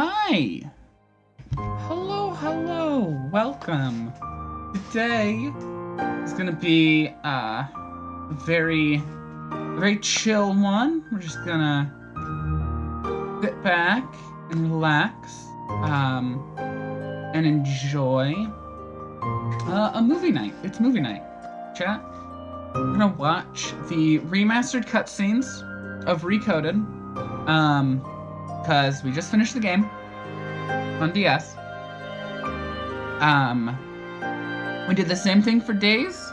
Hi! Hello, hello! Welcome! Today is gonna be a very chill one. We're just gonna sit back and relax, and enjoy a movie night. It's movie night, chat. We're gonna watch the remastered cutscenes of Recoded, because we just finished the game on DS. We did the same thing for Days,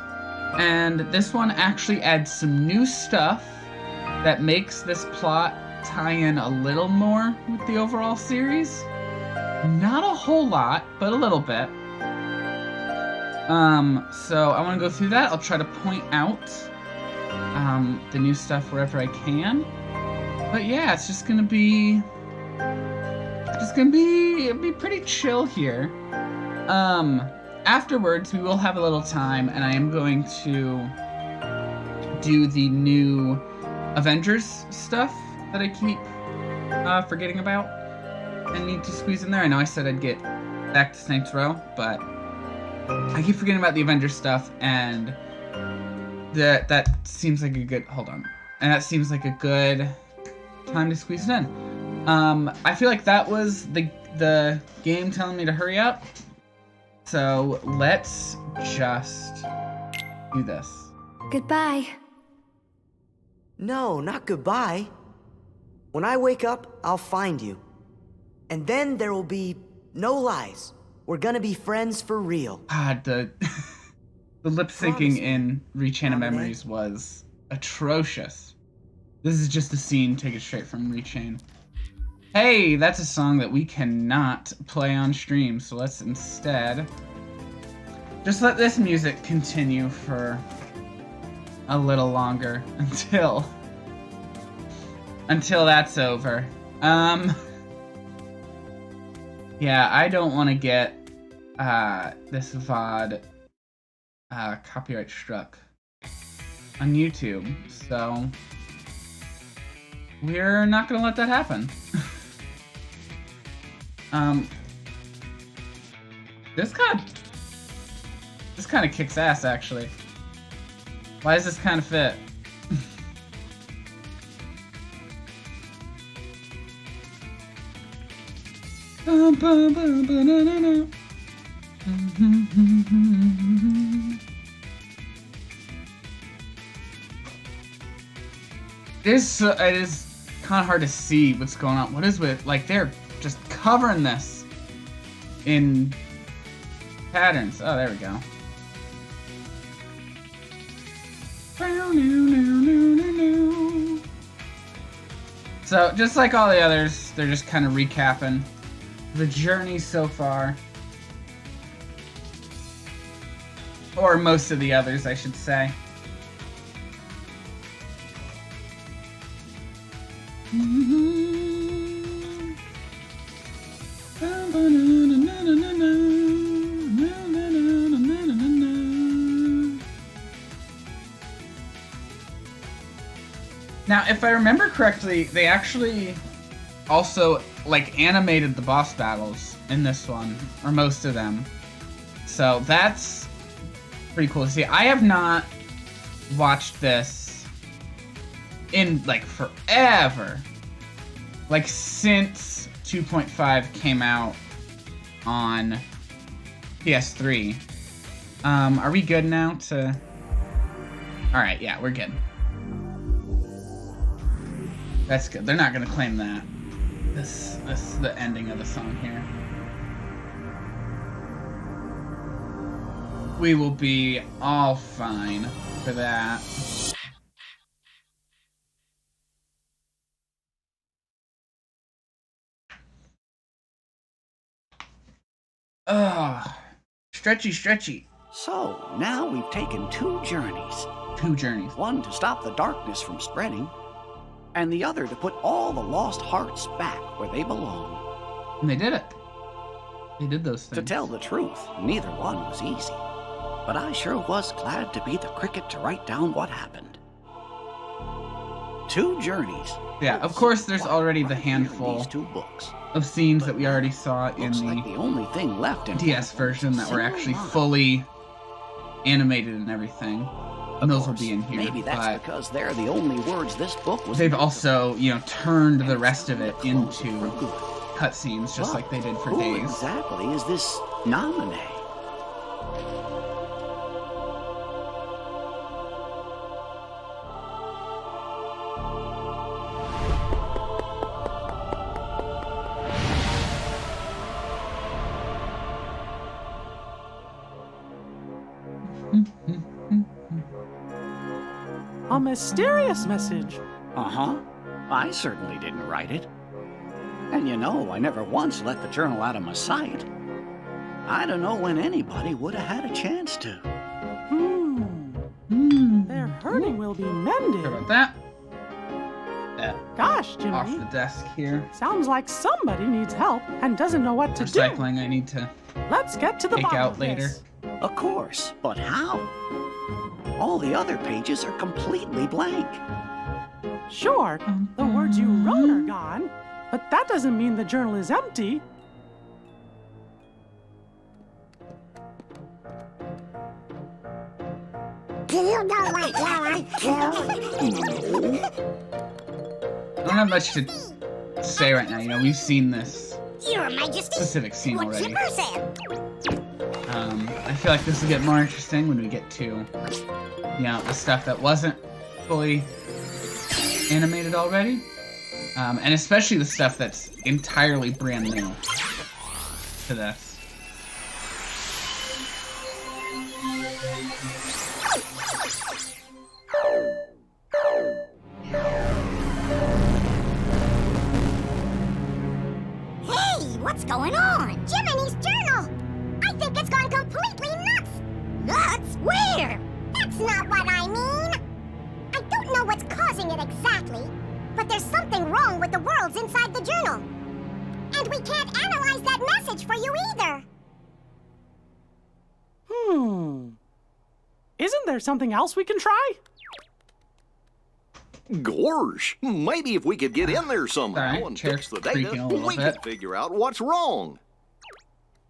and this one actually adds some new stuff that makes this plot tie in a little more with the overall series. Not a whole lot, but a little bit. So I want to go through that. I'll try to point out the new stuff wherever I can. But yeah, it's just gonna be it'll be pretty chill here. Afterwards we will have a little time, and I am going to do the new Avengers stuff that I keep forgetting about and need to squeeze in there. I know I said I'd get back to Saints Row, but I keep forgetting about the Avengers stuff, and that seems like a good that seems like a good time to squeeze it in. I feel like that was the game telling me to hurry up. So let's just do this. Goodbye. No, not goodbye. When I wake up, I'll find you. And then there will be no lies. We're gonna be friends for real. God, the lip syncing in Rechain of Memories was atrocious. This is just a scene taken straight from Rechain. Hey, that's a song that we cannot play on stream, so let's instead just let this music continue for a little longer until that's over. Yeah, I don't want to get this VOD copyright struck on YouTube, so we're not gonna let that happen. This kind of kicks ass, actually. Why does this kind of fit? It is kind of hard to see what's going on. What is with, like, they're just covering this in patterns. Oh, there we go. So, just like all the others, they're just kind of recapping the journey so far. Or most of the others, I should say. Now, if I remember correctly, they actually also, like, animated the boss battles in this one, or most of them. So that's pretty cool to see. I have not watched this in, like, forever. Like, since 2.5 came out on PS3. Are we good now to... Alright, yeah, we're good. That's good. They're not gonna claim that. This is the ending of the song here. We will be all fine for that. Ugh. Stretchy. So, now we've taken two journeys. One to stop the darkness from spreading, and the other to put all the lost hearts back where they belong. And they did it. They did those things. To tell the truth, neither one was easy. But I sure was glad to be the cricket to write down what happened. 2 journeys. Yeah, of course there's already the These handful 2 books. of scenes that we already saw in Looks like the the only thing left in DS version that were Single actually line. fully animated and everything. And those will Of be in course, here. Maybe that's but because they're the only words this book was. they've meant to also, turned the rest of it close into for good. cutscenes, just But like they did for who Days. exactly is this nominee? A mysterious message. Uh-huh. I certainly didn't write it. And you know, I never once let the journal out of my sight. I don't know when anybody would have had a chance to. Their hurting will be mended. Sorry about that. That Gosh, off Jiminy. the desk here. Sounds like somebody needs help and doesn't know what to Recycling I need to do. Let's get to the take bottom out of later. this. Of course, but how? All the other pages are completely blank. Sure, the words you wrote are gone, but that doesn't mean the journal is empty. Do you know what you want to? I don't have much to say right now. We've seen this Your Majesty, specific scene what already. Chipper said. I feel like this will get more interesting when we get to, the stuff that wasn't fully animated already. And especially the stuff that's entirely brand new to this. Hey, what's going on? Jiminy's journal. I think it's gone completely nuts. Nuts? Where? That's not what I mean. I don't know what's causing it exactly, but there's something wrong with the worlds inside the journal. And we can't analyze that message for you either. Isn't there something else we can try? Gorsh, maybe if we could get in there somehow Alright, and chair's fix the creaking data, a little we bit. could figure out what's wrong.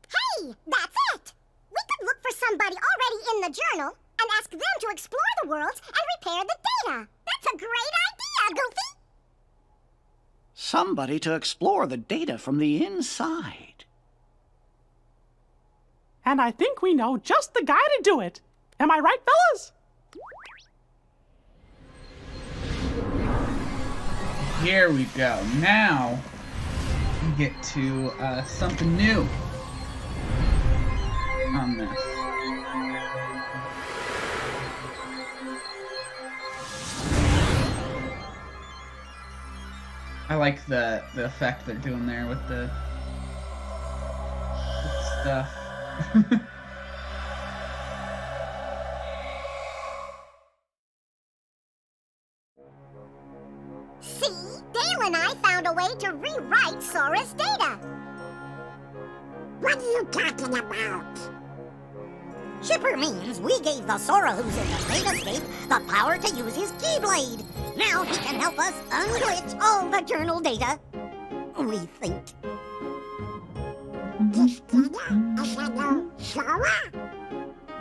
Hey, that's it. We could look for somebody already in the journal and ask them to explore the worlds and repair the data. That's a great idea, Goofy. Somebody to explore the data from the inside. And I think we know just the guy to do it. Am I right, fellas? Here we go. Now we get to something new on this. I like the effect they're doing there with the stuff. See, Dale and I found a way to rewrite Sora's data. What are you talking about? Chipper means we gave the Sora who's in the data state the power to use his Keyblade. Now he can help us unglitch all the journal data. We think. This data is a new Sora?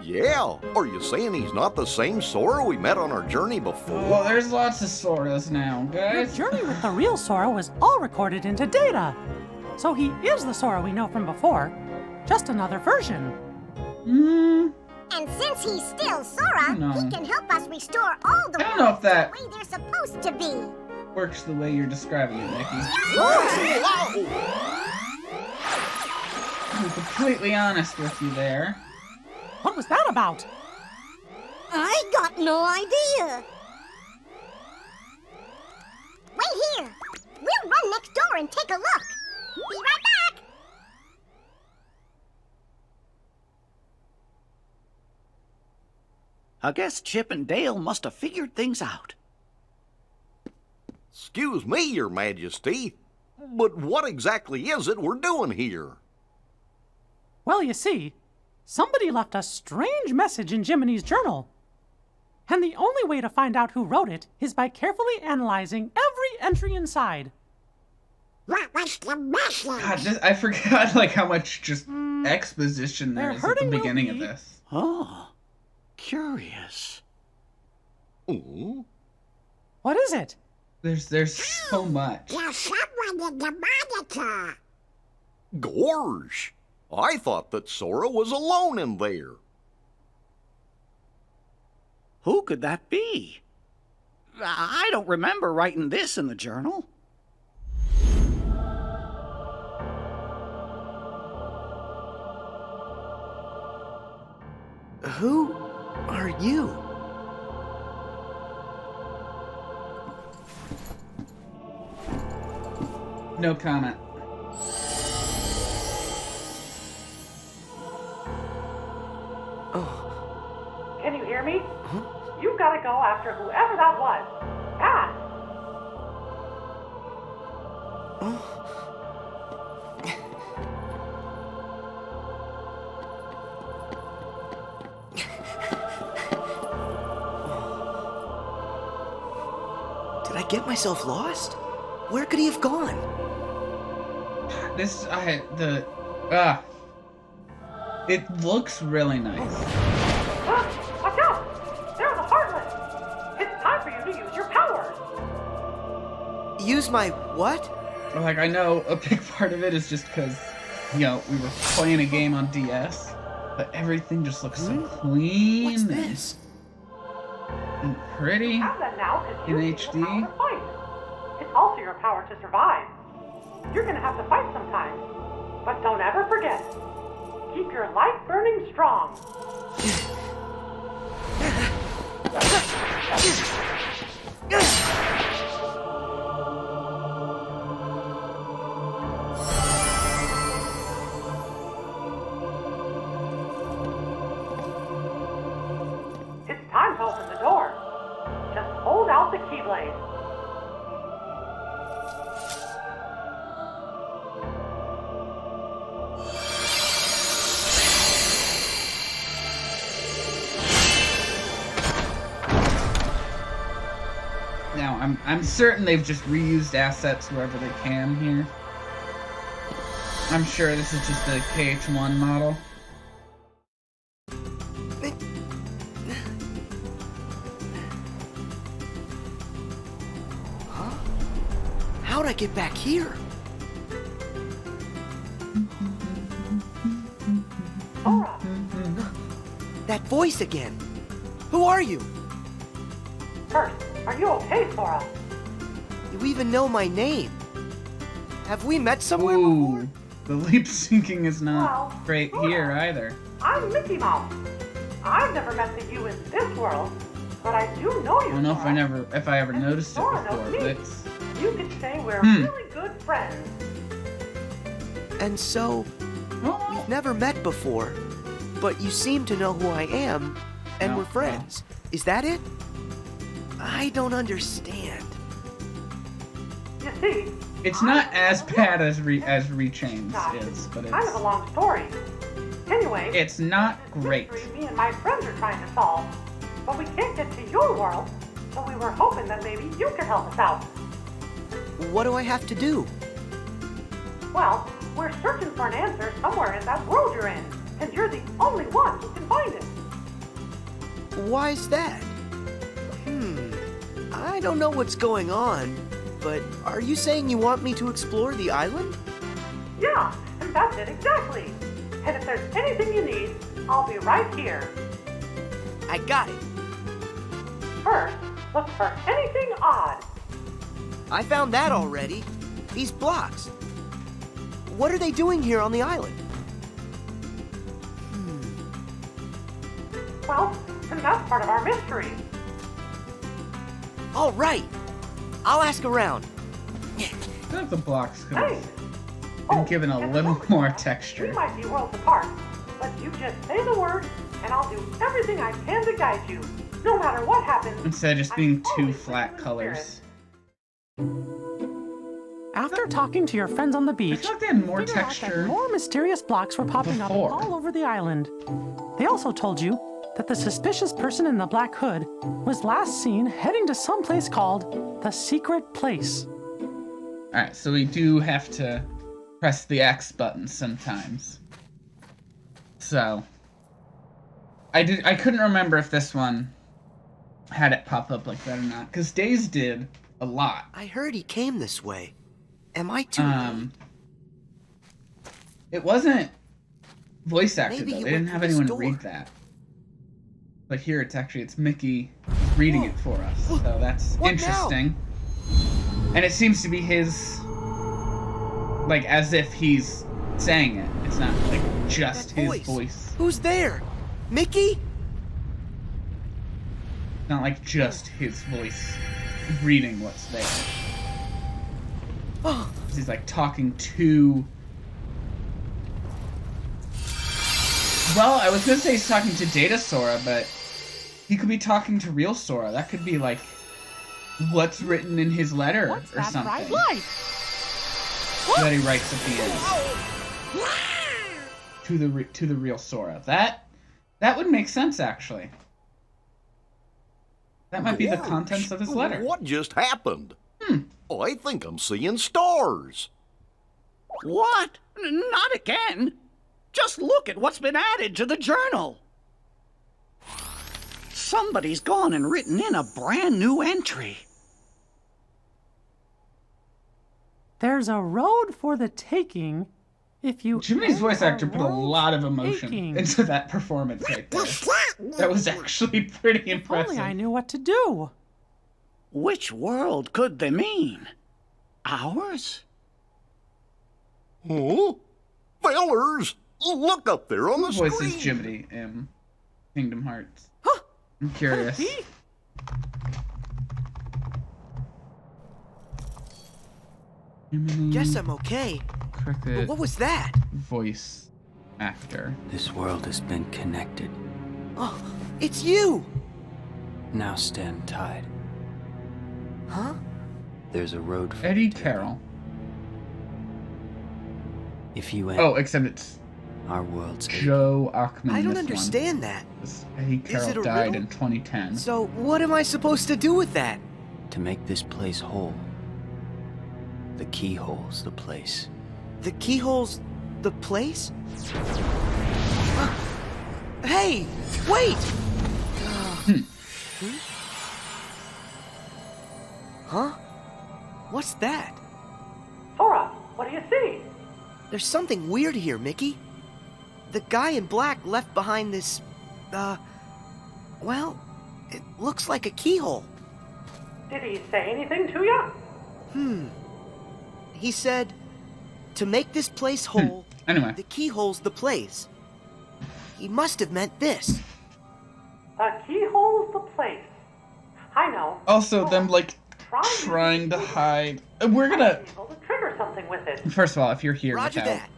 Yeah, are you saying he's not the same Sora we met on our journey before? Oh, there's lots of Soras now, Your guys. journey with the real Sora was all recorded into data. So he is the Sora we know from before, just another version. And since he's still Sora, No. he can help us restore all the I don't know if worlds that- the way they're supposed to be. Works the way you're describing it, Nikki. To be completely honest with you there. What was that about? I got no idea. Wait here. We'll run next door and take a look. Be right back. I guess Chip and Dale must have figured things out. Excuse me, Your Majesty, but what exactly is it we're doing here? Well, you see, somebody left a strange message in Jiminy's journal. And the only way to find out who wrote it is by carefully analyzing every entry inside. What was the message? God, I forgot like how much just exposition there They're is at the hurting beginning of Ruby. this. Oh, curious. Ooh. What is it? There's so much. There's someone in the monitor. Gorge! I thought that Sora was alone in there. Who could that be? I don't remember writing this in the journal. Who are you? No comment. Oh, Can you hear me? You've got to go after whoever that was. Fast! did I get myself lost? Where could he have gone? This it looks really nice. Watch out! They're the Heartless! It's time for you to use your powers! Use my what? Like, I know a big part of it is just because, you know, we were playing a game on DS, but everything just looks so clean What's this? and pretty Have that now, because in you need the HD. power to fight. It's also your power to survive. You're gonna have to fight sometimes, but don't ever forget. Keep your light burning strong. It's time to open the door. Just hold out the keyblade. Now, I'm certain they've just reused assets wherever they can here. I'm sure this is just a KH1 model. Huh? How'd I get back here? Sora, That voice again. Who are you? first, are you okay, Sora? You even know my name. Have we met somewhere before? Ooh, the leap syncing is not Well, great Sora. here either. I'm Mickey Mouse. I've never met the you in this world, but I do know you. I don't know Sora. if I ever And noticed it Sora knows before, me. but it's You could say we're Hmm. really good friends. And so, oh, we've never met before, but you seem to know who I am, and No, we're friends. Is that it? I don't understand. You see, it's not as bad as Rechains is, but kind of a it's long story. Anyway, it's not this great. mystery me and my friends are trying to solve, but we can't get to your world, so we were hoping that maybe you could help us out. What do I have to do? Well, we're searching for an answer somewhere in that world you're in, and you're the only one who can find it. Why's that? I don't know what's going on, but are you saying you want me to explore the island? Yeah, and that's it exactly. And if there's anything you need, I'll be right here. I got it. First, look for anything odd. I found that already. These blocks. What are they doing here on the island? Well, and that's part of our mystery. All right. I'll ask around. I think the blocks could Thanks. have been given a and little remember, more we texture. might be worlds apart, but you just say the word, and I'll do everything I can to guide you. No matter what happens. Instead of just I being two always flat believe in colors. After talking to your friends on the I beach, feel like they had more figured out that texture. more mysterious blocks were popping before. up all over the island. They also told you that the suspicious person in the black hood was last seen heading to some place called the Secret Place. Alright, so we do have to press the X button sometimes. So I couldn't remember if this one had it pop up like that or not, because Days did a lot. I heard he came this way. Am I too late? It wasn't voice acted Maybe though. he They didn't went have through this anyone door. read that. But here it's Mickey reading it for us. So that's What interesting. And it seems to be his, like, as if he's saying it. It's not like just That his voice. Who's there? Mickey? Not like just his voice reading what's there. Oh, He's like talking to. Well, I was gonna say he's talking to Data Sora, but he could be talking to real Sora. That could be like what's written in his letter What's or that something bright light? that he writes at the end to the real Sora. That would make sense actually. That might be the contents of his letter. What just happened? I think I'm seeing stars. What? Not again. Just look at what's been added to the journal. Somebody's gone and written in a brand new entry. There's a road for the taking if you. Jiminy's voice enter actor put a road lot of emotion aching. into that performance right there. That was actually pretty If only impressive. I knew what to do. Which world could they mean? Ours? Huh? Fellers, look up there on the Who voices screen. Jiminy in Kingdom Hearts? Huh? I'm curious. He? Jiminy guess I'm okay. But Cricket what was that? voice actor. This world has been connected. Oh, it's you! Now stand tied. Huh? There's a road for Eddie you to- Carroll. If you enter, Oh, except it's our world's Joe Achman. I in don't this understand that. One. This Eddie it Carroll a died riddle? in 2010. So, what am I supposed to do with that? to make this place whole. The keyhole's the place. The keyhole's the place? Hey! Wait! Huh? What's that? Sora, what do you see? There's something weird here, Mickey. The guy in black left behind this, well, it looks like a keyhole. Did he say anything to you? He said, to make this place whole, Anyway, the keyhole's the place. He must have meant this. The keyhole's the place. I know. also them Sora, like trying to hide. We're might gonna. be able to trigger something with it. First of all, if you're here Roger without that.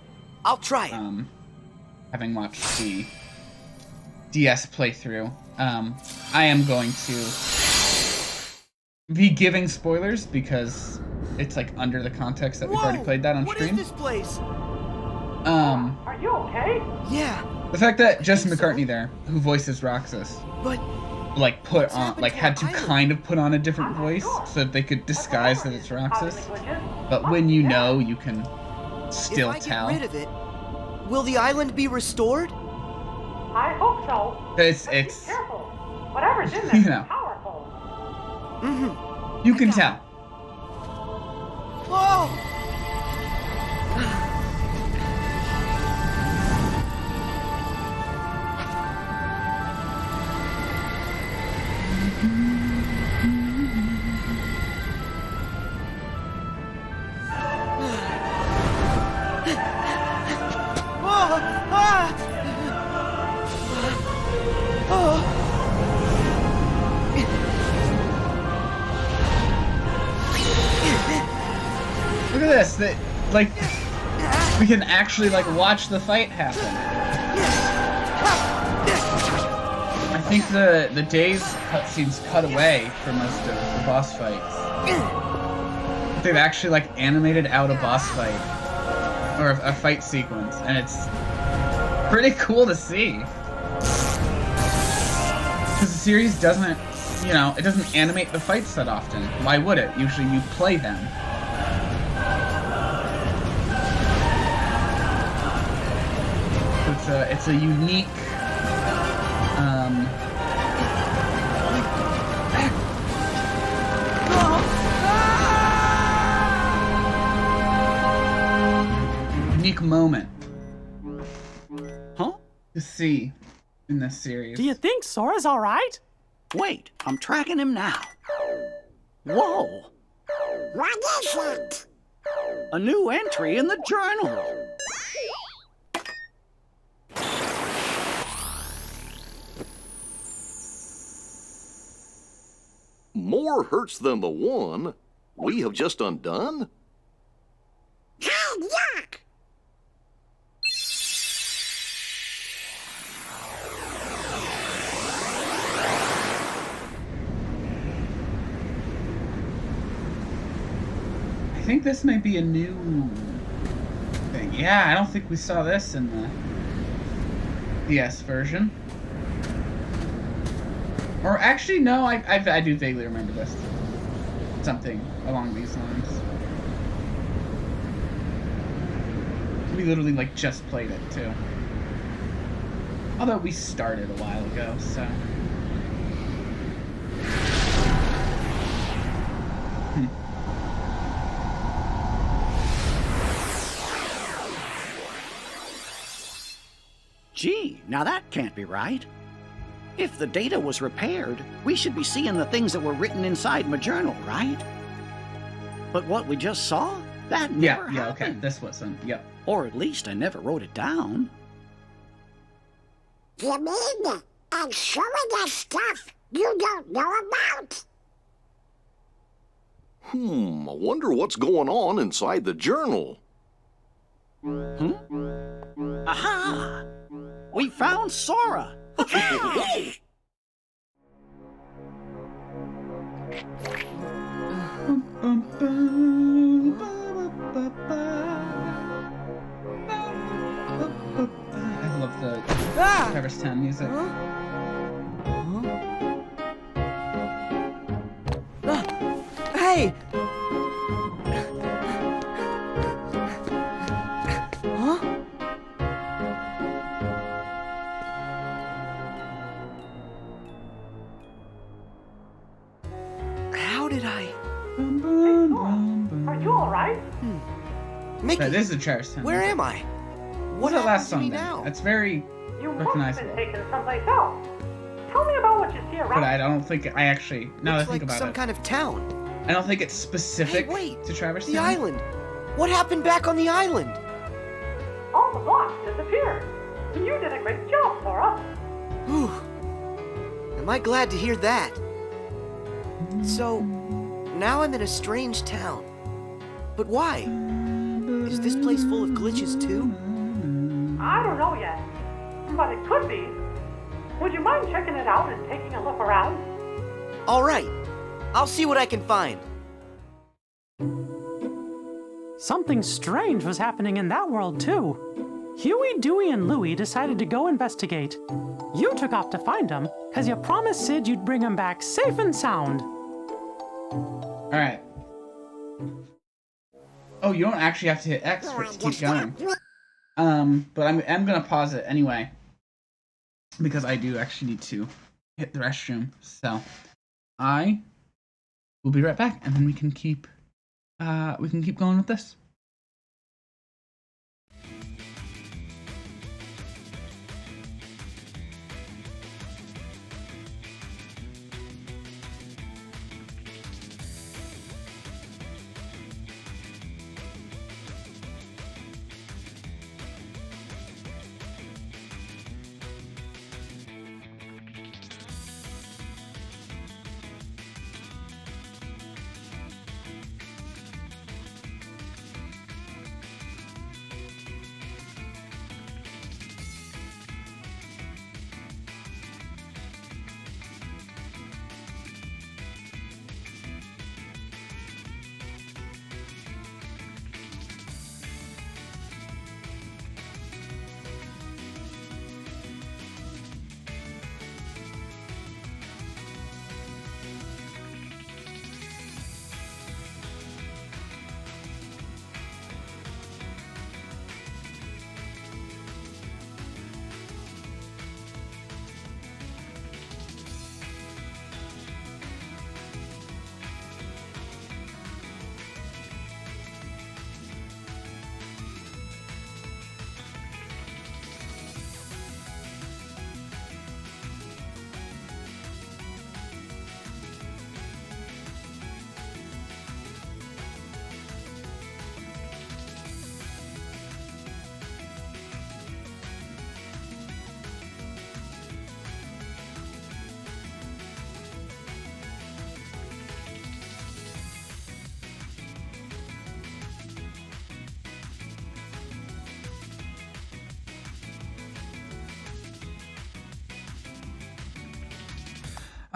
I'll try it. having watched the DS playthrough, I am going to be giving spoilers because it's like under the context that we've already played that on What stream. is this place? Are you okay? Yeah, The fact that Justin McCartney there, who voices Roxas, but like put What's on, happened like to had our to island? kind of put on a different I'm not voice sure. so that they could disguise that it's Roxas. But But when you know, you can if still I tell. get rid of it, will the island be restored? I hope so. It's But be it's careful. Whatever's in there You is know. powerful. Mm-hmm. you can got tell. Whoa! Look at this. That like we can actually like watch the fight happen. I think the Days cutscenes cut away for most of the boss fights. They've actually like animated out a boss fight or a fight sequence, and it's pretty cool to see. Because the series doesn't, you know, it doesn't animate the fights that often. Why would it? Usually you play them. It's a unique, unique moment Huh? to see in this series. Do you think Sora's all right? Wait, I'm tracking him now. Whoa! What is it? A new entry in the journal. More hurts than the one we have just undone? Hey, yuck! I think this may be a new thing. Yeah, I don't think we saw this in the DS version. Or actually, no, I do vaguely remember this. Something along these lines. We literally, like, just played it, too. Although we started a while ago, so... Gee, now that can't be right. If the data was repaired, we should be seeing the things that were written inside my journal, right? But what we just saw, that never Yeah, okay, happened. this wasn't, yep. Or at least I never wrote it down. You mean I'm showing us stuff you don't know about? I wonder what's going on inside the journal. Aha! We found Sora! I love the Traverse Town music. Hey! Huh? How did I... Are you alright? Mickey, That is the Traverse Town where music. am I? What's that last happened to song me then? now? That's very You must have recognizable. been taken someplace else. Tell me about what you see around. But I don't think I actually, now that I Looks think like about some it, kind of town. I don't think it's specific Hey, wait! to Traverse The Town. island! What happened back on the island? All the blocks disappeared. You did a great job, Sora. Whew. Am I glad to hear that? So, now I'm in a strange town. But why? Is this place full of glitches too? I don't know yet, but it could be. Would you mind checking it out and taking a look around? Alright, I'll see what I can find. Something strange was happening in that world, too. Huey, Dewey, and Louie decided to go investigate. You took off to find them, because you promised Sid you'd bring him back safe and sound. Alright. Oh, you don't actually have to hit X for it to keep going. But I'm gonna pause it anyway. Because I do actually need to hit the restroom. So I will be right back, and then we can keep going with this.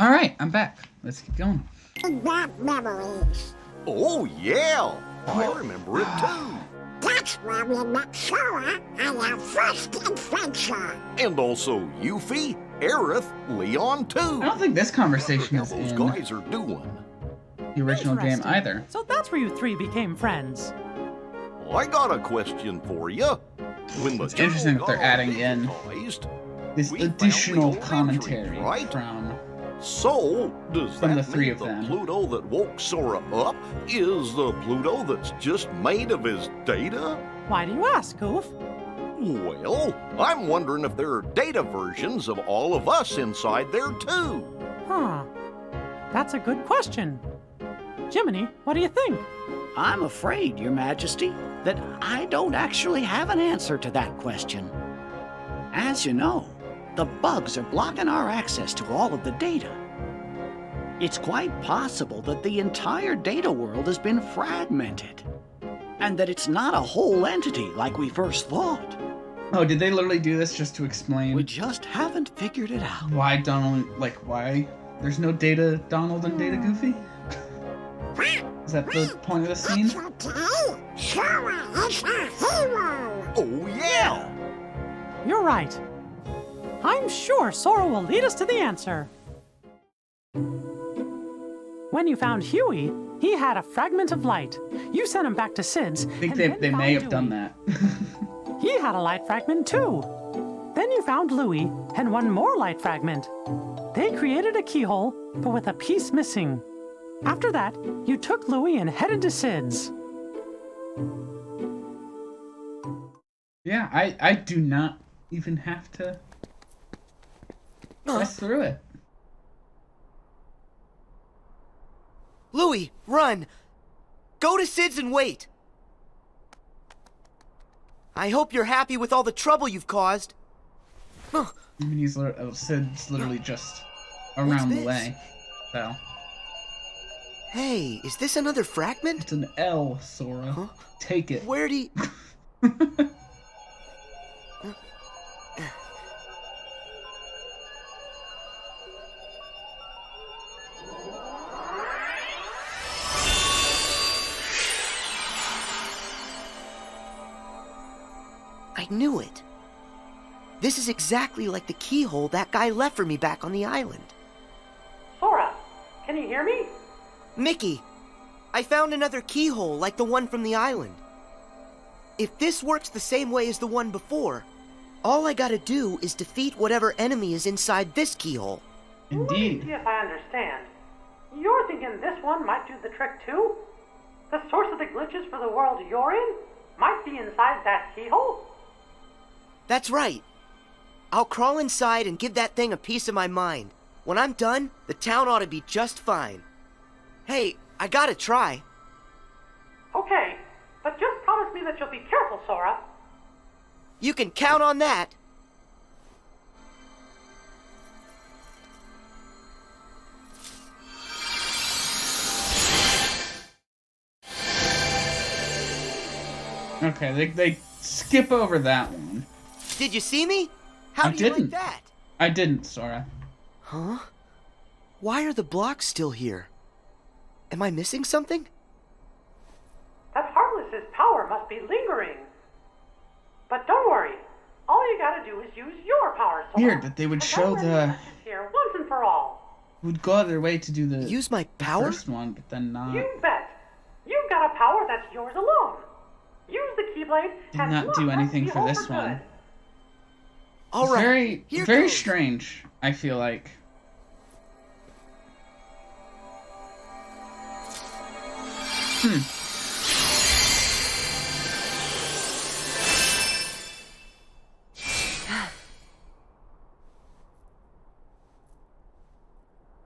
All right, I'm back. Let's keep going. Bad memories. Oh, yeah. I remember it too. That's where we met Sora on our first adventure. And also Yuffie, Aerith, Leon too. I don't think this conversation How is those in guys are doing. the original game Interesting. either. So that's where you three became friends. I got a question for you. When the It's interesting that they're Journal adding got in digitized, This we found additional the old commentary entries, right? from So, does From that the three mean of the them. Pluto that woke Sora up is the Pluto that's just made of his data? Why do you ask, Goof? Well, I'm wondering if there are data versions of all of us inside there too. Huh. That's a good question. Jiminy, what do you think? I'm afraid, Your Majesty, that I don't actually have an answer to that question. As you know, the bugs are blocking our access to all of the data. It's quite possible that the entire data world has been fragmented, and that it's not a whole entity like we first thought. Oh, did they literally do this just to explain We just haven't figured it out. why Donald, why there's no Data Donald and Data Goofy? Is that the point of the scene? It's okay. Sora is a hero. Oh, yeah! You're right. I'm sure Sora will lead us to the answer. When you found Huey, he had a fragment of light. You sent him back to Sid's. I think they may have done that. He had a light fragment too. Then you found Louie and one more light fragment. They created a keyhole, but with a piece missing. After that, you took Louie and headed to Sid's. Yeah, I do not even have to press through it. Louie, run! Go to Sid's and wait! I hope you're happy with all the trouble you've caused. I mean, Sid's literally just What's around the this? way. So, Hey, is this another fragment? it's an L, Sora. Huh? Take it. Where'd he... I knew it. This is exactly like the keyhole that guy left for me back on the island. Sora, can you hear me? Mickey, I found another keyhole like the one from the island. If this works the same way as the one before, all I gotta do is defeat whatever enemy is inside this keyhole. Let me Indeed. see if I understand. You're thinking this one might do the trick too? The source of the glitches for the world you're in might be inside that keyhole? That's right. I'll crawl inside and give that thing a piece of my mind. When I'm done, the town ought to be just fine. Hey, I gotta try. Okay, but just promise me that you'll be careful, Sora. You can count on that. Okay, they skip over that one. Did you see me? How I do you like didn't. that? I didn't, Sora. Huh? Why are the blocks still here? Am I missing something? That Heartless's power must be lingering. But don't worry. All you gotta do is use your power, Sora. Weird that they would And show then the- we're here once and for all. Would go out of their way to do the Use my power? first one, but then not. You bet. You've got a power that's yours alone. Use the Keyblade Did and not lock do that anything for keyhole this good. one. All right. Very, here very goes. strange. I feel like.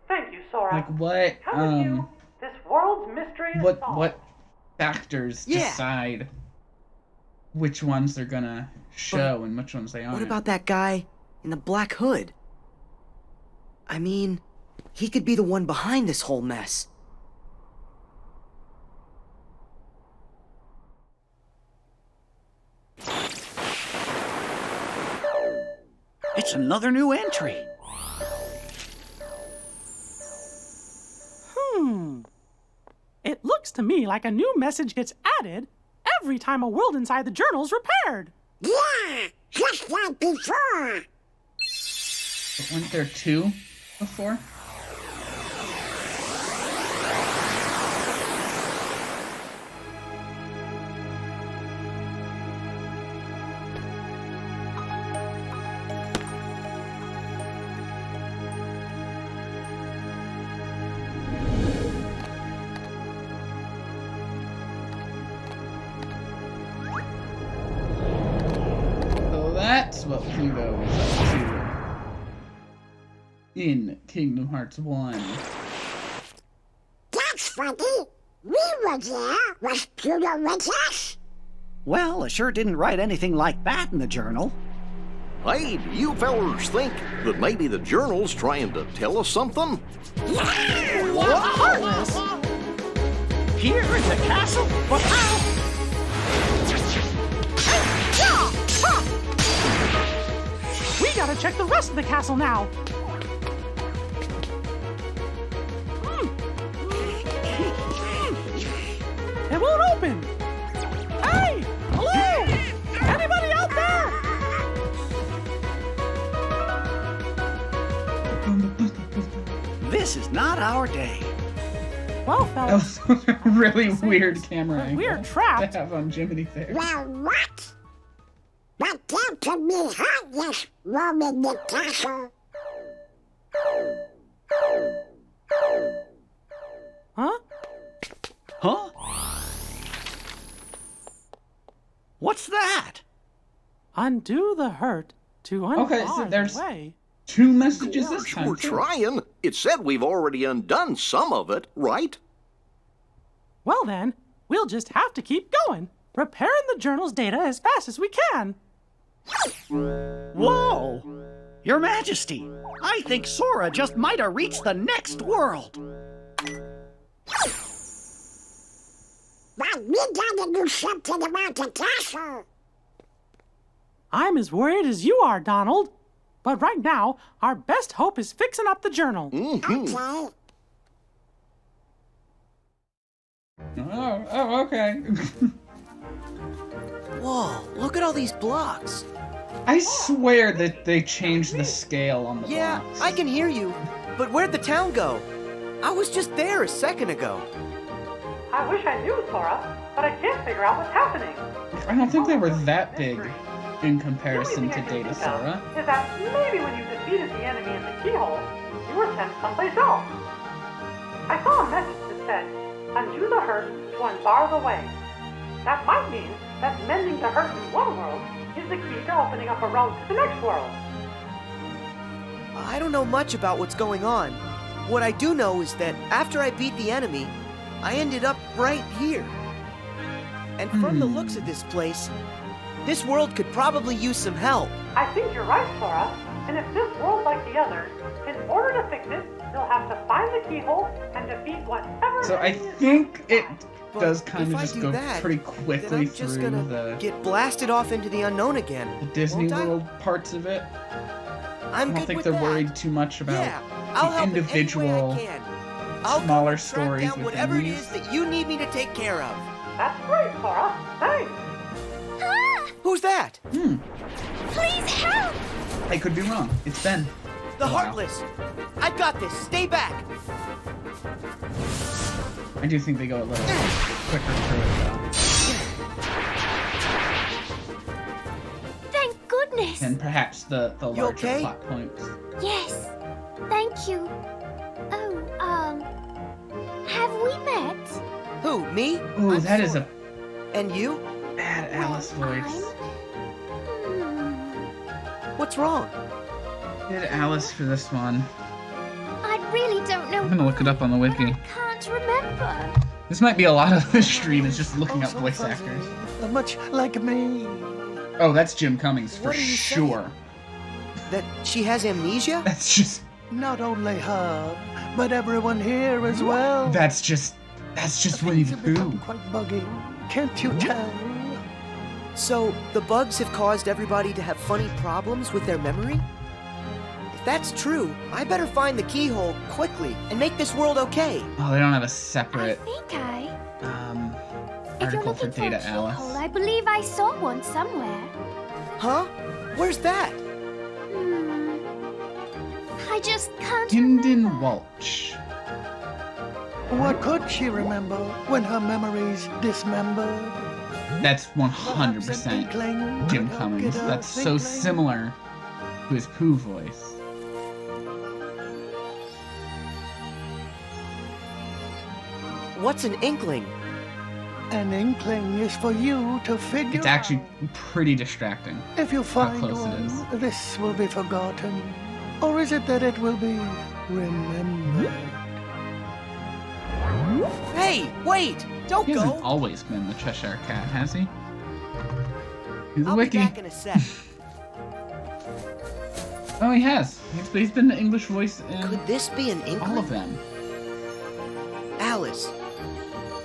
Thank you, Sora. Like what? How did you? This world's mystery is solved. What factors Yeah. decide which ones they're gonna show and which ones they aren't? What about that guy in the black hood? I mean, he could be the one behind this whole mess. It's another new entry. to me like a new message gets added every time a world inside the journal's repaired. Yeah, just like before. But weren't there 2 before? That's what Pluto is up to in Kingdom Hearts 1. That's funny. We were there. Was Pluto with us? Well, I sure didn't write anything like that in the journal. Hey, do you fellers think that maybe the journal's trying to tell us something? Heartless! Here in the castle? But how? We gotta check the rest of the castle now. It won't open. Hey! Hello! Anybody out there? This is not our day. Well, That fellas, was a really weird camera but angle we're trapped. to have on Jiminy there. Well, what? But there can be heartless roaming the castle. Huh? Huh? What's that? Undo the hurt to Okay, unbar so there's the way. 2 messages this Gosh, time. we're too. trying. It said we've already undone some of it, right? Well then, we'll just have to keep going, repairing the journal's data as fast as we can. Whoa! Your Majesty, I think Sora just might have reached the next world. But we gotta do something about the castle. I'm as worried as you are, Donald. But right now, our best hope is fixing up the journal. Okay. Okay. Whoa, look at all these blocks. I swear that they changed the scale on the Yeah, blocks. I can hear you. But where'd the town go? I was just there a second ago. I wish I knew, Sora, but I can't figure out what's happening. I don't think they were that big in comparison The to only thing I Data can think of Sora. is that maybe when you defeated the enemy in the keyhole, you were sent someplace else. I saw a message that said, undo the hurt to unbar the way. That might mean that mending the hurt in one world is the key to opening up a road to the next world. I don't know much about what's going on. What I do know is that after I beat the enemy, I ended up right here. And from the looks of this place, this world could probably use some help. I think you're right, Sora. And if this world's like the others, in order to fix it, you'll have to find the keyhole and defeat whatever. So I enemy is think it inside. But does kind if of I just do go that, pretty then quickly I'm just through gonna the get blasted off into the unknown again. Disney won't I? World parts of it. I'm I don't good think with they're that. worried too much about Yeah, I'll the help in any way individual I can. I'll go smaller and track stories down with whatever it enemies. is that you need me to take care of. That's great, Sora. Thanks. Ah, Who's that? please help! I could be wrong. It's Ben. The Oh, wow. Heartless. I've got this. Stay back. I do think they go a little quicker through it though. Thank goodness. And perhaps the You larger okay? plot points. Yes, thank you. Oh, have we met? Who, me? Ooh, I'm that is a Sora. And you? bad Alice voice. What's wrong? Did Alice for this one. I really don't know. I'm gonna look it up on the But wiki. I can't remember. This might be a lot of this stream is just looking up voice actors. Much like me. Oh, that's Jim Cummings for What are you saying? sure. That she has amnesia? That's just Not only her, but everyone here as well. that's just Winnie the Pooh. Quite buggy. Can't you tell? So, the bugs have caused everybody to have funny problems with their memory? If If that's true, I better find the keyhole quickly and make this world okay. Oh, they don't have a I separate think I... If you're article for looking for a Data Alice. keyhole, I believe I saw one somewhere. Huh? Where's that? I just can't Hinden remember. Walsh. What could she remember when her memories dismembered? That's Perhaps an 100% inkling Jim could help Cummings. get her That's so thinking. similar to his Pooh voice. What's an inkling? An inkling is for you to figure It's actually out. pretty distracting. If you find close it one, is. this will be forgotten. Or is it that it will be remembered? Hey, wait! Don't He hasn't go! always been the Cheshire Cat, has he? He's a I'll wiki. be back in a sec. Oh, he has. He's been the English voice in Could this be an inkling? all of them. Alice.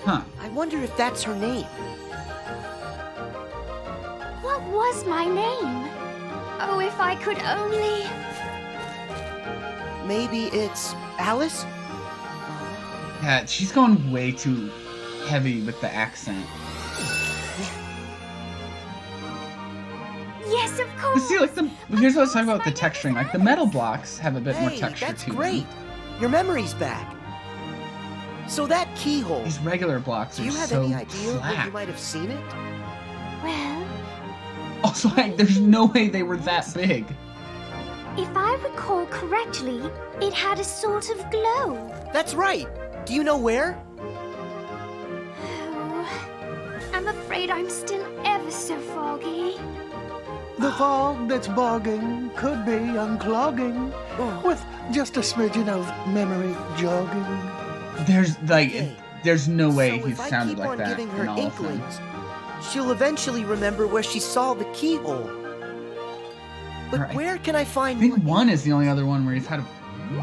Huh. I wonder if that's her name. What was my name? Oh, if I could only... Maybe it's Alice? Yeah, she's going way too heavy with the accent. Yes, of But course. see, like here's what I was talking about with the texturing. Like the metal blocks have a bit more Hey, texture that's to great. them. Your memory's back. So that keyhole, These regular blocks do are you have so any idea where flat. you might have seen it? Well, Also, like, there's no way they were that big. if I recall correctly, it had a sort of glow. That's right. Do you know where? Oh, I'm afraid I'm still ever so foggy. The fog that's bogging could be unclogging Oh, with just a smidgen of memory jogging. There's like, okay. there's no way So he if I sounded keep like on that giving her in all of them. inklings, she'll eventually remember where she saw the keyhole. But Right. where can I I find think more one is the only other one where he's had a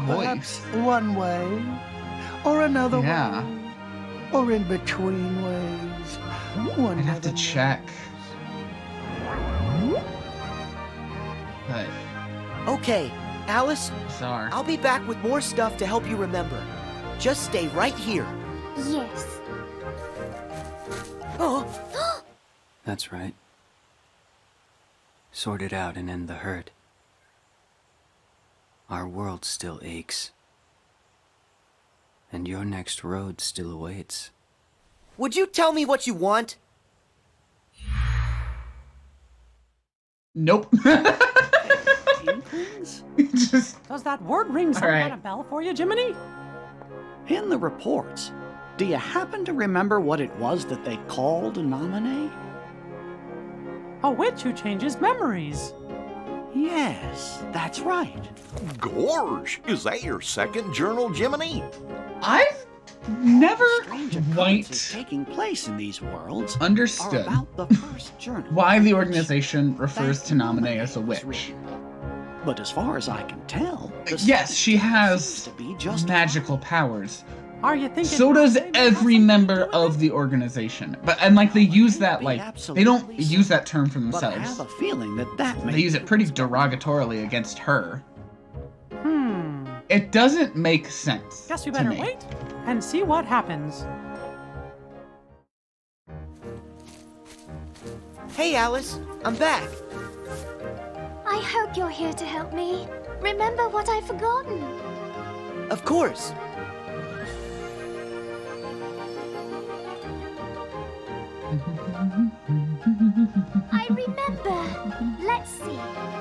Perhaps voice. one way, or another Yeah. way, or in between ways. One I'd have to never check. knows. But Okay, Alice, bizarre. I'll be back with more stuff to help you remember. Just stay right here. Yes. Oh, That's right. Sort it out and end the hurt. Our world still aches. And your next road still awaits. would you tell me what you want? Nope. Inklings? Just Does that word ring some right. kind of bell for you, Jiminy? In the reports, do you happen to remember what it was that they called Nominee? A witch who changes memories. Yes, that's right. Gorge, is that your second journal, Jiminy? I've never Strange occurrences quite taking place in these worlds are understood about the first journal. why the which organization refers that to Nominee Nominee as a was witch. written. But as far as I can tell, the Yes, she seems has to be just magical powers. Are you thinking? So does Nominee may have every something to member do with of it? the organization. But and like they use that like they don't Absolutely use that term for but I have themselves. a feeling that may They use it pretty derogatorily against her. It doesn't make sense. Guess we to better me. wait and see what happens. Hey, Alice, I'm back. I hope you're here to help me. Remember what I've forgotten. Of course. I remember. Let's see.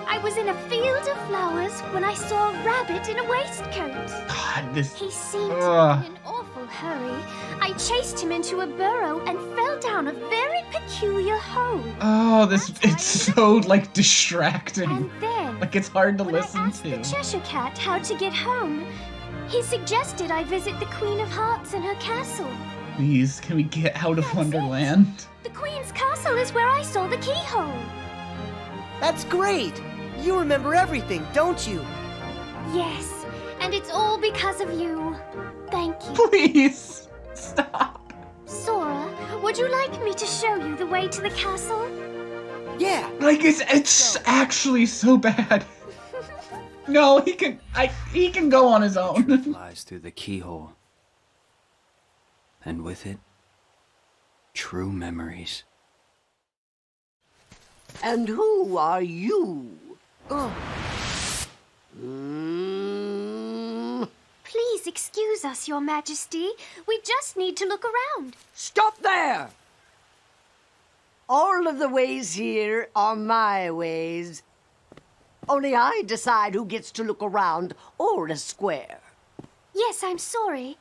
I was in a field of flowers when I saw a rabbit in a waistcoat. God, this. He seemed Ugh. in an awful hurry. I chased him into a burrow and fell down a very peculiar hole. Oh, this. That's why It's I so like distracting. And then, Like it's hard to when I listen asked to. the Cheshire Cat how to get home, he suggested I visit the Queen of Hearts in her castle. Please, can we get out of That's it. Wonderland? The Queen's castle is where I saw the keyhole. That's great. You remember everything, don't you? Yes, and it's all because of you. Thank you. Please stop. Sora, would you like me to show you the way to the castle? Yeah. Like it's actually so bad. No, he can. He can go on his Truth own. lies through the keyhole. And with it, true memories. And who are you? Please excuse us, Your Majesty. We just need to look around. Stop there! All of the ways here are my ways. Only I decide who gets to look around or a square. Yes, I'm sorry.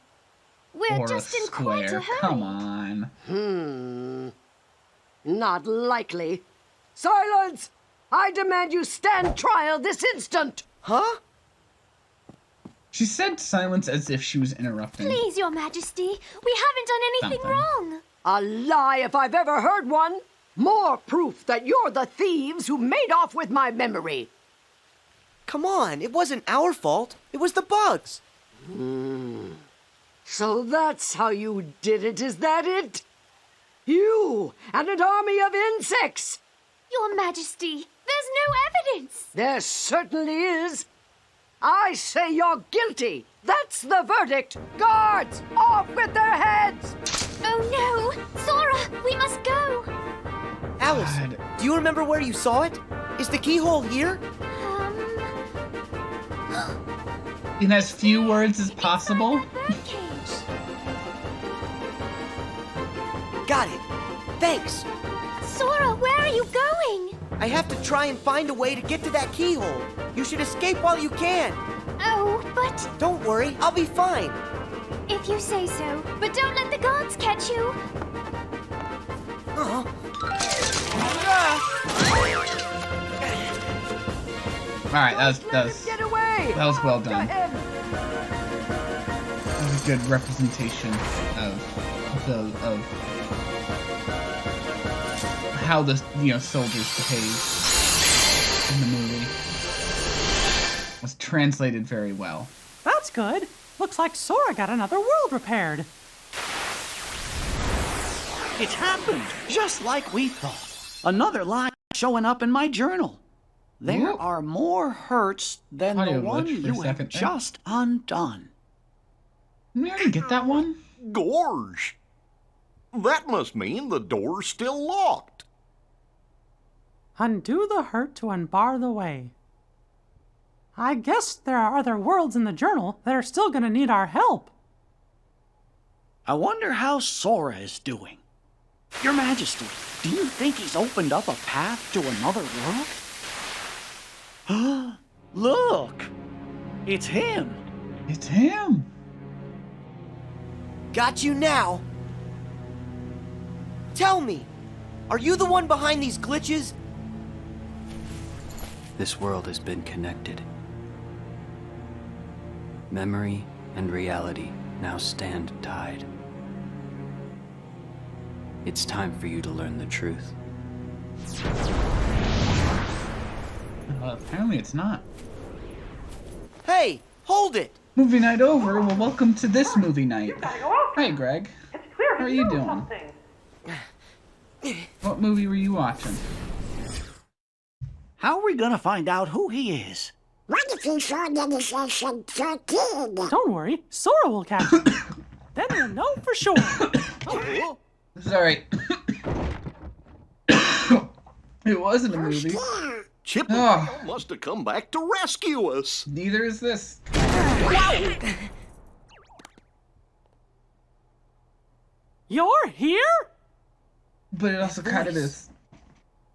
We're Or a just in quite a square. hurry. Come on. Not likely. Silence! I demand you stand trial this instant! Huh? She said silence as if she was interrupting. Please, Your Majesty. We haven't done anything Something. wrong. A lie if I've ever heard one. More proof that you're the thieves who made off with my memory. Come on, it wasn't our fault. It was the bugs. So that's how you did it, is that it? You and an army of insects! Your Majesty, there's no evidence. There certainly is. I say you're guilty. That's the verdict. Guards, off with their heads! Oh no! Sora, we must go. Alice, God. do you remember where you saw it? Is the keyhole here? In as few words as possible. Birdcage. Got it. Thanks. Sora, where are you going? I have to try and find a way to get to that keyhole. You should escape while you can. Oh, but Don't worry, I'll be fine. if you say so. But don't let the guards catch you. Alright, that was Get away! that was well Go done. ahead. That was a good representation of how the soldiers behave in the movie. It was translated very well. That's good. Looks like Sora got another world repaired. It's happened, just like we thought. Another line showing up in my journal. There Ooh. are more hurts than Audio the one glitch for a you have second there. just undone. Didn't we already get that one? Gorge! That must mean the door's still locked. Undo the hurt to unbar the way. I guess there are other worlds in the journal that are still gonna need our help. I wonder how Sora is doing. Your Majesty, do you think he's opened up a path to another world? Look! It's him! It's him. Got you now. Tell me, are you the one behind these glitches? This world has been connected. Memory and reality now stand tied. It's time for you to learn the truth. Apparently it's not. Hey, hold it. Movie night over. Well, welcome to this movie night. You gotta go out. Hi, Greg. It's clear How are he's you doing doing? something. What movie were you watching? How are we gonna find out who he is? What if you saw the session 13? Don't worry, Sora will catch him. Then we'll know for sure. Sorry. It wasn't a movie. Chip and Oh. Dale must have come back to rescue us. Neither is this. You're here? But it also kind of is.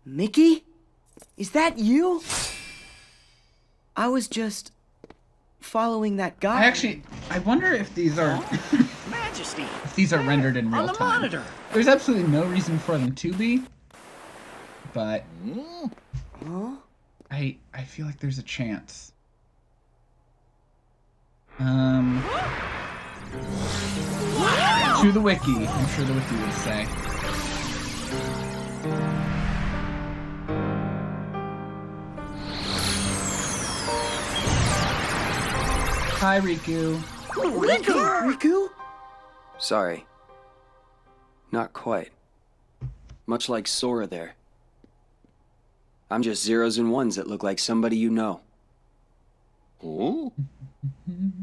Mickey? Is that you? I was just following that guy. I wonder if these are Majesty! if these are rendered in real On the time. monitor! There's absolutely no reason for them to be, but I feel like there's a chance. To the wiki, I'm sure the wiki would say. Hi, Riku. Riku? Sorry. Not quite. Much like Sora there. I'm just zeros and ones that look like somebody you know. Oh?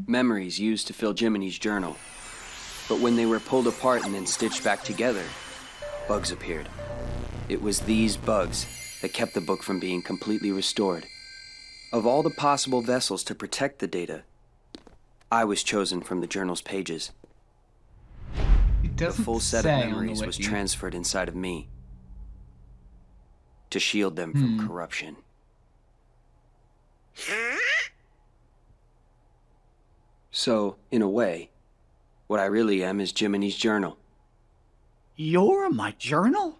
Memories used to fill Jiminy's journal. But when they were pulled apart and then stitched back together, bugs appeared. It was these bugs that kept the book from being completely restored. Of all the possible vessels to protect the data, I was chosen from the journal's pages. The full set of memories was transferred inside of me to shield them from corruption. So, in a way, what I really am is Jiminy's journal. You're my journal?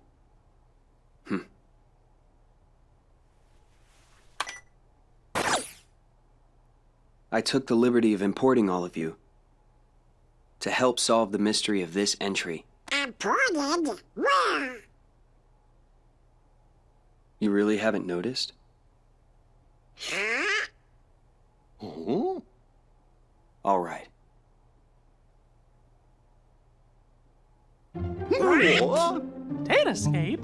I took the liberty of importing all of you to help solve the mystery of this entry. Imported? Where? You really haven't noticed? Oh? All right. Data escape?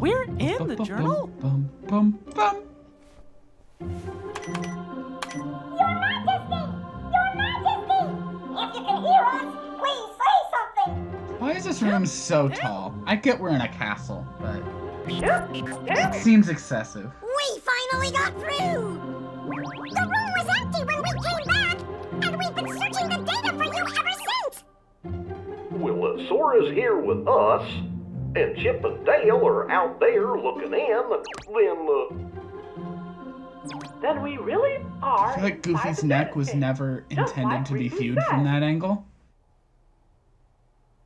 We're in the journal? Your Majesty! Your Majesty! If you can hear us, please say something! Why is this room so tall? I get we're in a castle, but Damn it seems excessive. We finally got through! The room was empty when we came back, and we've been searching the data for you ever since! Well, Sora's here with us, and Chip and Dale are out there looking in, Then we really are. I feel like inside Goofy's the neck data was cave, never just intended like to be Riku viewed from said. that angle.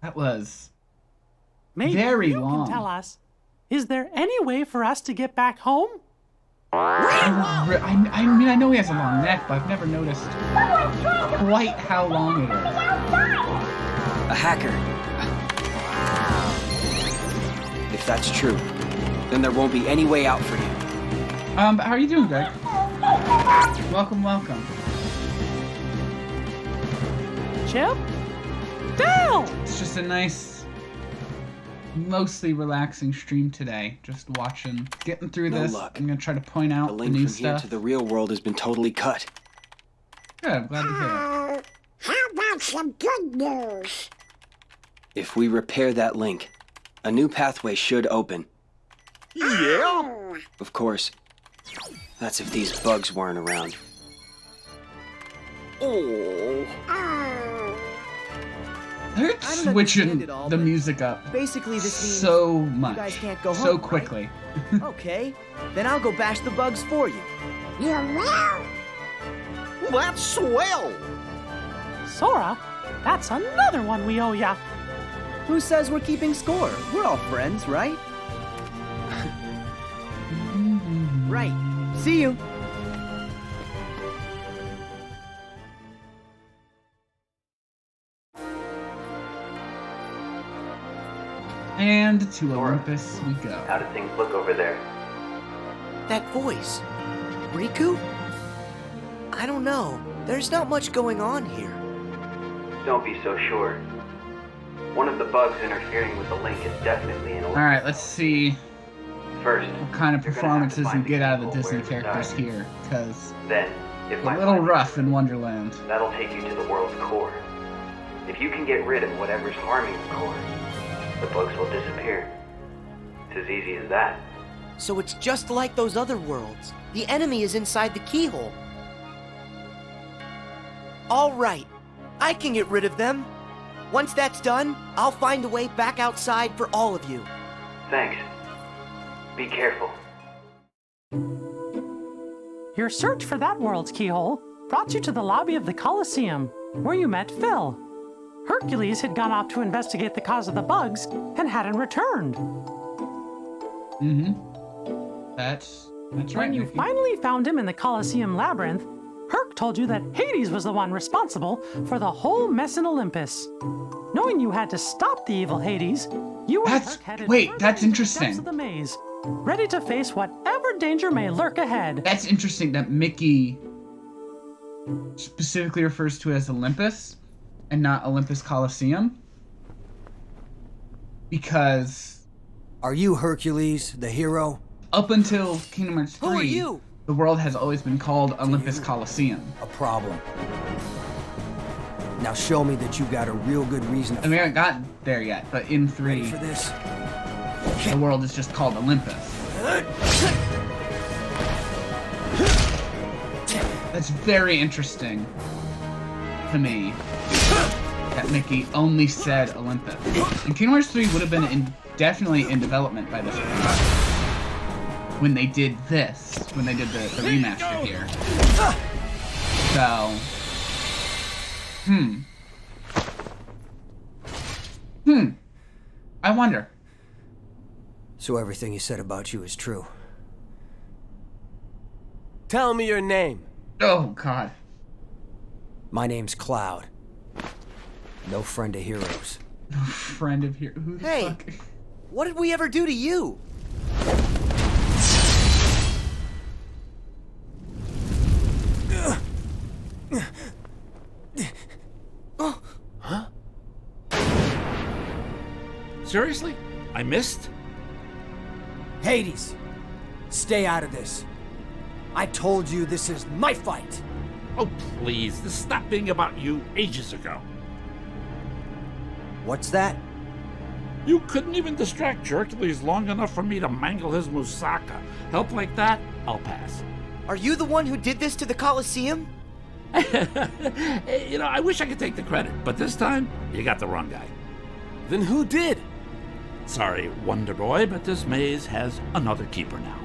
That was Maybe very you long. can tell us. Is there any way for us to get back home? I mean, I know he has a long neck, but I've never noticed quite how long it is. A hacker. If that's true, then there won't be any way out for you. How are you doing, Greg? Welcome, welcome. Chip? Dale! It's just a nice, mostly relaxing stream today. Just watching, getting through No this. luck. I'm gonna try to point out The the link new from here stuff. to the real world has been totally cut. Good, I'm glad to hear it. How about some good news? If we repair that link, a new pathway should open. Yeah? Of course, that's if these bugs weren't around. Oh. They're I don't switching understand it all, the but music up Basically, this means so you much, guys can't go home, so right? quickly. Okay, then I'll go bash the bugs for you. You will? That's swell. Sora, that's another one we owe ya. Who says we're keeping score? We're all friends, right? Right. See you. And to Olympus we go. How do things look over there? That voice. Riku? I don't know. There's not much going on here. Don't be so sure. One of the bugs interfering with the link is definitely an Alright, let's see First, what kind of you're gonna have to performances we find the get out of the keyhole Disney where it's characters stuck. here, because then, if it's my a little plan- rough in Wonderland. that'll take you to the world's core. If you can get rid of whatever's harming the core, the bugs will disappear. It's as easy as that. So it's just like those other worlds. The enemy is inside the keyhole. All right. I can get rid of them. Once that's done, I'll find a way back outside for all of you. Thanks. Be careful. Your search for that world's keyhole brought you to the lobby of the Colosseum, where you met Phil. Hercules had gone off to investigate the cause of the bugs and hadn't returned. That's right. When you Nikki. finally found him in the Colosseum labyrinth, Herc told you that Hades was the one responsible for the whole mess in Olympus. Knowing you had to stop the evil Hades, you and That's- Herc headed wait, further that's into the depths interesting. of the maze, ready to face whatever danger may lurk ahead. That's interesting that Mickey specifically refers to it as Olympus and not Olympus Coliseum. Because Are you Hercules, the hero? up until Kingdom Hearts 3, Who are you? the world has always been called Olympus Coliseum. A problem. Now show me that you got a real good reason to... And we haven't gotten there yet, but in 3, Ready for this? the world is just called Olympus. That's very interesting to me that Mickey only said Olympus. And Kingdom Hearts 3 would have been definitely in development by this point. When they did this, when they did the remaster here. So, I wonder. So everything he said about you is true. Tell me your name. Oh, God. My name's Cloud. No friend of heroes. No friend of heroes. Who the Hey, fuck? what did we ever do to you? Huh? Seriously? I missed? Hades! Stay out of this. I told you this is my fight! Oh, please. This stopped being about you ages ago. What's that? You couldn't even distract Hercules long enough for me to mangle his moussaka. Help like that? I'll pass. Are you the one who did this to the Colosseum? You know, I wish I could take the credit, but this time, you got the wrong guy. Then who did? Sorry, Wonder Boy, but this maze has another keeper now.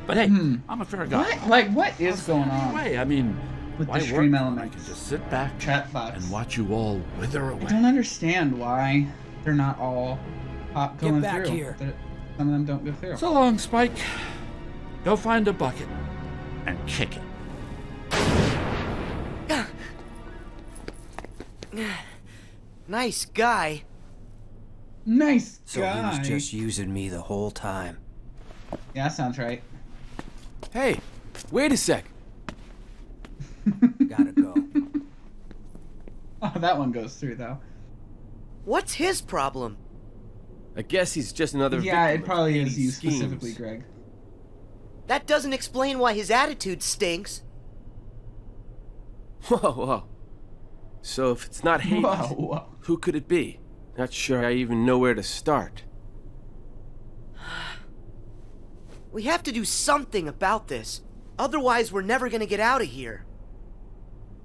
But hey, I'm a fair guy. What? Like, what is going on? Anyway, I mean, with why the stream work when I elements? can just sit back Chat box. and watch you all wither away. I don't understand why they're not all going back through. here. Some of them don't go through. So long, Spike. Go find a bucket and kick it. Nice guy. Nice So guy. he was just using me the whole time. Yeah, that sounds right. Hey, wait a sec. Gotta go. Oh, that one goes through though. What's his problem? I guess he's just another Yeah, victim it probably of is you Hades' schemes. specifically, Greg. That doesn't explain why his attitude stinks. Whoa. So if it's not Hades, Whoa. who could it be? Not sure I even know where to start. We have to do something about this. Otherwise, we're never gonna get out of here.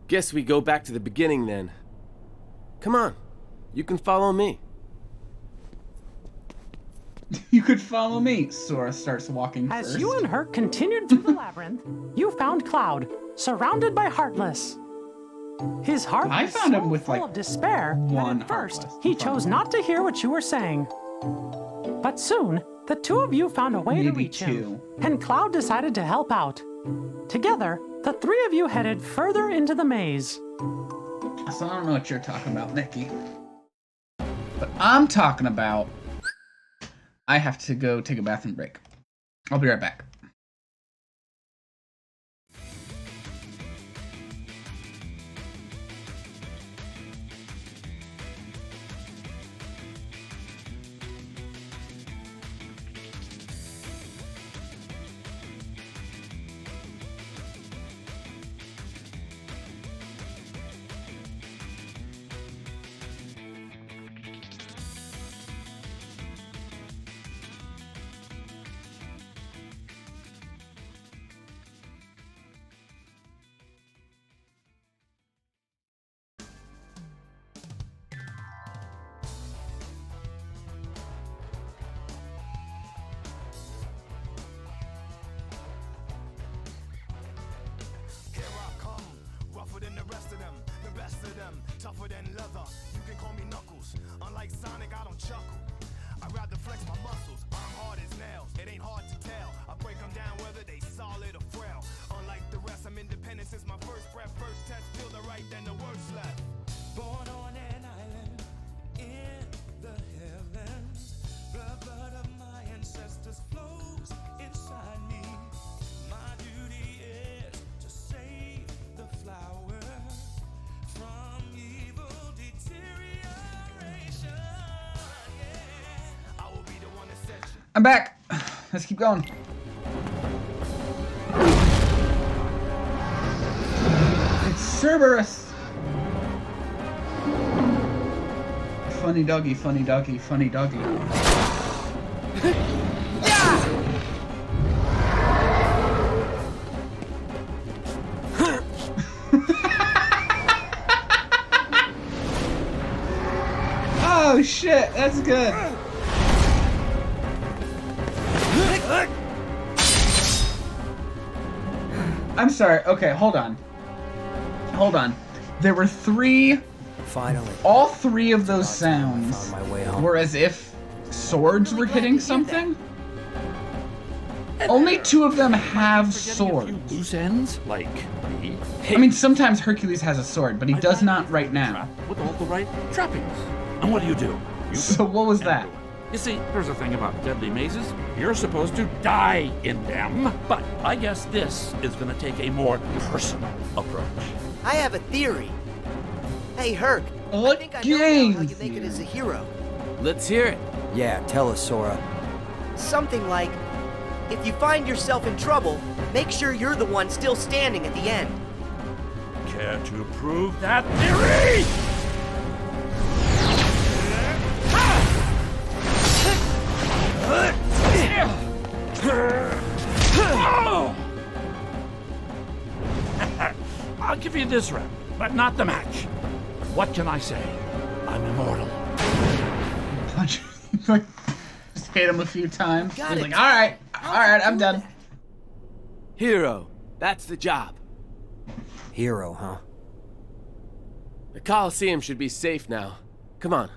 Guess we go back to the beginning then. Come on, you can follow me. You could follow me. Sora starts walking As first. you and Herc continued through the labyrinth, you found Cloud, surrounded by Heartless. His heart I was found so him with, full like, of despair that one at first Heartless. he chose not to hear what you were saying. But soon, the two of you found a way to Maybe reach two. him, and Cloud decided to help out. Together, the three of you headed further into the maze. So I don't know what you're talking about, Nikki. But I'm talking about... I have to go take a bathroom break. I'll be right back. Tougher than leather, you can call me Knuckles. Unlike Sonic, I don't chuckle. I rather flex my muscles, I'm hard as nails. It ain't hard to tell, I break them down whether they solid or frail. Unlike the rest, I'm independent since my first breath. First test, feel the right, then the worst left. Born on an island in the heavens. The blood of my ancestors flows inside me. My duty is to save the flower from evil deterioration. Yeah, I will be the one that sets you. I'm back. Let's keep going. Cerberus! Funny doggy, funny doggy, funny doggy. Oh shit, that's good. I'm sorry. Okay, hold on. Hold on. There were three. Finally. All three of those sounds Found my way home. were as if swords were hitting something. Only two of them have swords. Loose ends, like me. I mean, sometimes Hercules has a sword, but he does not right now. With all the right trappings. And what do? So what was that? You see, there's a thing about deadly mazes. You're supposed to die in them. But I guess this is going to take a more personal approach. I have a theory. Hey, Herc. What I think I know now how you games? make it as a hero. Let's hear it. Yeah, tell us, Sora. Something like, if you find yourself in trouble, make sure you're the one still standing at the end. Care to prove that theory? I'll give you this round, but not the match. What can I say? I'm immortal. Punch. Like, just hit him a few times. Got He's it. like, alright, I'm done. Hero, that's the job. Hero, huh? The Coliseum should be safe now. Come on,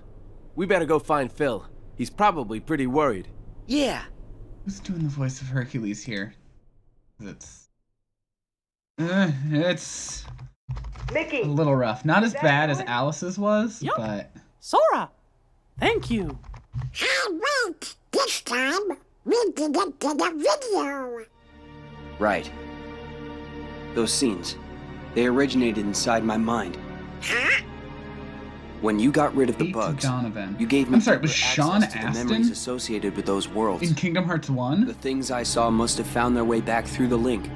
we better go find Phil. He's probably pretty worried. Yeah. Who's doing the voice of Hercules here? It's Mickey! a little rough. Not as bad as Alice's was, but... Sora, thank you. Hey, wait! This time, we didn't get a video. Right. Those scenes, they originated inside my mind. Huh? When you got rid of the Pete bugs, Donovan. you gave me I'm sorry, was deeper Sean access to the Astin memories associated with those worlds. in Kingdom Hearts 1? The things I saw must have found their way back through the link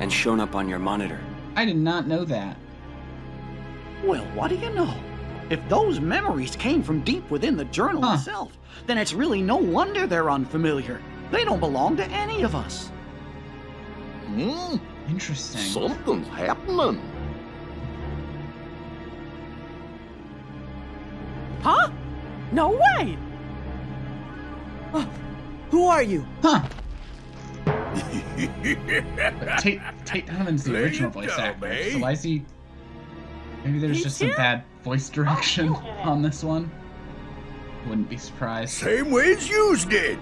and shown up on your monitor. I did not know that. Well, what do you know? If those memories came from deep within the journal itself, then it's really no wonder they're unfamiliar. They don't belong to any of us. Interesting. Something's happening. Huh? No way! Who are you? Huh. But Tate Donovan's the original voice actor, so why is he... Maybe there's just some bad voice direction on this one. Wouldn't be surprised. Same way as yous did.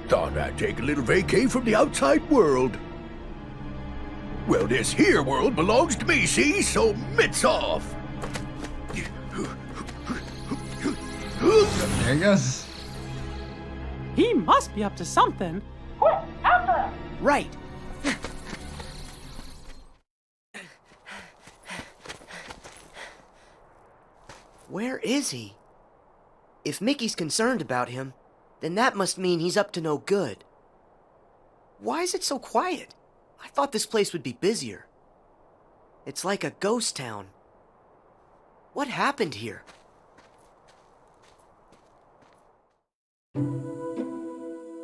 Thought I'd take a little vacay from the outside world. Well, this here world belongs to me, see? So mitts off. There he goes. He must be up to something. Quick, after him! Right. Where is he? If Mickey's concerned about him, then that must mean he's up to no good. Why is it so quiet? I thought this place would be busier. It's like a ghost town. What happened here?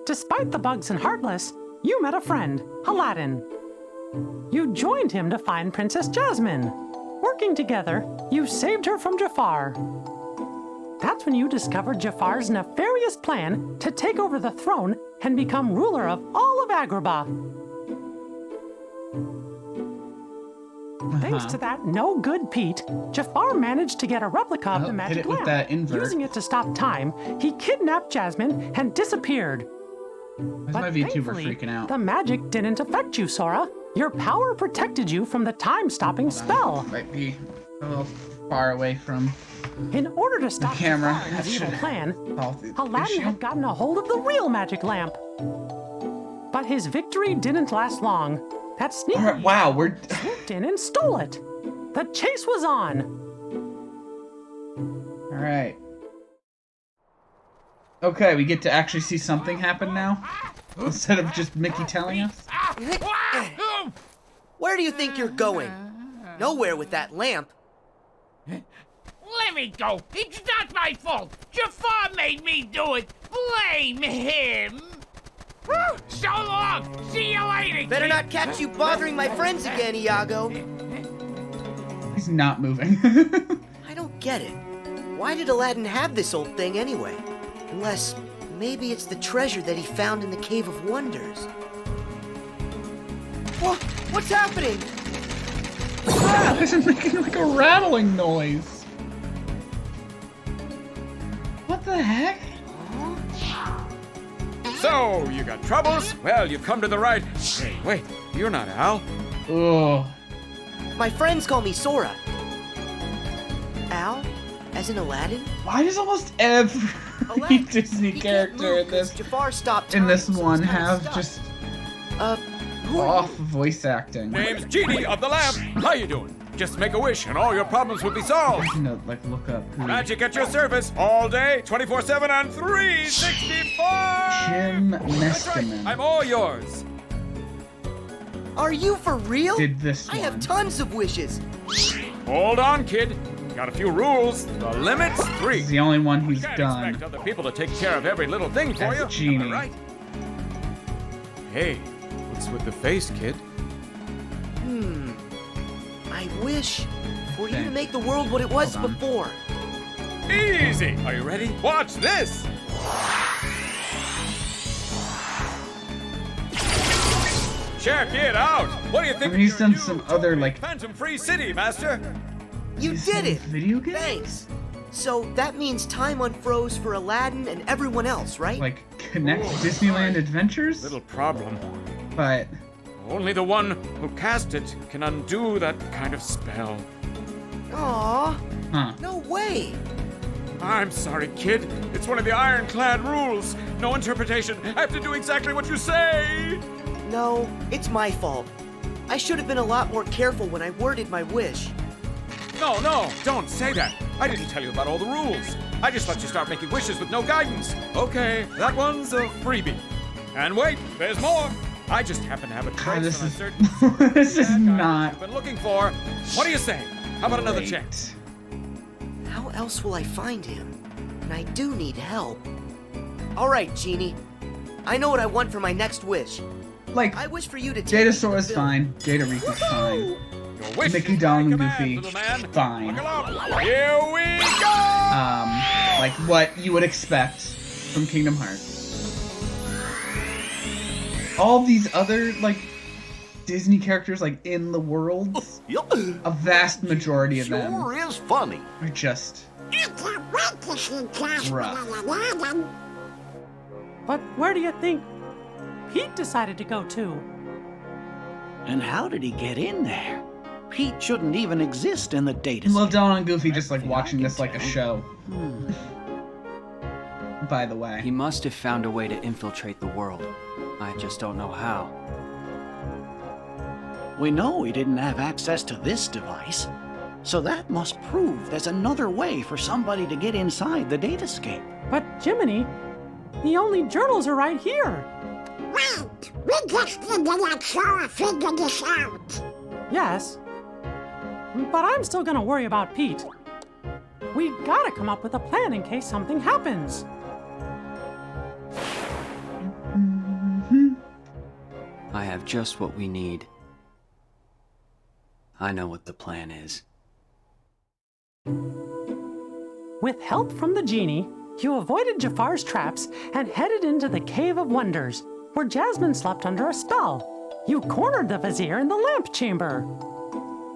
Despite the bugs and Heartless, you met a friend, Aladdin. You joined him to find Princess Jasmine. Working together, you saved her from Jafar. That's when you discovered Jafar's nefarious plan to take over the throne and become ruler of all of Agrabah. Thanks to that no-good Pete, Jafar managed to get a replica of the magic hit it with lamp. that invert. Using it to stop time, he kidnapped Jasmine and disappeared. Why's my VTuber thankfully, freaking out? The magic didn't affect you, Sora. Your power protected you from the time-stopping spell. Might be a little far away from In order to stop the camera. Jafar and That his evil should plan, solve the Aladdin issue. had gotten a hold of the real magic lamp. But his victory didn't last long. That sneaky All right, wow, we're swooped in and stole it. The chase was on. all right. Okay, we get to actually see something happen now instead of just Mickey telling us. Where do you think you're going? nowhere with that lamp. Let me go. It's not my fault. Jafar made me do it. Blame him. So long. See you later. Better not catch you bothering my friends again, Iago. He's not moving. I don't get it. Why did Aladdin have this old thing anyway? Unless maybe it's the treasure that he found in the Cave of Wonders. What's happening? This is making like a rattling noise. What the heck? So, you got troubles? Well, you've come to the right. Hey, wait, you're not Al. Ugh. My friends call me Sora. Al? As in Aladdin? Why does almost every Disney character in this one have just off voice acting? Name's Genie of the Lamp. How you doing? Just make a wish and all your problems will be solved. Like look up who. Magic at your service all day, 24/7 and 365. Jim That's right. Mesterman. I'm all yours. Are you for real? Did this I have tons of wishes. Hold on, kid. Got a few rules. The limit's 3. He's the only one he's Can't done. expect other people to take care of every little thing for As you. Genie. Am I right? Hey, what's with the face, kid? I wish for you to make the world what it was before. Easy. Are you ready? Watch this. Check it out. What do you think? He's done some other like Phantom Free City, Master. You did it! Video game? Thanks. So that means time unfroze for Aladdin and everyone else, right? like connect Disneyland Adventures, Little problem. but Only the one who cast it can undo that kind of spell. Aww. huh? No way. I'm sorry, kid. It's one of the ironclad rules. No interpretation. I have to do exactly what you say. No, it's my fault. I should have been a lot more careful when I worded my wish. No, don't say that. I didn't tell you about all the rules. I just let you start making wishes with no guidance. Okay, that one's a freebie. And wait, there's more. I just happen to have a trace this on a is- certain this is bad guy not you've been looking for. What do you say? How about another chance? How else will I find him? And I do need help. All right, Genie. I know what I want for my next wish. Like, I wish for you to take Jada me to Sora's the fine, Jada Rika's fine, Your wish Mickey, is Donald, my and command, Goofy, little man. fine. Buckle up. Here we go! Like what you would expect from Kingdom Hearts. All these other like Disney characters like in the world, a vast majority of them Sure is funny. are just rough. But where do you think Pete decided to go to? And how did he get in there? Pete shouldn't even exist in the data. I love Donald and Goofy just like watching this like a show. By the way, He must have found a way to infiltrate the world. I just don't know how. We know he didn't have access to this device. So that must prove there's another way for somebody to get inside the datascape. But Jiminy, the only journals are right here. Wait, we just need to let Sora figure this out. Yes. But I'm still gonna worry about Pete. We gotta come up with a plan in case something happens. I have just what we need. I know what the plan is. With help from the genie, you avoided Jafar's traps and headed into the Cave of Wonders, where Jasmine slept under a spell. You cornered the vizier in the lamp chamber.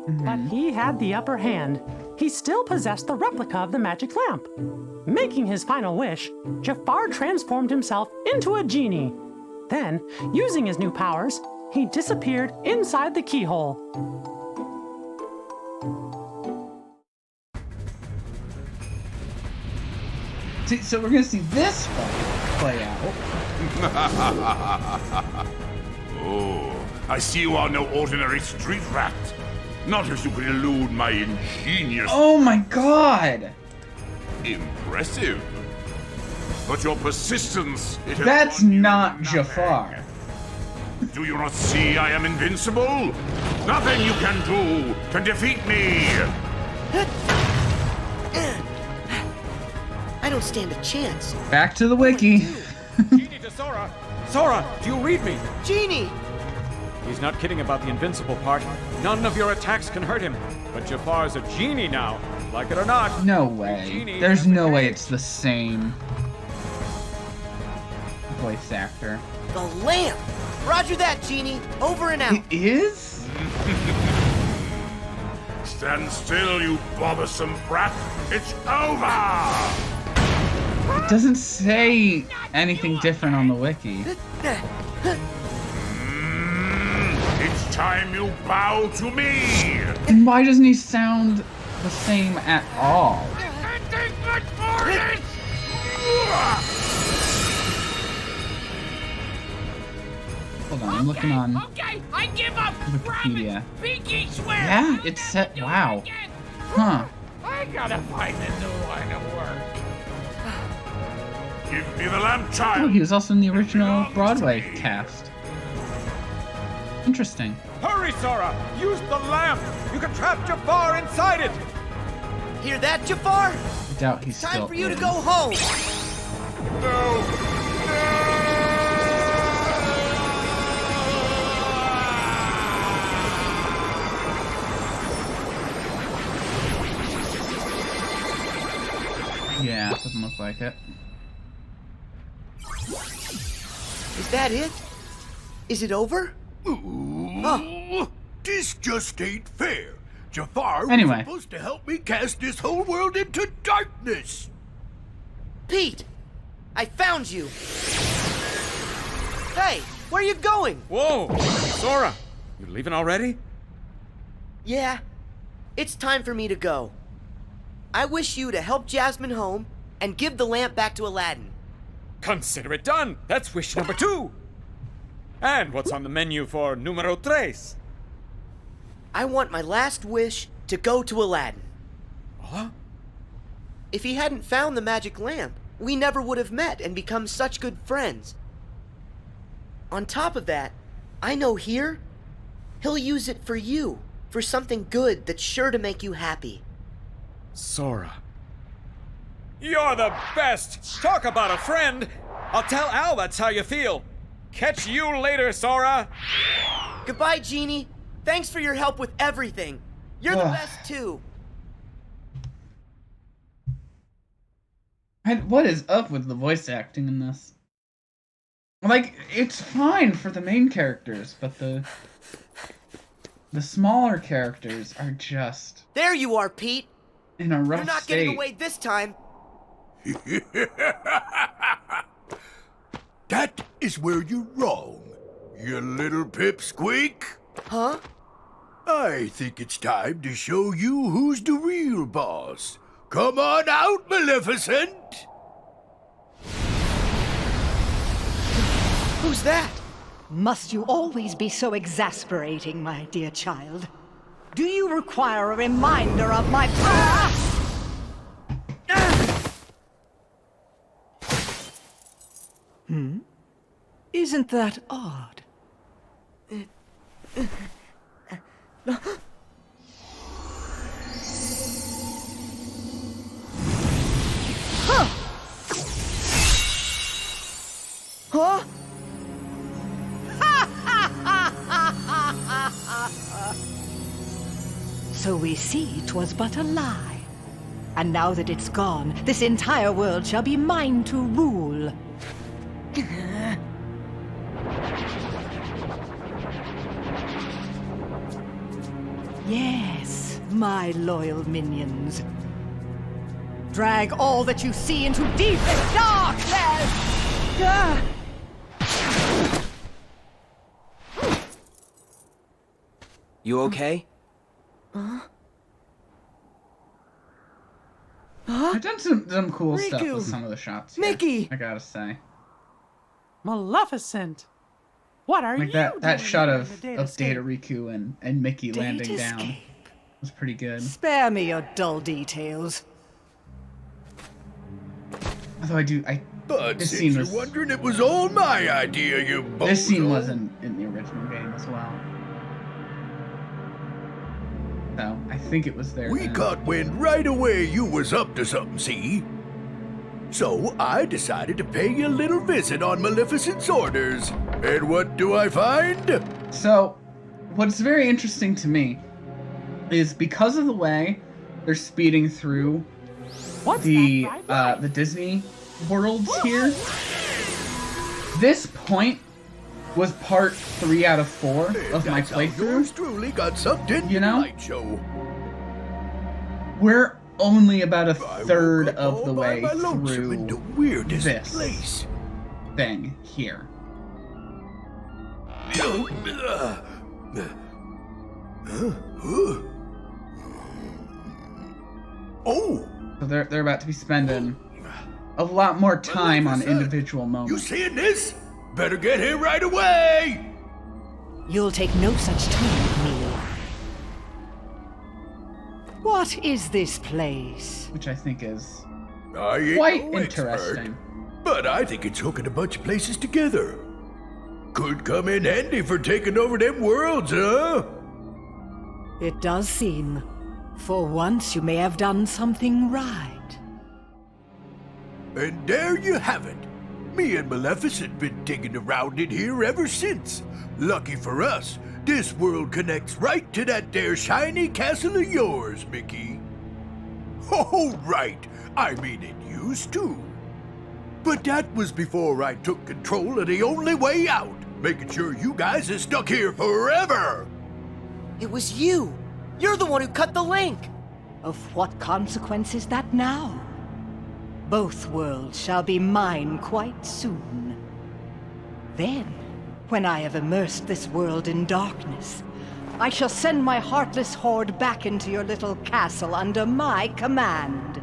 But he had the upper hand. He still possessed the replica of the magic lamp. Making his final wish, Jafar transformed himself into a genie. Then, using his new powers, he disappeared inside the keyhole. See, so we're gonna see this fight play out. Oh, I see you are no ordinary street rat. Not if you can elude my ingenious... Oh my god! Impressive. But your persistence... It has That's won you not nothing. Jafar. Do you not see I am invincible? Nothing you can do can defeat me! I don't stand a chance. Back to the wiki. Genie to Sora! Sora, do you read me? Genie! He's not kidding about the invincible part. None of your attacks can hurt him. But Jafar's a genie now, like it or not. No way. There's no way it's the same voice actor. The lamp! Roger that, Genie. Over and out. It is? Stand still, you bothersome brat! It's over! It doesn't say anything different on the wiki. It's time you bow to me! And why doesn't he sound the same at all? Hold on, I'm looking on Okay, I give up. Wikipedia. Pinky swear. Yeah, it's set. Wow. Huh. I gotta find a new line of work. Give me the lamp, child! Oh, he was also in the original Broadway cast. Interesting. Hurry, Sora! Use the lamp! You can trap Jafar inside it! Hear that, Jafar? I doubt he's Time still for you in. to go home! Yeah, doesn't look like it. Is that it? Is it over? Ooh, this just ain't fair. Jafar Anyway. was supposed to help me cast this whole world into darkness. Pete! I found you! Hey, where you going? Whoa! Sora! You leaving already? Yeah, it's time for me to go. I wish you to help Jasmine home and give the lamp back to Aladdin. Consider it done! That's wish number 2! And what's on the menu for numero 3? I want my last wish to go to Aladdin. Huh? If he hadn't found the magic lamp, we never would have met and become such good friends. On top of that, I know here, he'll use it for you, for something good that's sure to make you happy. Sora. You're the best! Talk about a friend! I'll tell Al that's how you feel. Catch you later, Sora! Goodbye, Genie. Thanks for your help with everything. You're the best, too. What is up with the voice acting in this? Like, it's fine for the main characters, but the smaller characters are just There you are, Pete. in a rough You're not state. getting away this time. That is where you're wrong, you little pipsqueak. Huh? I think it's time to show you who's the real boss. Come on out, Maleficent! Who's that? Must you always be so exasperating, my dear child? Do you require a reminder of my power? Isn't that odd? Huh? So we see 'twas but a lie. And now that it's gone, this entire world shall be mine to rule. Yes, my loyal minions. Drag all that you see into deepest darkness! You okay? I've done some cool stuff Riku! with some of the shots here, Mickey! I gotta say. Maleficent! What are Like you that doing shot in of the Data Riku and Mickey landing down escape. was pretty good. Spare me your dull details. Although But this since scene you're was wondering, it was all my idea, you bozo. this scene wasn't in the original game as well. So I think it was there. We then. caught wind right away you was up to something, see? So I decided to pay you a little visit on Maleficent's orders. And what do I find? So, what's very interesting to me is because of the way they're speeding through the Disney worlds here. This point was part 3 out of 4 of my playthrough. Yours truly got something, you know? Light show. We're only about a third of the way in the weirdest this place. thing here. Oh! So they're about to be spending a lot more time on individual moments. You seeing this? Better get here right away! You'll take no such time with me. What is this place? Which I think is I ain't quite no interesting. Expert, but I think it's hooking a bunch of places together. Could come in handy for taking over them worlds, huh? It does seem. For once you may have done something right. And there you have it. Me and Maleficent been digging around in here ever since. Lucky for us, this world connects right to that there shiny castle of yours, Mickey. Oh, right. I mean, it used to. But that was before I took control of the only way out, making sure you guys are stuck here forever. It was you. You're the one who cut the link. Of what consequence is that now? Both worlds shall be mine quite soon. Then, when I have immersed this world in darkness, I shall send my heartless horde back into your little castle under my command.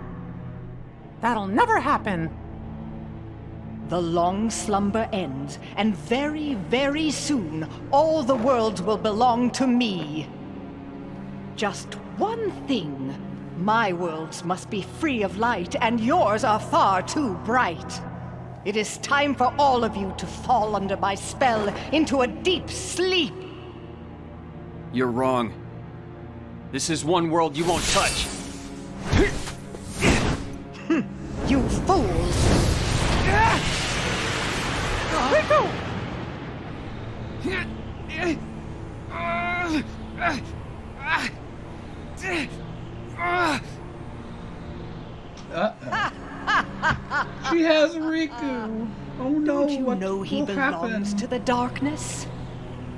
That'll never happen. The long slumber ends, and very, very soon, all the worlds will belong to me. Just one thing. My worlds must be free of light, and yours are far too bright. It is time for all of you to fall under my spell into a deep sleep. You're wrong. This is one world you won't touch. You fools! Riku! She has Riku. Oh no! Don't you know he belongs to the darkness?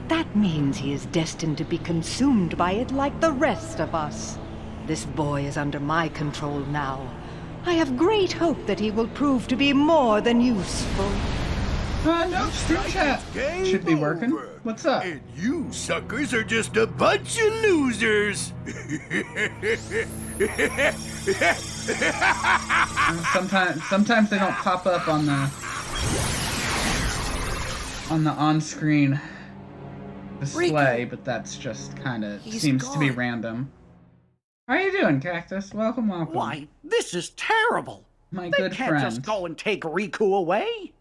That means he is destined to be consumed by it like the rest of us. This boy is under my control now. I have great hope that he will prove to be more than useful. No, stream chat should be working. What's up? And you suckers are just a bunch of losers. Sometimes they don't pop up on the on-screen display, but that's just kind of seems to be random. How are you doing, Cactus? Welcome. Why, this is terrible. My They good can't friend. just go and take Riku away.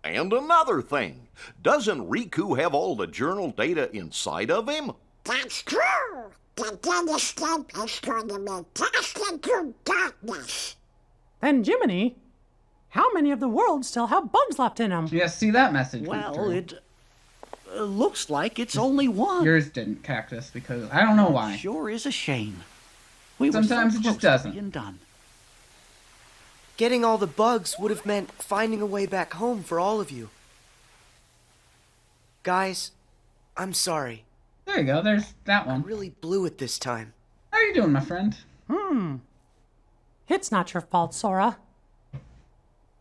And another thing, doesn't Riku have all the journal data inside of him? That's true. The dead escape is going to be cast into darkness. Then Jiminy, how many of the worlds still have bugs left in them? Yeah, see that message. went Well, through. it looks like it's only one. Yours didn't, Cactus, because I don't know why. Sure is a shame. We Sometimes were it so just close to doesn't. being done. Getting all the bugs would have meant finding a way back home for all of you. Guys, I'm sorry. There you go. There's that I one. really blew it this time. How are you doing, my friend? It's not your fault, Sora.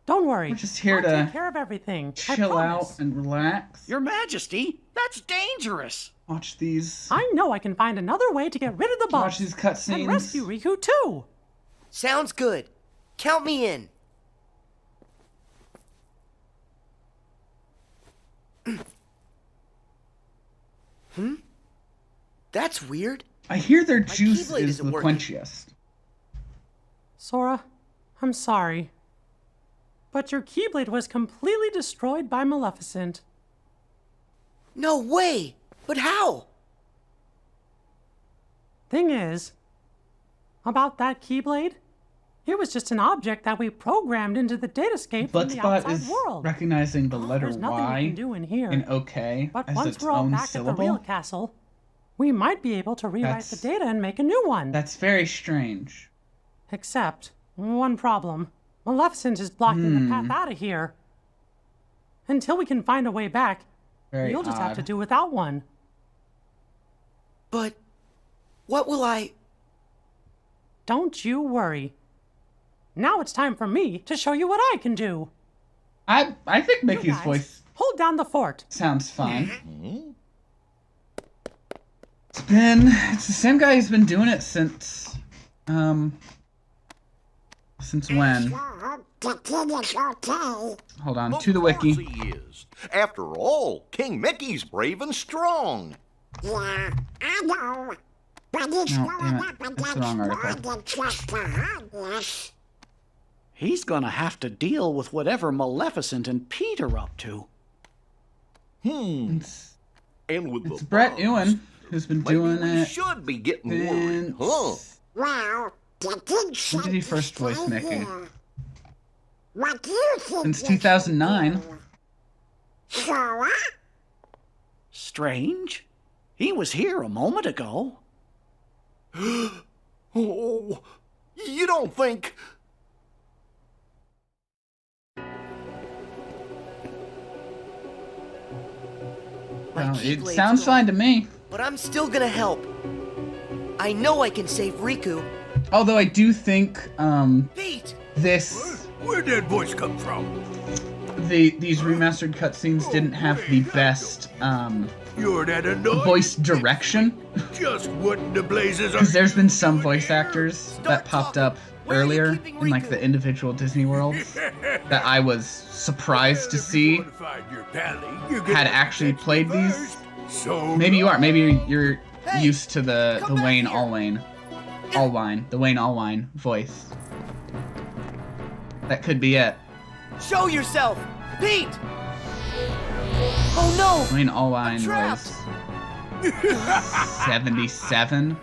Don't worry. We're just here I'll to take care of everything. I chill promise. out and relax. Your Majesty, that's dangerous. Watch these. I know I can find another way to get rid of the bugs. Watch these cutscenes. And rescue Riku too. Sounds good. Count me in. That's weird. I hear their My juice Keyblade is isn't the working. quenchiest. Sora, I'm sorry. But your Keyblade was completely destroyed by Maleficent. No way! But how? Thing is, about that Keyblade, it was just an object that we programmed into the datascape from the Bloodspot outside is world. recognizing the letter There's nothing Y we can do in here. in OK But as once its we're all own back syllable. at the real castle, we might be able to rewrite the data and make a new one. That's very strange. Except, one problem. Maleficent is blocking the path out of here. Until we can find a way back, you'll just have to do without one. But what will I... Don't you worry. Now it's time for me to show you what I can do. I think Mickey's voice hold down the fort. Sounds fine. It's the same guy who's been doing it since when? Hold on, to the wiki. Of course he is. After all, King Mickey's brave and strong. Yeah, I know. But it's No, not damn it. up That's the wrong article. just a harmless. He's gonna have to deal with whatever Maleficent and Pete are up to. And with It's the Brett bugs, Ewan who's been maybe doing we it. should be getting worried, huh? Well, you did say When did he first to voice stay Mickey? here. What do you think? Since we 2009. should do? Sora? Strange. He was here a moment ago. Oh, you don't think... Well, it Keyblade's sounds gone. fine to me. But I'm still gonna help. I know I can save Riku. Although I do think this Where'd that voice come from? these remastered cutscenes didn't have the best You're that annoying. voice direction. Just what in the blazes are Because there's been some voice actors that popped up earlier in like the individual Disney worlds that I was surprised to see had actually played these. So Maybe you are. Maybe you're used to the Wayne Allwine voice. That could be it. Show yourself! Pete! Oh no! Wayne Allwine was 77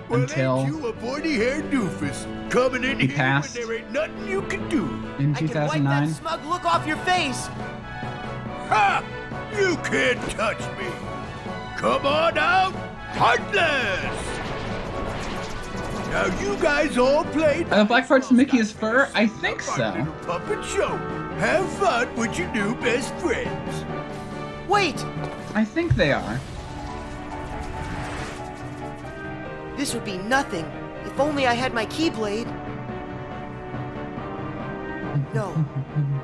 until you a pointy-haired doofus coming in he here passed when there ain't nothing you can do. in I can wipe 2009. that smug look off your face! Ha! You can't touch me. Come on out, Heartless! Now you guys all played Black parts of Mickey's fur? I think so. puppet show. Have fun with your new best friends. Wait! I think they are. This would be nothing if only I had my Keyblade. No,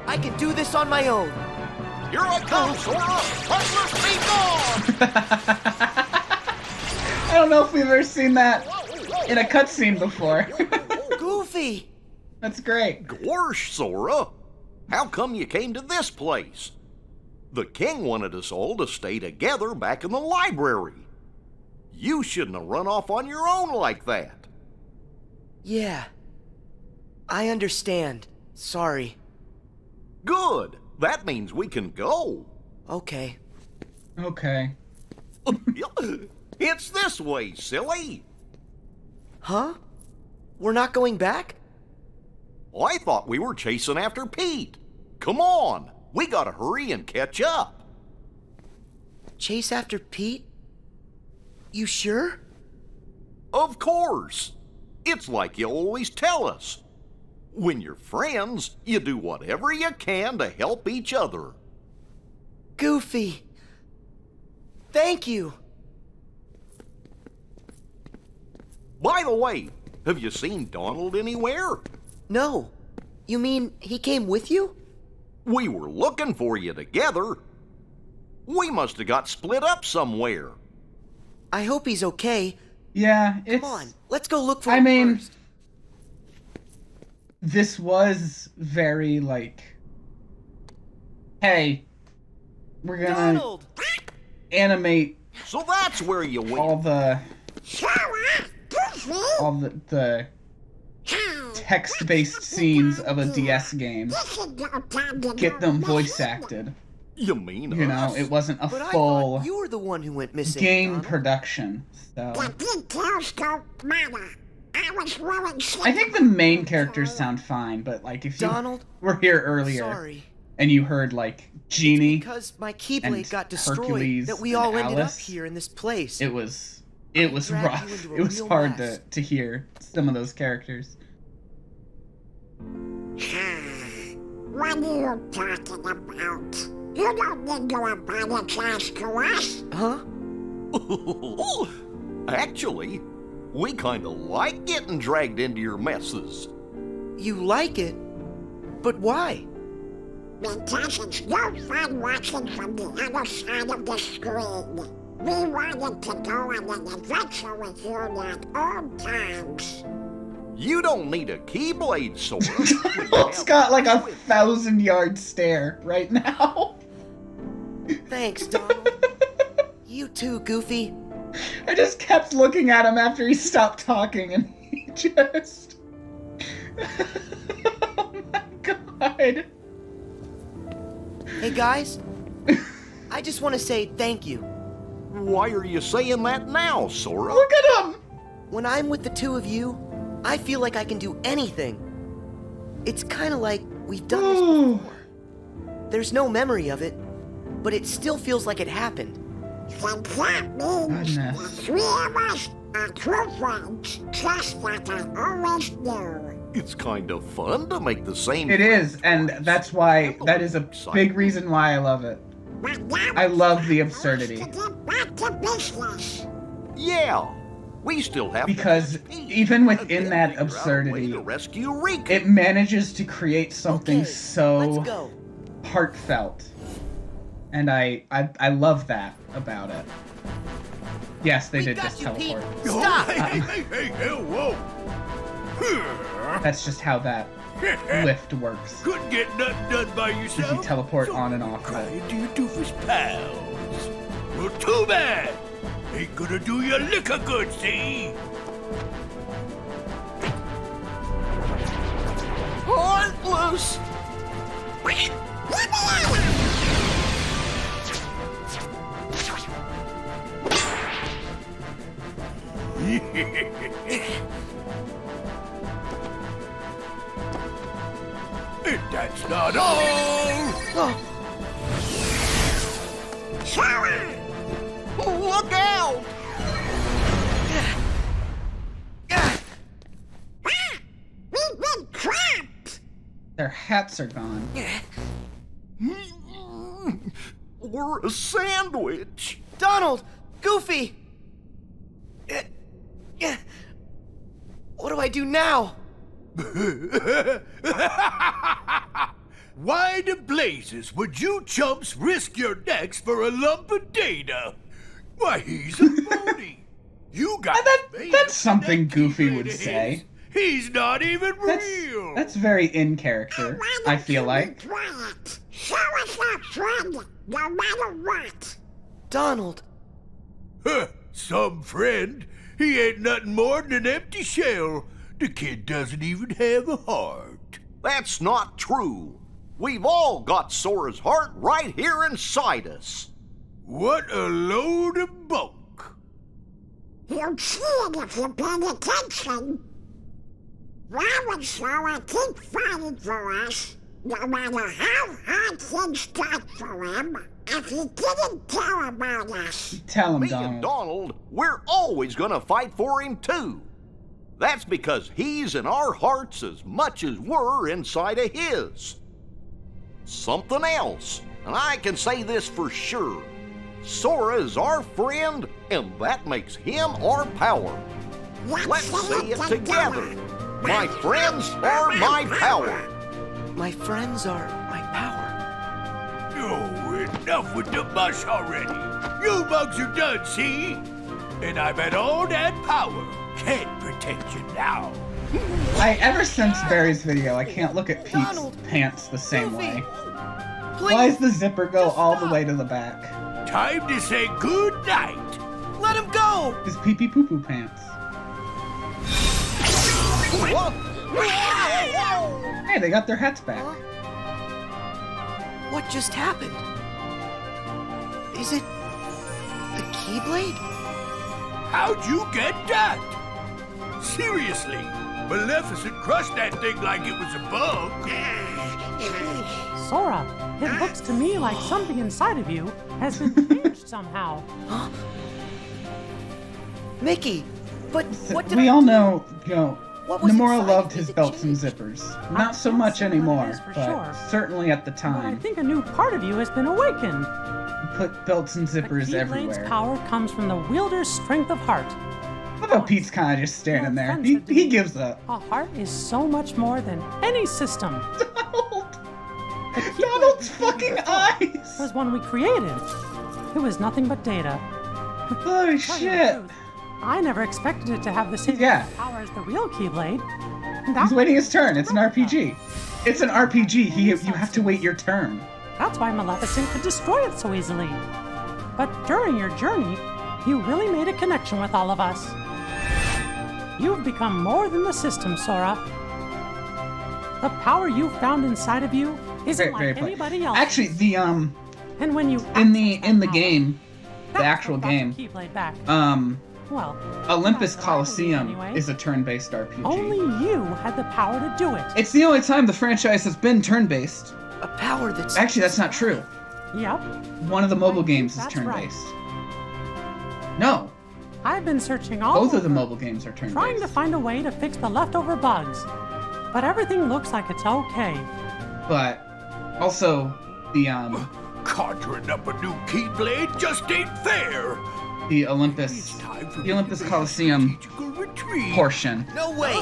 I can do this on my own. Here I come, Sora! Heartless, be gone! I don't know if we've ever seen that in a cutscene before. Goofy! That's great. Gorsh, Sora! How come you came to this place? The king wanted us all to stay together back in the library. You shouldn't have run off on your own like that. Yeah. I understand. Sorry. Good. That means we can go. Okay. Okay. It's this way, silly. Huh? We're not going back? I thought we were chasing after Pete. Come on. We gotta hurry and catch up. Chase after Pete? You sure? Of course. It's like you always tell us. When you're friends, you do whatever you can to help each other. Goofy. Thank you. By the way, have you seen Donald anywhere? No. You mean he came with you? We were looking for you together. We must have got split up somewhere. I hope he's okay. Yeah, it's... Come on, let's go look for I him mean, first. this was very like, hey, we're gonna Donald! animate So that's where you went. all the text-based scenes of a DS game. Get them voice acted. You mean You know, us? it wasn't a But I full thought you were the one who went missing. game Donald. production. So The details don't matter. I was willing to... I think the main characters sound fine, but like if you Donald, were here earlier sorry. and you heard like Genie Because my Keyblade and got destroyed Hercules that we and all ended up Alice, here in this place. it was dragged you rough. into a It was real hard mess. to hear some of those characters. What are you talking about? You don't need to apologize to us. Huh? Actually, we kind of like getting dragged into your messes. You like it? But why? Because it's no fun watching from the other side of the screen. We wanted to go on an adventure with you like old times. You don't need a Keyblade sword. It's got like 1,000-yard stare right now. Thanks, Donald. You too, Goofy. I just kept looking at him after he stopped talking, and he just... Oh my god. Hey, guys. I just want to say thank you. Why are you saying that now, Sora? Look at him! When I'm with the two of you, I feel like I can do anything. It's kind of like we've done this before. There's no memory of it, but it still feels like it happened. Then that means the three of us are true friends, just like I always knew. It's kind of fun to make the same. It is, and that's why, that is a big reason why I love it. I love the absurdity. Get back to business. Yeah, we still have Because even within that absurdity, to rescue Riku. it manages to create something Let's so go. heartfelt. And I love that about it. Yes, they did just teleport. Stop! Hey, whoa! That's just how that lift works. Couldn't get nothing done by You yourself. teleport on and off. Cry to your doofus pals. Well, too bad. Ain't gonna do you liquor good, see? Heartless! And that's not all. Look out! We've been trapped. Their hats are gone. We're a sandwich. Donald! Goofy! What do I do now? Why the blazes would you chumps risk your necks for a lump of data? Why, he's a phony. You got That's something Goofy would say. He's not even real. That's very in character, I feel like. Quiet. Show us our friend, no matter what. Donald. Huh, some friend. He ain't nothing more than an empty shell. The kid doesn't even have a heart. That's not true. We've all got Sora's heart right here inside us. What a load of bunk. You'll see it if you pay attention. Why would Sora keep fighting for us, no matter how hard things got for him, if he didn't care about us? Tell him, Me and Donald, we're always gonna fight for him too. That's because he's in our hearts as much as we're inside of his. Something else, and I can say this for sure. Sora is our friend, and that makes him our power. Let's say it together. My friends are my power. My friends are my power. Oh, enough with the mush already. You bugs are done, see? And I bet all that power can't protect you now. Ever since Barry's video, I can't look at Pete's pants the same way. Why does the zipper go all the way to the back? Time to say good night. Let him go! His pee-pee poo-poo pants. Hey, they got their hats back. What just happened? Is it the Keyblade? How'd you get that? Seriously, Maleficent crushed that thing like it was a bug. Sora, it looks to me like something inside of you has been changed somehow. Mickey, but what did We I all do? know, you know, What was Nomura inside loved me his that belts and changed? zippers. Not so much anymore, for but sure. certainly at the But I time. think a new part of you has been awakened. He put belts and zippers The Keyblade's everywhere. power comes from the wielder's strength of heart. How about Pete's kind of just standing there? He gives up. A heart is so much more than any system. Donald's fucking eyes! Was one we created. It was nothing but data. Holy shit! I never expected it to have the same power as the real Keyblade. He's waiting his turn. It's an RPG. It's an RPG. You have to wait your turn. That's why Maleficent could destroy it so easily. But during your journey, you really made a connection with all of us. You've become more than the system, Sora. The power you found inside of you isn't like anybody else. Actually, the And when you in the game, the actual game, Keyblade back. Well, Olympus Coliseum is a turn-based RPG. Only you had the power to do it. It's the only time the franchise has been turn-based. A power that's... Actually, that's not true. Yep. One of the mobile games is That's turn-based. No, I've been searching all both of the over, mobile games are turn-based. trying to find a way to fix the leftover bugs. But everything looks like it's okay. But also the Conjuring up a new Keyblade just ain't fair. the Olympus Coliseum portion. No way!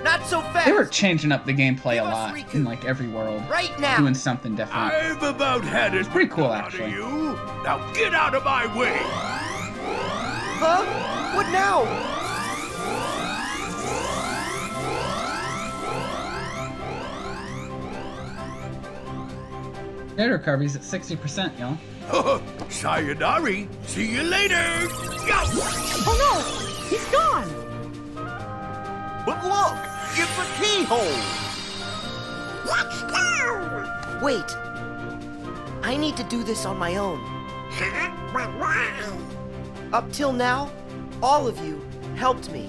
Not so fast! They were changing up the gameplay a lot in like every world. Right now! Doing something different. I've about had it. It's pretty cool actually. You now get out of my way. Huh? What now? Data recovery's at 60%, y'all. Sayonari. See you later. Go. Oh no! He's gone! But look, it's a keyhole. Let's go! Wait. I need to do this on my own. Huh? But why? Up till now, all of you helped me.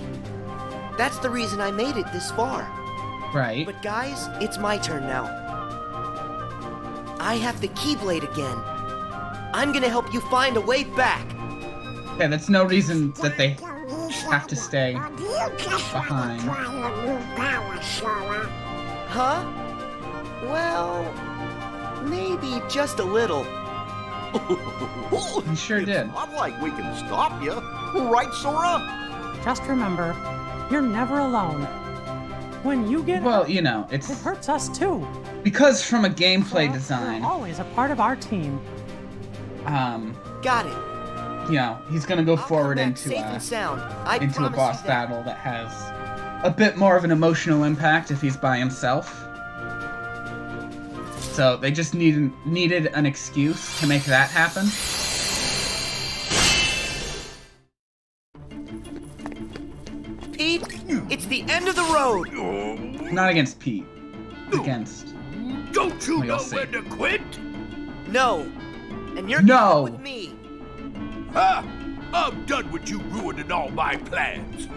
That's the reason I made it this far. Right. But guys, it's my turn now. I have the Keyblade again. I'm gonna help you find a way back. Yeah, that's no reason that they have to stay behind. Huh? Well, maybe just a little. You sure did. Not like we can stop you. Right, Sora? Just remember, you're never alone. When you get Well, hurt, you know, it it's hurts us too. because from a gameplay You're design, always a part of our team. Got it. you know, he's gonna go forward Back into safe and sound. I into a promise boss you that. battle that has a bit more of an emotional impact if he's by himself. So they just needed an excuse to make that happen. Pete, it's the end of the road. Not against Pete. Against. Don't you We'll know see. when to quit? No. And you're No. with me. Ha! I'm done with you ruining all my plans.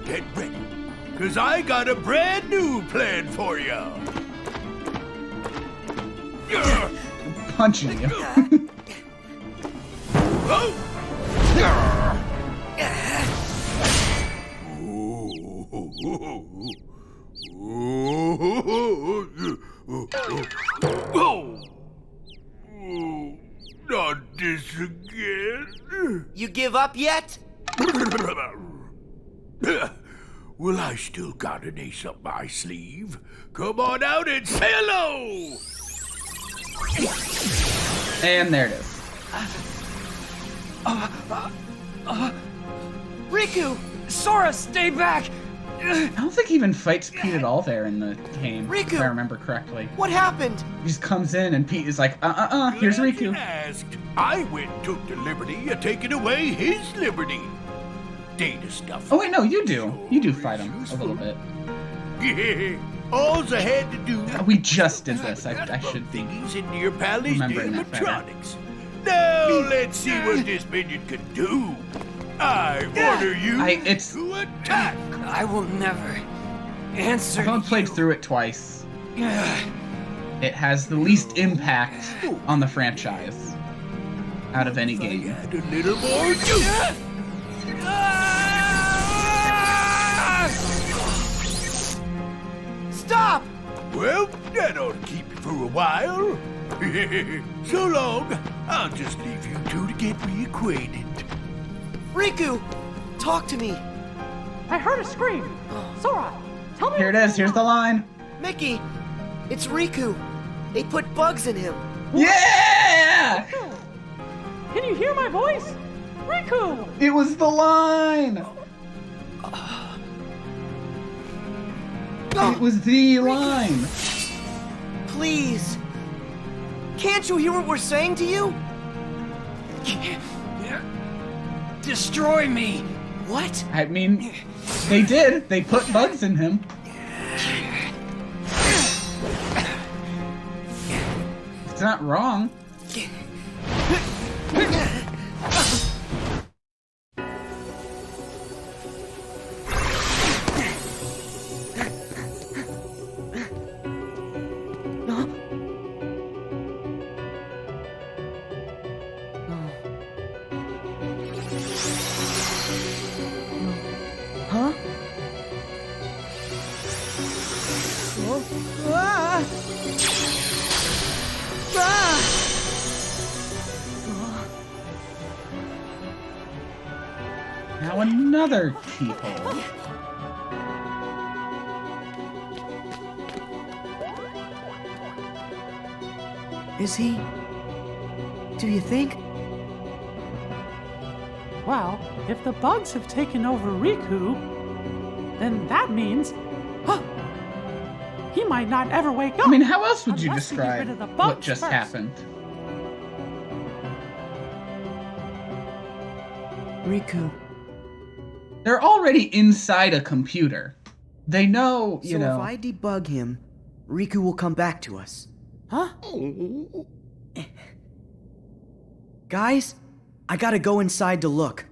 Get ready, cause I got a brand new plan for you. Punching you. Not this again. You give up yet? Well, I still got an ace up my sleeve. Come on out and say hello. And there it is. Riku! Sora, stay back! I don't think he even fights Pete at all there in the game, Riku! if I remember correctly. What happened? He just comes in and Pete is like, here's Glad you Riku. asked. I went and took the liberty of taking away his liberty. Data stuff. Oh wait, no, you do. You do fight him a little bit. Yeah. All's I had to do. We just did this. I should be Thingies into your pally's remembering that better. animatronics. Now let's see what this minion can do. I order you to attack. I will never answer. I've only played through it twice. It has the least impact on the franchise out of any game. Add a little more juice. Stop! Well, that ought to keep you for a while. So long. I'll just leave you two to get reacquainted. Riku, talk to me. I heard a scream. Sora, tell me. Here it is. Here's the line. Mickey, it's Riku. They put bugs in him. Yeah! Can you hear my voice? Riku! It was the line! It was the line! Please. Can't you hear what we're saying to you? Destroy me! What? I mean, they did. They put bugs in him. It's not wrong. Huh? Ah! Ah! Now another keyhole. Is he? Do you think? Well, if the bugs have taken over Riku, then that means... he might not ever wake up. I mean, how else would you unless we get rid describe of the what bugs just first. happened? Riku. They're already inside a computer. They know, you know. So if I debug him, Riku will come back to us. Huh? Guys, I gotta go inside to look.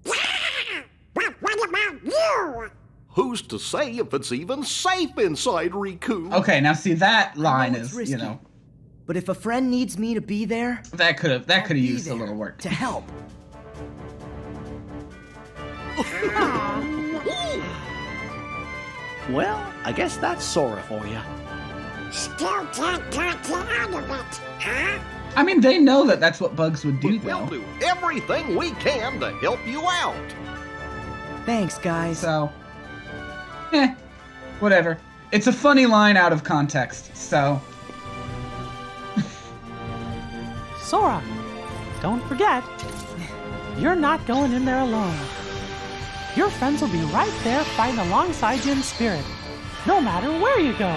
But what about you? Who's to say if it's even safe inside Riku? Okay, now see that line it's is, risky, you know, But if a friend needs me to be there, that could have I'll be used a there little work. to help. Well, I guess that's Sora for you. Still can't talk you out of it, huh? I mean, they know that that's what bugs would do, We'll though. do everything we can to help you out. Thanks, guys. So, whatever. It's a funny line out of context, so. Sora, don't forget, you're not going in there alone. Your friends will be right there fighting alongside you in spirit, no matter where you go.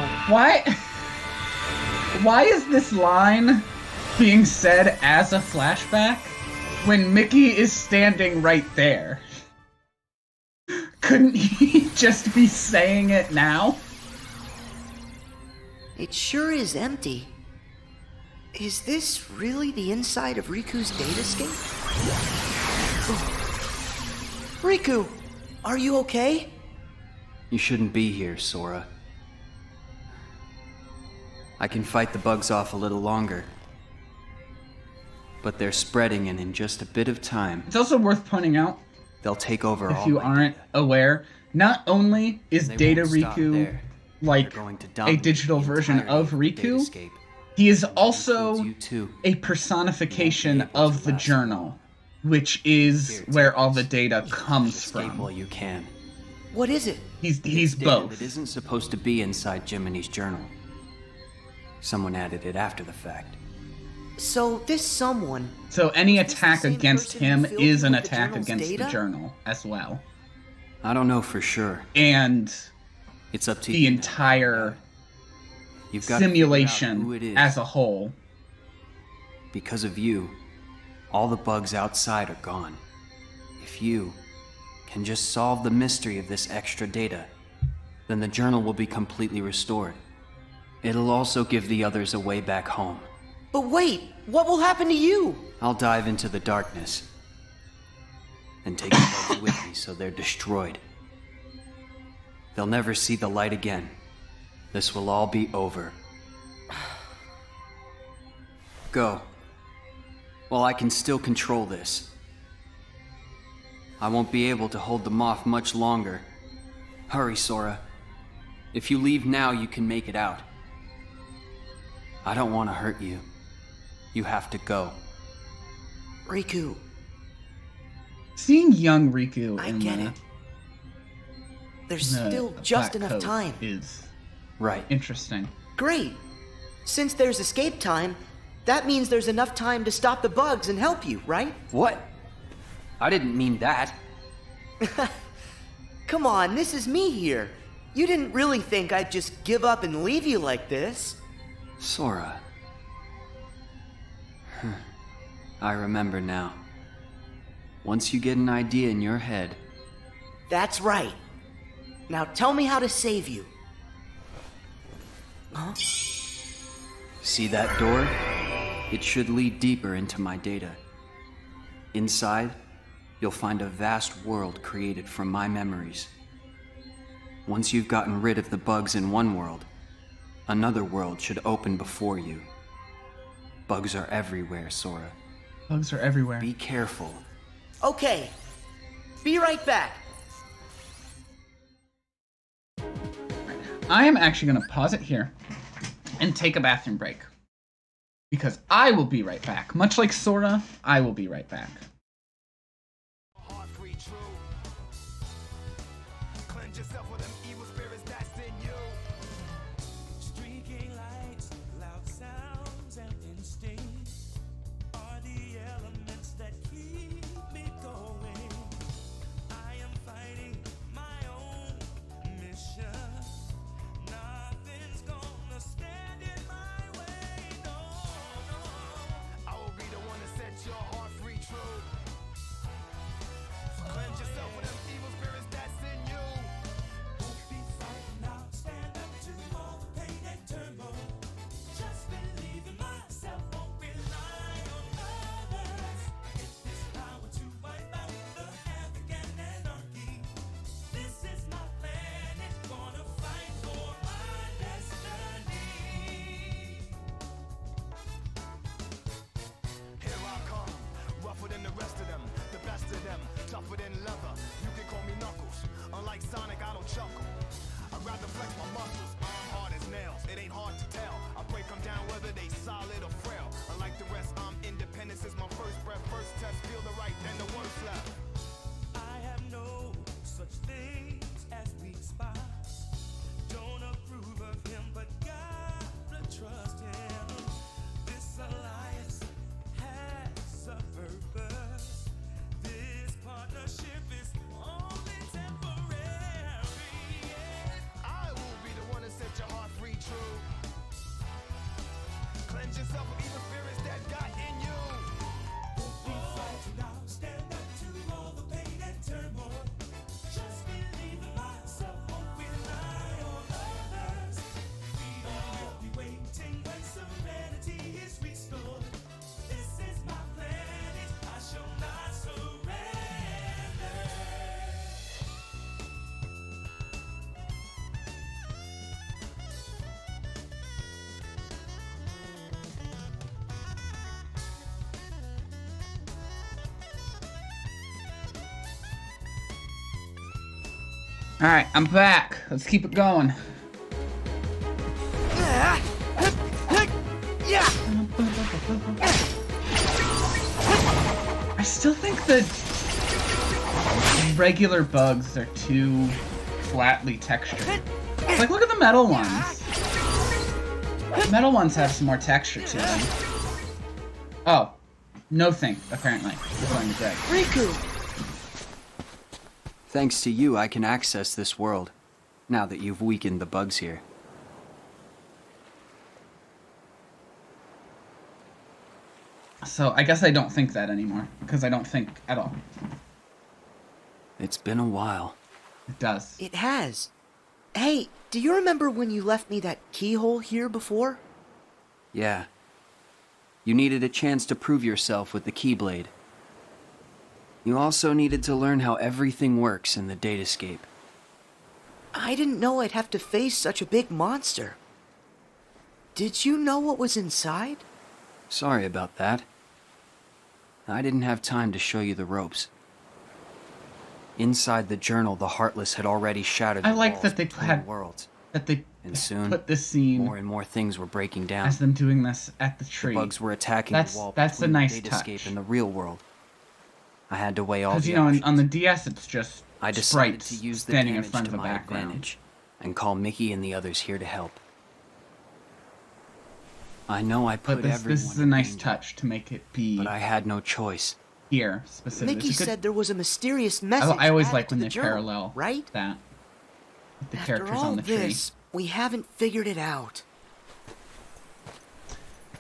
Why is this line being said as a flashback when Mickey is standing right there? Couldn't he just be saying it now? It sure is empty. Is this really the inside of Riku's datascape? Riku, are you okay? You shouldn't be here, Sora. I can fight the bugs off a little longer. But they're spreading, and in just a bit of time, It's also worth pointing out, they'll take over all if you my aren't aware, not only is They Data won't stop Riku there. like They're going to a dominate digital the version entirety of the Riku, datascape. he is also You too. a personification of the journal, which is where all the data comes Escape from. while you can. What is it? He's It's data both. that isn't supposed to be inside Jiminy's journal. Someone added it after the fact. So this someone... So any Was this the attack same against person who him filled is you an with the attack journal's against the data? journal as well. I don't know for sure. And It's up to the you. entire You've got to figure out who simulation it is. as a whole. Because of you, all the bugs outside are gone. If you can just solve the mystery of this extra data, then the journal will be completely restored. It'll also give the others a way back home. But wait, what will happen to you? I'll dive into the darkness and take the bugs with me so they're destroyed. They'll never see the light again. This will all be over. Go. While I can still control this. I won't be able to hold them off much longer. Hurry, Sora. If you leave now, you can make it out. I don't want to hurt you. You have to go. Riku. Seeing young Riku I in get the, it. There's the still just black enough coat time. is right. Interesting. Great. Since there's escape time, that means there's enough time to stop the bugs and help you, right? What? I didn't mean that. Come on, this is me here. You didn't really think I'd just give up and leave you like this. Sora. I remember now. Once you get an idea in your head... That's right. Now tell me how to save you. Huh? See that door? It should lead deeper into my data. Inside, you'll find a vast world created from my memories. Once you've gotten rid of the bugs in one world, another world should open before you. Bugs are everywhere, Sora. Bugs are everywhere. Be careful. Okay. Be right back. I am actually going to pause it here and take a bathroom break. Because I will be right back. Much like Sora, I will be right back. Tougher than leather, you can call me Knuckles. Unlike Sonic, I don't chuckle. I'd rather flex my muscles, I'm hard as nails. It ain't hard to tell, I break them down whether they solid or frail. Unlike the rest, I'm independent since my first breath. First test, feel the right, then the worst left. I have no such things as weak spots. Don't approve of him, but gotta trust him. This alliance has a purpose. This partnership is only temporary. I will be the one to set your heart free, true. Cleanse yourself of evil spirits that got in you. Be fighting now, stand up to all the pain and turmoil. Just believe in myself, won't rely on others. Freedom will be waiting when serenity is restored. This is my planet, I shall not surrender. Alright, I'm back. Let's keep it going. I still think the regular bugs are too flatly textured. It's like, look at the metal ones. The metal ones have some more texture to them. Oh. No thing, apparently. According to Greg. Riku! Thanks to you, I can access this world, now that you've weakened the bugs here. So, I guess I don't think that anymore, because I don't think at all. It's been a while. It does. It has. Hey, do you remember when you left me that keyhole here before? Yeah. You needed a chance to prove yourself with the Keyblade. You also needed to learn how everything works in the Datascape. I didn't know I'd have to face such a big monster. Did you know what was inside? Sorry about that. I didn't have time to show you the ropes. Inside the journal, the Heartless had already shattered the I like walls that they between had worlds. that they And soon, put this scene more and more things were breaking down. as them doing this at the tree. The bugs were attacking That's the wall that's a between nice the Datascape touch. and the real world. I had to weigh all Because the you know, options. on the DS, it's just I decided sprites to use the standing in damage front to of a my background. advantage and call Mickey and the others here to help. I know I put But this everyone is a in nice danger, touch to make it be. but I had no choice. Here specifically. Mickey It's a good- said there was a mysterious message. I always added like to when the they journal, parallel right? that with the After characters all on the tree. this, we haven't figured it out.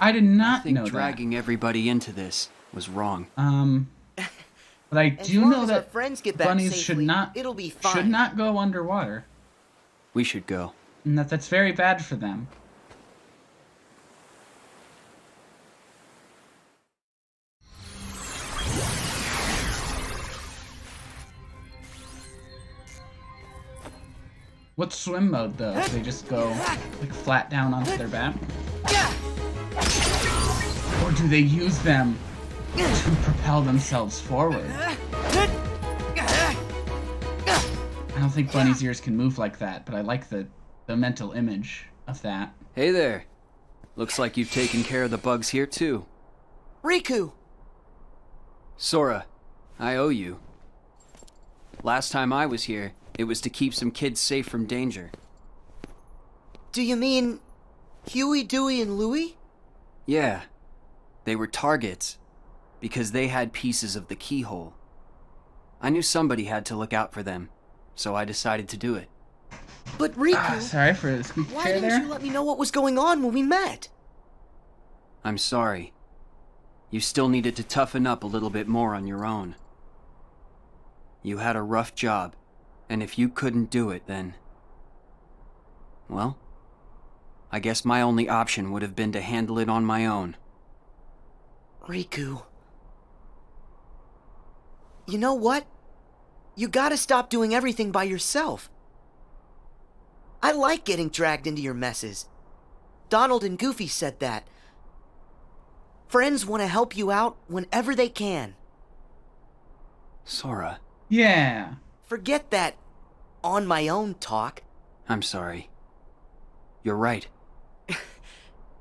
I did I not think know dragging everybody into this was wrong. that. But I As do long know as our that friends get back bunnies safely, should not it'll be fine. should not go underwater, We should go. and that's very bad for them. What's swim mode though? They just go like flat down onto their back? Or do they use them to propel themselves forward? I don't think bunny's ears can move like that, but I like the mental image of that. Hey there. Looks like you've taken care of the bugs here too. Riku! Sora, I owe you. Last time I was here, it was to keep some kids safe from danger. Do you mean Huey, Dewey, and Louie? Yeah, they were targets because they had pieces of the keyhole. I knew somebody had to look out for them, so I decided to do it. But Riku, Sorry for the squeaky why chair didn't there. you let me know what was going on when we met? I'm sorry. You still needed to toughen up a little bit more on your own. You had a rough job, and if you couldn't do it, then... well, I guess my only option would have been to handle it on my own. Riku. You know what? You gotta stop doing everything by yourself. I like getting dragged into your messes. Donald and Goofy said that. Friends want to help you out whenever they can. Sora, Yeah. Forget that on my own talk. I'm sorry. You're right.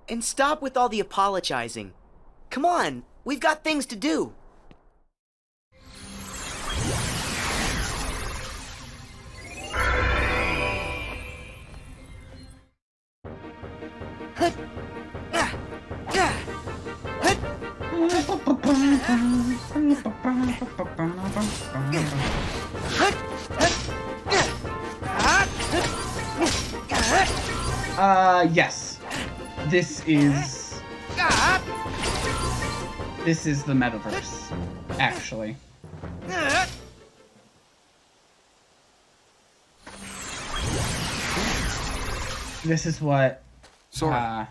And stop with all the apologizing. Come on, we've got things to do. Yes. This is the metaverse, actually. This is what Sora,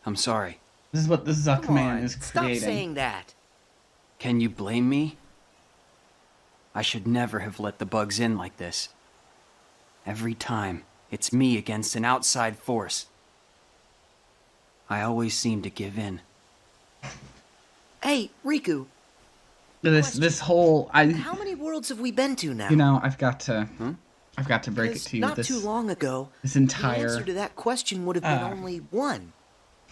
I'm sorry. this is what the Zuck Come man on, is stop creating. saying that. Can you blame me? I should never have let the bugs in like this. Every time, it's me against an outside force. I always seem to give in. Hey, Riku, This whole how many worlds have we been to now? you know I've got to break it Because to you. not This too long ago, this the entire answer to that question would have been only one.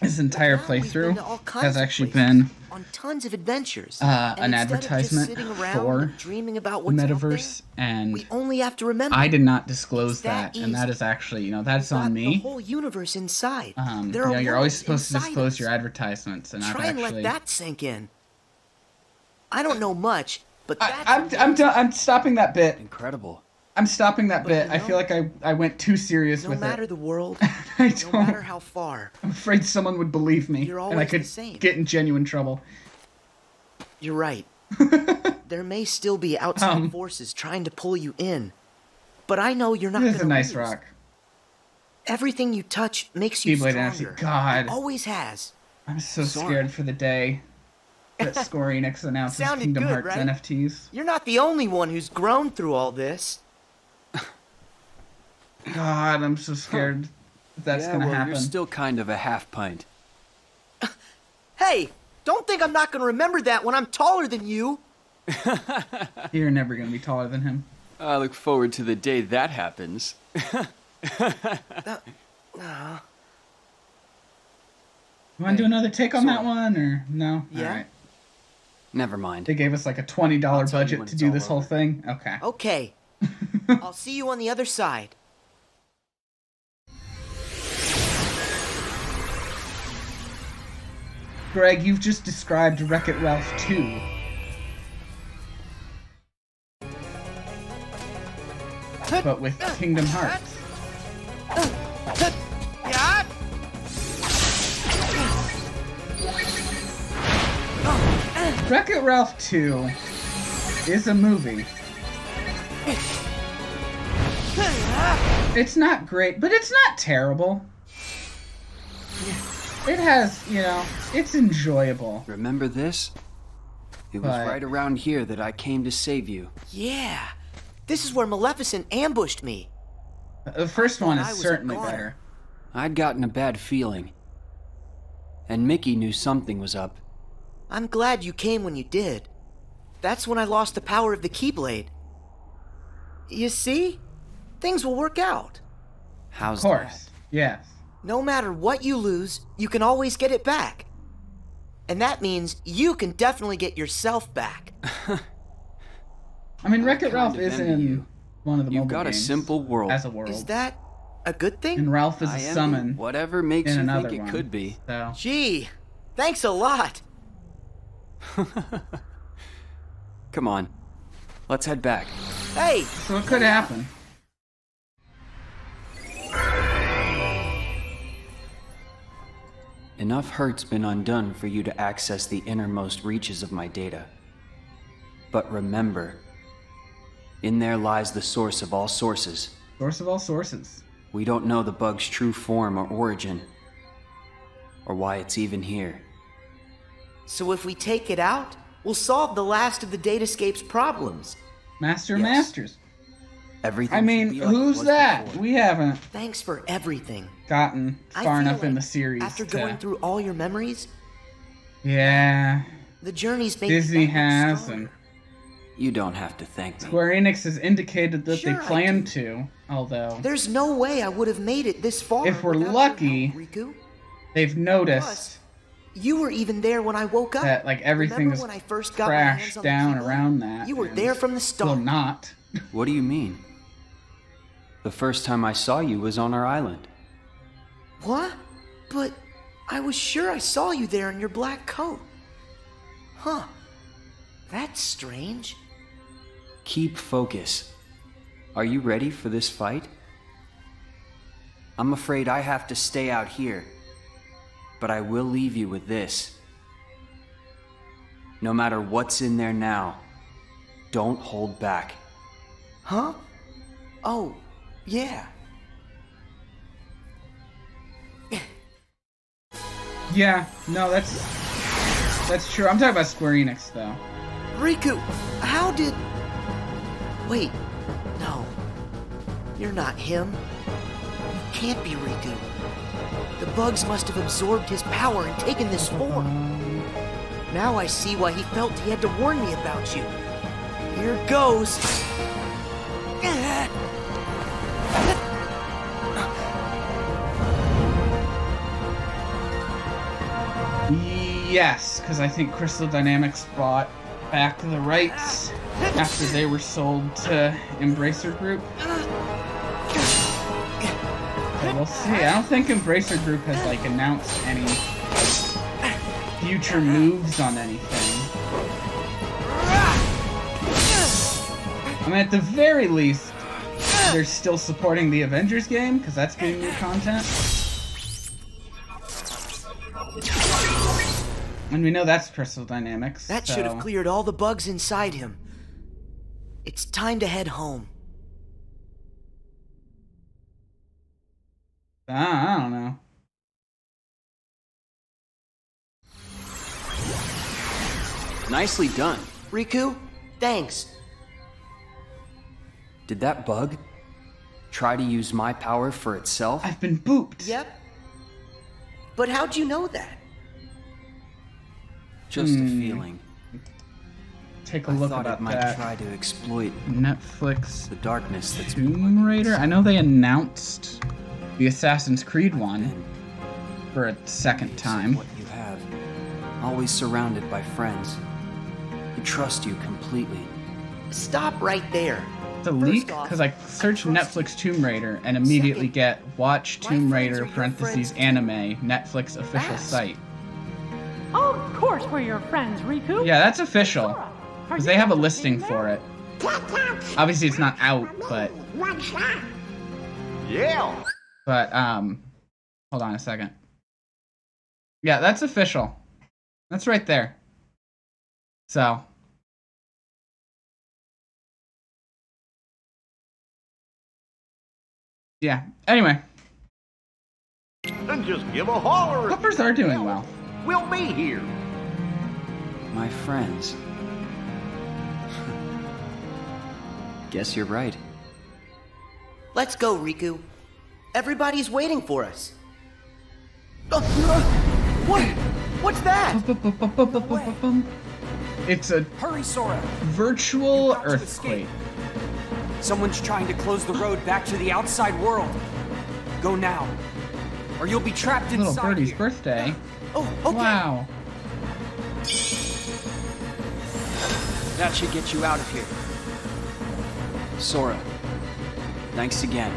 this entire Now we've been playthrough to all kinds has of actually places, been on tons of adventures. an And instead of just advertisement sitting around for and dreaming about the what's out metaverse, and we only have to remember. I did not disclose It's that that, and that easy. is actually that's We've got on The me. whole universe inside. There You know, are you're always worlds supposed to inside disclose us. your advertisements, and I've Try and actually. let that sink in. I don't know much, but that's I'm stopping that bit. Incredible. I'm stopping that bit. you I feel like I went too serious no with matter it. the world, I no don't. matter how far. I'm afraid someone would believe me, You're and I always could the same. get in genuine trouble. You're right. There may still be outside forces trying to pull you in, but I know you're not This going is to a nice lose. rock. Everything you touch makes you Keyblade stronger. Dynasty. God. It always has. I'm so Sora. scared for the day that Square Enix announces Sounded Kingdom good, Hearts right? NFTs. You're not the only one who's grown through all this. God, I'm so scared that's yeah, gonna well, happen. you're still kind of a half pint. Hey, don't think I'm not gonna remember that when I'm taller than you. You're never gonna be taller than him. I look forward to the day that happens. You want to do another take on that one, or no? Yeah. All right. Never mind. They gave us like a $20 tell you budget when to it's do all this whole over. thing. Okay. Okay. I'll see you on the other side. Greg, you've just described Wreck-It Ralph 2. But with Kingdom Hearts. Yeah. Wreck-It Ralph 2 is a movie. It's not great, but it's not terrible. It has, you know, it's enjoyable. Remember this? It was But- right around here that I came to save you. Yeah. This is where Maleficent ambushed me. The first one I is was a certainly goner. better. I'd gotten a bad feeling. And Mickey knew something was up. I'm glad you came when you did. That's when I lost the power of the Keyblade. You see? Things will work out. How's Of course, yes. No matter what you lose, you can always get it back. And that means you can definitely get yourself back. I mean, Wreck-It Ralph kind of is envy in you. one of the You've mobile got a games simple world. as a world. Is that a good thing? And Ralph is a I envy summon whatever makes in you another think it one. could be. So. Gee, thanks a lot. Come on. Let's head back. Hey! So it could happen. Enough hurt's been undone for you to access the innermost reaches of my data. But remember, in there lies the source of all sources. Source of all sources. We don't know the bug's true form or origin, or why it's even here. So if we take it out, we'll solve the last of the Datascape's problems. Master of Yes. Masters. Everything I mean, should be like it who's was that? before. We haven't Thanks for everything. gotten I far feel enough in like the series After to... going through all your memories, Yeah, the journey's made Disney me that much has, stronger. You don't have to thank me. Square Enix has indicated that Sure, they I plan do. to, although There's no way I would have made it this far. if we're without your lucky, help, Riku. they've noticed Plus, you were even there when I woke up. that like everything Remember is when I first got my hands crashed on the down keyboard? around that. You were and there from the still start. not. What do you mean? The first time I saw you was on our island. What? But I was sure I saw you there in your black coat. Huh. That's strange. Keep focus. Are you ready for this fight? I'm afraid I have to stay out here, but I will leave you with this. No matter what's in there now, don't hold back. Huh? Oh, yeah. Yeah, no, that's true. I'm talking about Square Enix though. Riku, how did... Wait, no. You're not him. You can't be Riku. The bugs must have absorbed his power and taken this form. Now I see why he felt he had to warn me about you. Here goes. Yes, because I think Crystal Dynamics bought back the rights after they were sold to Embracer Group. So we'll see. I don't think Embracer Group has like announced any future moves on anything. I mean, at the very least, they're still supporting the Avengers game because that's getting new content. And we know that's Crystal Dynamics. That should have so- cleared all the bugs inside him. It's time to head home. I don't know. Nicely done. Riku, thanks. Did that bug try to use my power for itself? I've been booped. Yep. But how'd you know that? Just a feeling. Take a I look thought about it might that. try to exploit Netflix the darkness that's Tomb Raider. I know they announced the Assassin's Creed one for a second time. what you have. Always surrounded by friends who trust you completely. Stop right there. It's a leak because I searched Netflix Tomb Raider and immediately get watch Tomb Raider parentheses anime Netflix official site. Of course we're your friends, Riku. Yeah, that's official because they have a listing for it. Obviously, it's not out, but Yeah. hold on a second. Yeah, that's official. That's right there. So. Yeah. Anyway. And just give a holler. Clippers are doing well. We'll be here. My friends. Guess you're right. Let's go, Riku. Everybody's waiting for us. What? What's that? It's a Hurry, Sora. virtual earthquake. Someone's trying to close the road back to the outside world. Go now, or you'll be trapped inside. Little birdie's here. birthday. Oh, okay. Wow. That should get you out of here. Sora, thanks again.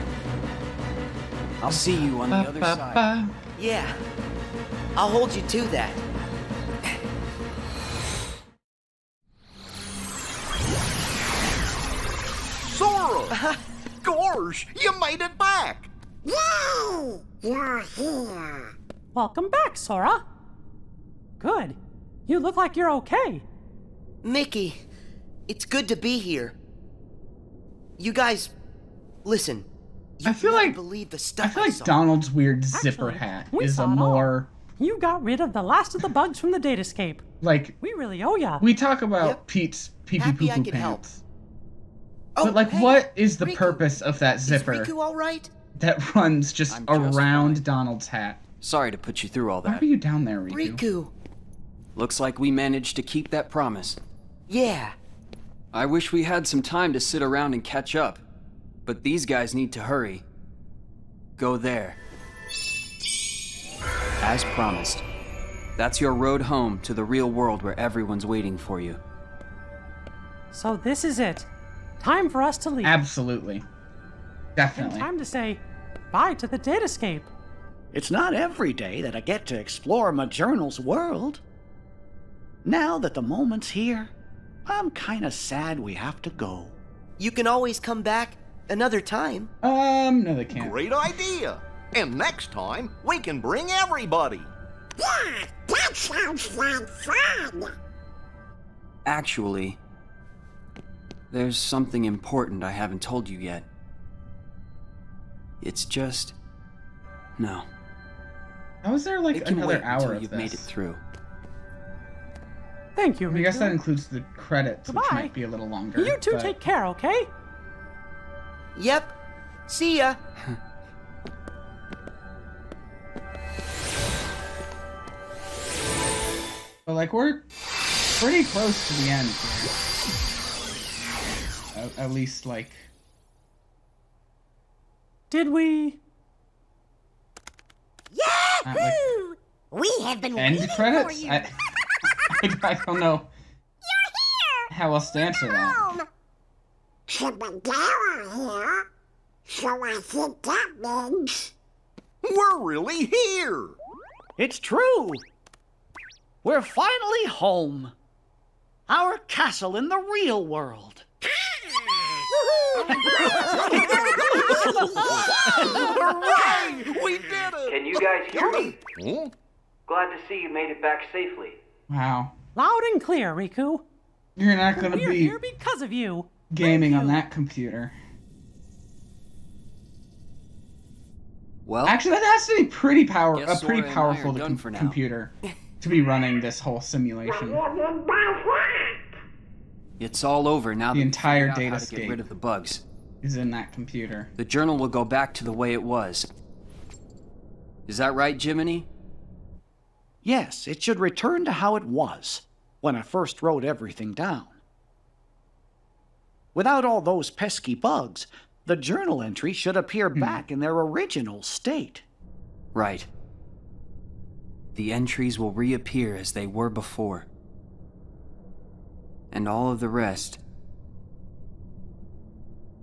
I'll see you on the other side. Yeah. I'll hold you to that. Sora! Gorge, you made it back! Yay! You're here. Welcome back, Sora. Good. You look like you're okay. Mickey, it's good to be here. You guys, listen. I feel like believe the stuff I feel like saw. Donald's weird zipper hat we is saw a it all. more You got rid of the last of the bugs from the datascape. like We really owe ya. we talk about Pete's pee pee Happy poo I poo could help. pants. Oh, But like hey, what is the Riku. purpose of that zipper Is Riku all right? that runs just I'm just around fine. Donald's hat? Sorry to put you through all Why that. are you down there, Riku? Riku. Looks like we managed to keep that promise. Yeah. I wish we had some time to sit around and catch up, but these guys need to hurry. Go there. As promised. That's your road home to the real world where everyone's waiting for you. So this is it. Time for us to leave. Absolutely. And Definitely. time to say bye to the datascape. It's not every day that I get to explore my journal's world. Now that the moment's here, I'm kinda sad we have to go. You can always come back another time. No they can't. Great idea. And next time, we can bring everybody. Yeah, that sounds like fun. Actually, there's something important I haven't told you yet. It's just... No. How is there like It can another wait hour until of you've this? made it through. Thank you, I guess Riku. that includes the credits, which Goodbye. might be a little longer. You two but- take care, okay? Yep. See ya. But like we're pretty close to the end here. At least like Did we? Yahoo! We have been end waiting credits. for you. I don't know how else to answer that. Home. Chibadara here. So I think that means... We're really here. It's true! We're finally home. Our castle in the real world. Hooray! We did it! Can you guys hear me? Hmm? Glad to see you made it back safely. Wow. Loud and clear, Riku. You're not gonna We're be here because of you. gaming on that computer. Well, Actually, that has to be pretty Guess Sora and I are powerful done for now. computer to be running this whole simulation. It's all over now The that we entire figured out how to get datascape rid of the bugs. is in that computer. The journal will go back to the way it was. Is that right, Jiminy? Yes, it should return to how it was when I first wrote everything down. Without all those pesky bugs, the journal entry should appear back in their original state. Right. The entries will reappear as they were before. And all of the rest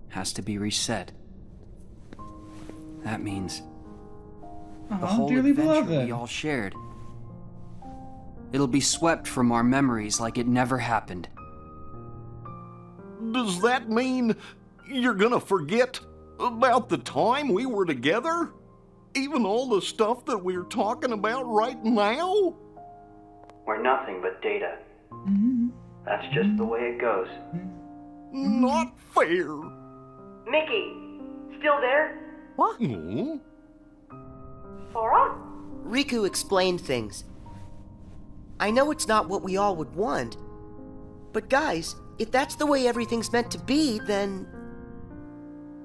has to be reset. That means the whole dearly adventure beloved. we all shared. It'll be swept from our memories like it never happened. Does that mean you're gonna forget about the time we were together? Even all the stuff that we're talking about right now? We're nothing but data. That's just the way it goes. Not fair. Mickey, still there? What? Sora? Riku explained things. I know it's not what we all would want, but guys, if that's the way everything's meant to be, then...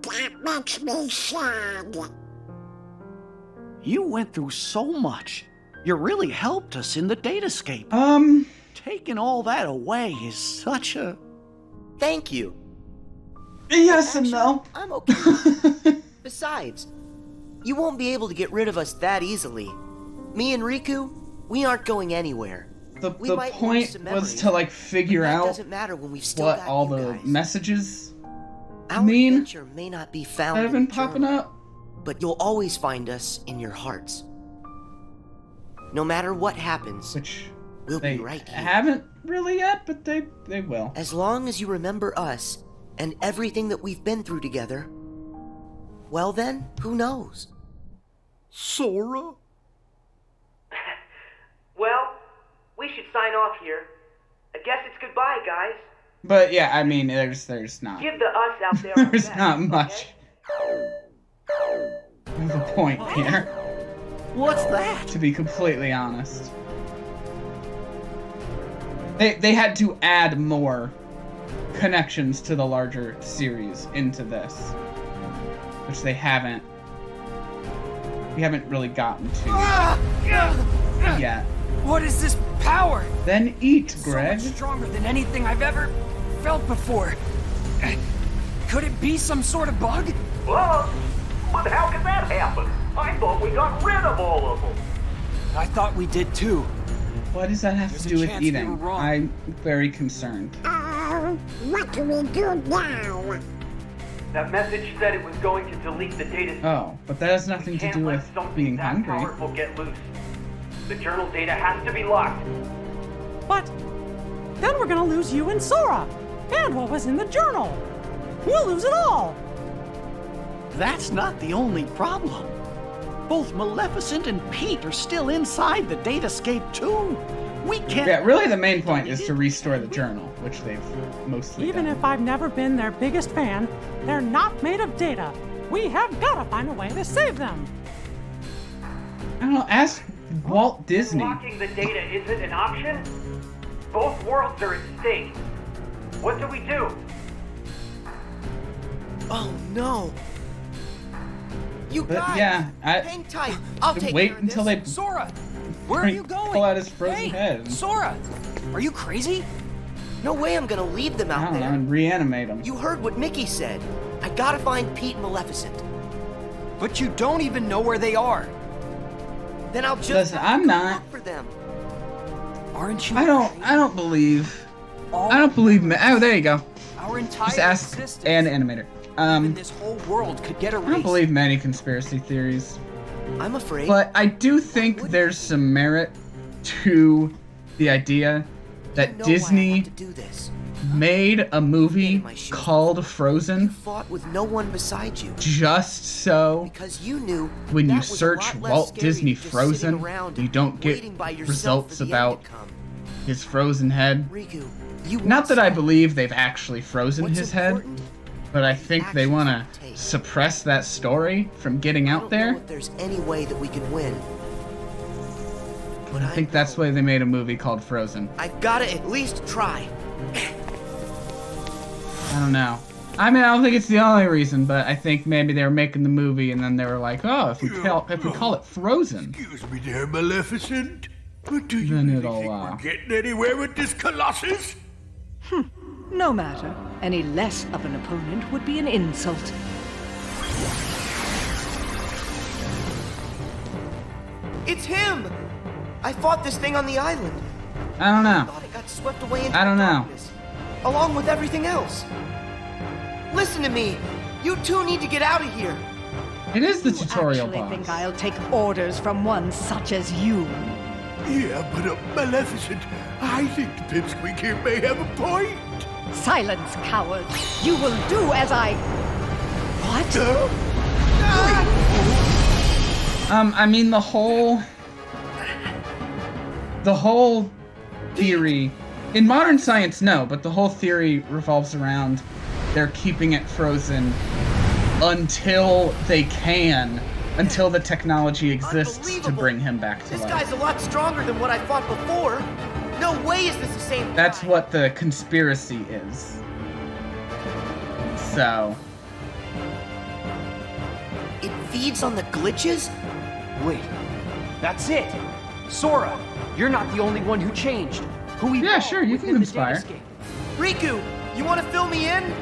That makes me sad. You went through so much. You really helped us in the datascape. Taking all that away is such a... Thank you. Yes and no. I'm okay. Besides, you won't be able to get rid of us that easily. Me and Riku, we aren't going anywhere. The might lose point some was memories, to like but figure that out doesn't matter when we've still what got all you the guys. messages Our mean adventure may not be found that have in been the popping journal, up. but you'll always find us in your hearts. No matter what happens, Which we'll they be right here. haven't really yet, but they will. As long as you remember us and everything that we've been through together, well then, who knows? Sora? Well, we should sign off here. I guess it's goodbye, guys. But yeah, I mean, there's not Give the us out there our there's best, not much of a point here. What's that? To be completely honest, they had to add more connections to the larger series into this, which they haven't. We haven't really gotten to yet. What is this power? Then eat, So Greg. much stronger than anything I've ever felt before. Could it be some sort of bug? Well, but how could that happen? I thought we got rid of all of them. I thought we did too. What does that have There's to a do with chance we were eating? wrong. I'm very concerned. What do we do now? That message said it was going to delete the data. Oh, but that has nothing to Can't do let with something being that hungry. powerful get loose. The journal data has to be locked. But then we're gonna lose you and Sora, and what was in the journal. We'll lose it all. That's not the only problem. Both Maleficent and Pete are still inside the datascape too. We can't... Yeah, really the main point is to restore the journal, which they've mostly Even done. if I've never been their biggest fan, they're not made of data. We have gotta find a way to save them. I don't know, ask Walt Disney. Locking the data isn't an option? Both worlds are at stake. What do we do? Oh no! You But guys, yeah, hang tight. I'll take wait care of until this. they Sora, where are you pull going? out his frozen Hey, head. Sora, are you crazy? No way I'm gonna leave them I out don't know, there. and reanimate him. You heard what Mickey said. I gotta find Pete and Maleficent. But you don't even know where they are. Then I'll just Listen, I'm not. look for them. Aren't you? I don't believe. I don't believe. Oh, there you go. Our entire Just ask existence, an animator. even this whole world could get I erased. don't believe many conspiracy theories, I'm afraid. but I do think there's some merit to the idea that know why I Disney have to do this. made a movie called Frozen Fought with no one beside you. just so Because you knew when that you was a search lot less Walt scary Disney than just Frozen, sitting around you don't get waiting by yourself results for the end about to come. his frozen head. Riku, you Not want that I something. believe they've actually frozen What's his head, important? but I think they Actions want you to take. suppress that story from getting I out don't there. know if there's any way that we can win. But I think that's why they made a movie called Frozen. I've gotta at least try. I don't know. I mean, I don't think it's the only reason, but I think maybe they were making the movie and then they were like, oh, if we call it Frozen, Excuse me there, Maleficent. But do you then really it'll, think we're getting anywhere with this Colossus? No matter. Any less of an opponent would be an insult. It's him! I fought this thing on the island. I don't know. I thought it got swept away into I don't the know. darkness, along with everything else. Listen to me. You two need to get out of here. It is the tutorial Actually boss. think I'll take orders from one such as you? Yeah, but Maleficent, I think the pipsqueak here may have a point. Silence, coward! You will do as I... What? I mean, the whole theory, in modern science, no, but the whole theory revolves around they're keeping it frozen until they can, until the technology exists to bring him back to This life. guy's a lot stronger than what I fought before. No way is this the same That's guy. what the conspiracy is. So, It feeds on the glitches? Wait, that's it! Sora, you're not the only one who changed. Who evolved yeah, sure, you within can the inspire. datascape. Riku, you want to fill me in?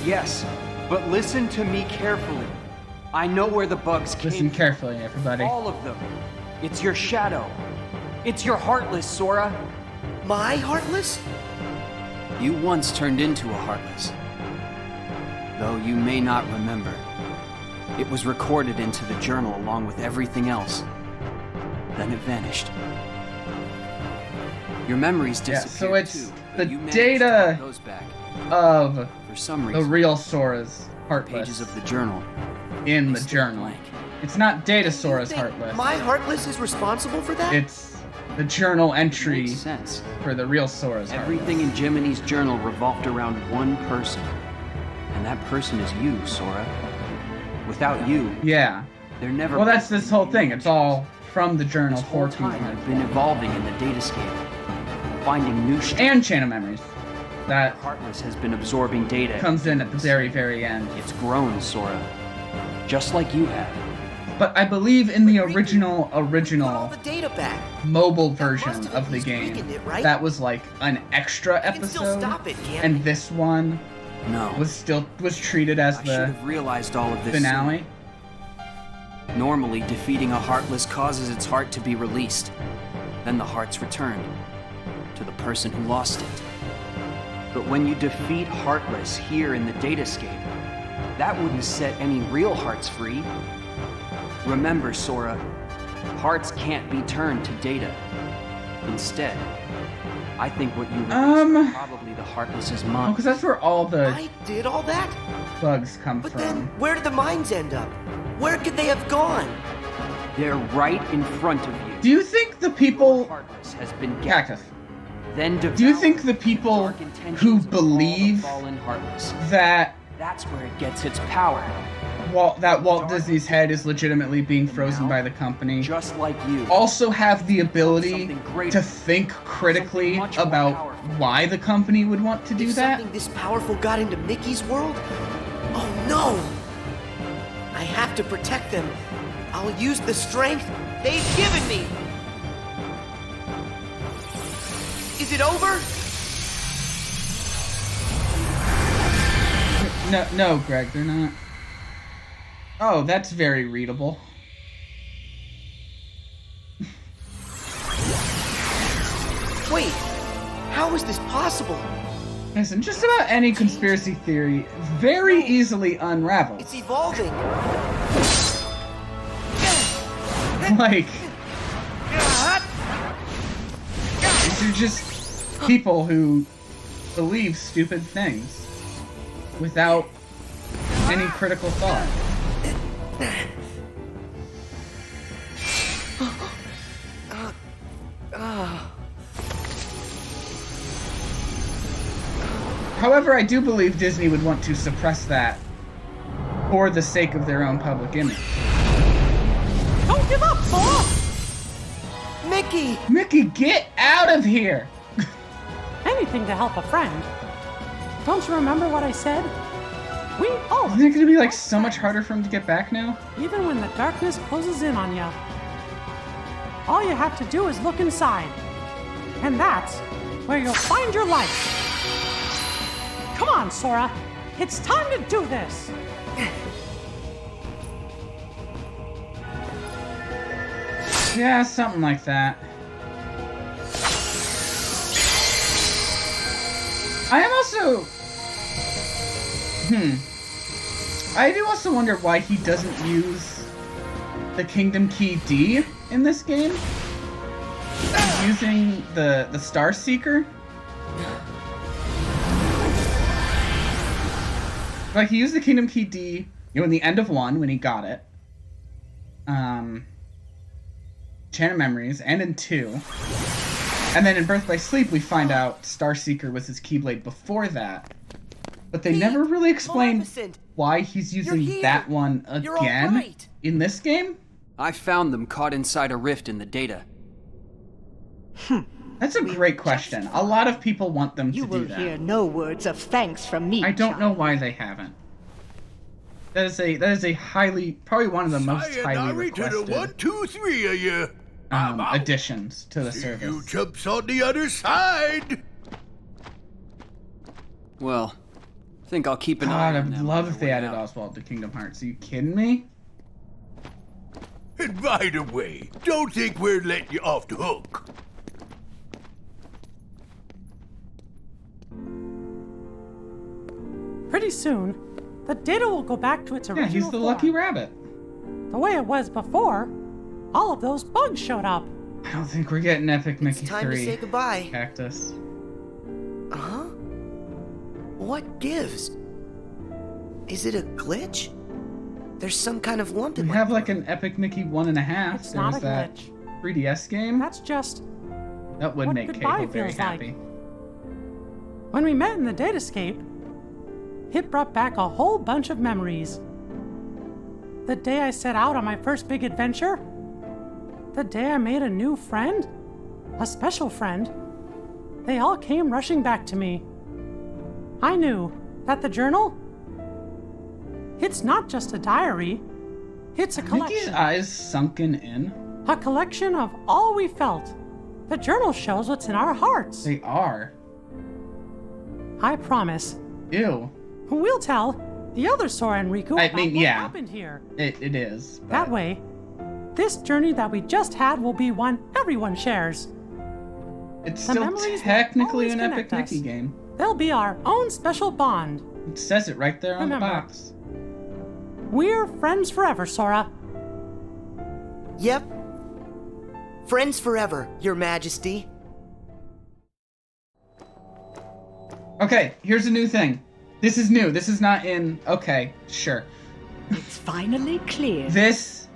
Yes, but listen to me carefully. I know where the bugs came Listen from. carefully, everybody. All of them. It's your shadow. It's your Heartless, Sora. My Heartless? You once turned into a Heartless. Though you may not remember. It was recorded into the journal along with everything else. Then it vanished. Your memories Yeah, disappeared so it's too. the You managed data to get those back. of For some the reason, real Sora's Heartless pages of the journal in the stayed journal. blank. It's not Data Sora's Heartless. My Heartless is responsible for that? It's the journal entry Makes sense. for the real Sora's Everything in Jiminy's journal revolved around one person. And that person is you, Sora. Without you, Heartless. Yeah. there never Well, that's would this have whole been thing. you. It's all from the journal This whole for time Kingdom you've been evolving in the datascape, finding new strength. and Channel Memories. That Heartless has been absorbing data. comes in at the very, very end. It's grown, Sora. Just like you have. But I believe in the original Put all the data back. mobile must version have of at the least game, weakened it, right? that was like an extra You can still episode, stop it, can't and this one No. was treated as I should the have realized all of this. finale. sooner. Normally, defeating a Heartless causes its heart to be released. Then the heart's returned to the person who lost it. But when you defeat Heartless here in the datascape, that wouldn't set any real hearts free. Remember, Sora, hearts can't be turned to data. Instead, I think what you released is probably the Heartless's Oh, mind. because that's where all the I did all that? bugs come But from. then, where did the mines end up? Where could they have gone? They're right in front of you. Do you think the people Heartless has been Cactus? Then Do you think the people who believe fallen Heartless, that that's where it gets its power? Walt Disney's head is legitimately being frozen by the company, Just like you. also have the ability Something greater. to think critically Something much more about powerful. why the company would want to do If that? something this powerful got into Mickey's world? Oh no! I have to protect them. I'll use the strength they've given me. Is it over? No, Greg, they're not. Oh, that's very readable. Wait, how is this possible? Listen, just about any conspiracy theory very easily unravels. It's evolving. Like, these are just people who believe stupid things without any critical thought. However, I do believe Disney would want to suppress that for the sake of their own public image. Don't give up, Sora! Mickey! Mickey, get out of here! Anything to help a friend. Don't you remember what I said? We all. Isn't it gonna be like so much harder for him to get back now? Even when the darkness closes in on you. All you have to do is look inside. And that's where you'll find your life. Come on, Sora. It's time to do this. Yeah, something like that. I am also... I do also wonder why he doesn't use the Kingdom Key D in this game. He's using the Star Seeker. Like, he used the Kingdom Key D, in the end of 1 when he got it. Channel Memories, and in 2. And then in Birth by Sleep, we find out Star Seeker was his Keyblade before that. But they never really explained why he's using that one again in this game. I found them caught inside a rift in the data. That's a great question. A lot of people want them to do that. You will hear no words of thanks from me. I don't know why they haven't. That is a highly, probably one of the most highly requested to the 1, 2, 3 of you. Additions to the service. You jumps on the other side. Well, I think I'll keep an eye God, on I'd them. love if they added Oswald to Kingdom Hearts. Are you kidding me? And by the way, don't think we're letting you off the hook. Pretty soon, the data will go back to its original Yeah, he's the form. lucky rabbit. The way it was before, all of those bugs showed up. I don't think we're getting Epic Mickey 3. Time to say goodbye. Cactus. Huh? What gives? Is it a glitch? There's some kind of lump in We my have like an Epic Mickey 1.5. It's not a that glitch. 3DS game. That's just That would what make goodbye Keiko very feels like. happy. When we met in the datascape, it brought back a whole bunch of memories. The day I set out on my first big adventure, the day I made a new friend, a special friend, they all came rushing back to me. I knew that the journal, it's not just a diary, it's a collection. Mickey's eyes sunken in. A collection of all we felt. The journal shows what's in our hearts. They are. I promise. Ew. We'll tell the other Sora and Riku I about mean, what yeah. happened here. It is. But That way, this journey that we just had will be one everyone shares. it's the still memories will technically always an Epic connect us. Mickey game. They'll be our own special bond. It says it right there on Remember. the box. We're friends forever, Sora. Yep. Friends forever, Your Majesty. Okay, here's a new thing. This is new. This is not in... Okay, sure. It's finally clear. This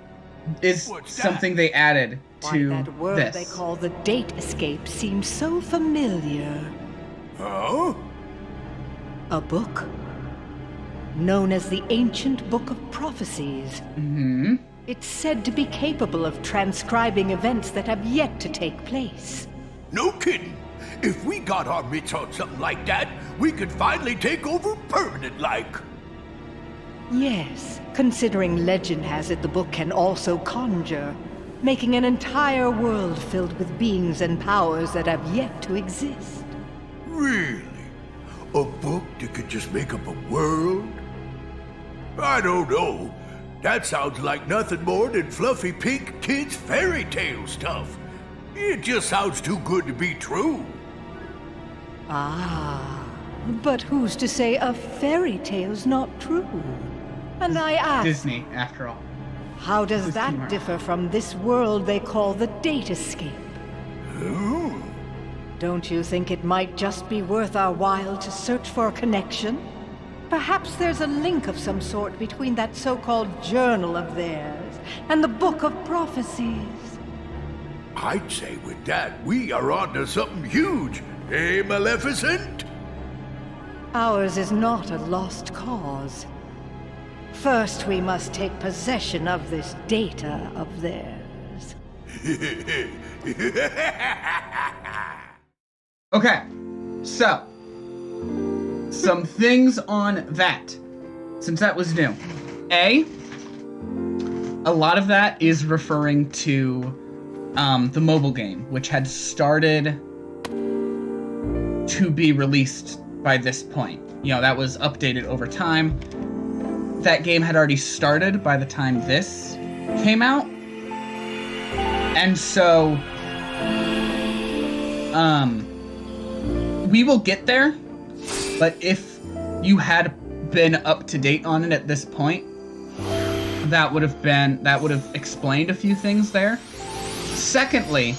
is something they added Why to that word this. they call the date escape seems so familiar. Huh? A book. Known as the Ancient Book of Prophecies. Mm-hmm. It's said to be capable of transcribing events that have yet to take place. No kidding. If we got our mitts on something like that, we could finally take over permanent-like. Yes, considering legend has it the book can also conjure, making an entire world filled with beings and powers that have yet to exist. Really? A book that could just make up a world? I don't know. That sounds like nothing more than fluffy pink kids' fairy tale stuff. It just sounds too good to be true. Ah, but who's to say a fairy tale's not true? And I ask, Disney, after all. how does This is that Kmart. differ from this world they call the date escape? Oh. Don't you think it might just be worth our while to search for a connection? Perhaps there's a link of some sort between that so-called journal of theirs and the Book of Prophecies. I'd say with that, we are onto something huge. Eh, Maleficent? Ours is not a lost cause. First, we must take possession of this data of theirs. Okay, so some things on that, since that was new. A lot of that is referring to the mobile game, which had started to be released by this point. You know, that was updated over time. That game had already started by the time this came out. And so, we will get there, but if you had been up to date on it at this point, that would have explained a few things there. Secondly,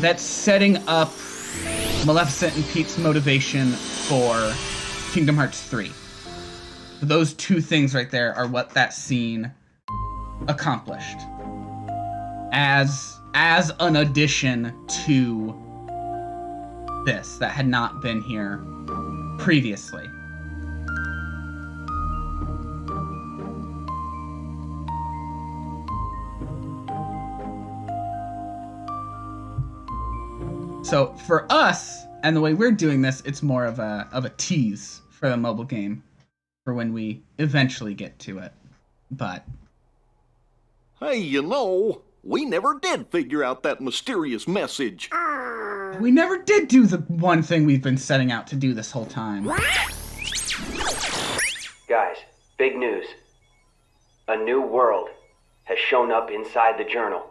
that's setting up Maleficent and Pete's motivation for Kingdom Hearts 3. Those two things right there are what that scene accomplished. As an addition to this that had not been here previously. So for us, and the way we're doing this, it's more of a tease for the mobile game for when we eventually get to it. But hey, you know, we never did figure out that mysterious message. We never did do the one thing we've been setting out to do this whole time. Guys, big news. A new world has shown up inside the journal.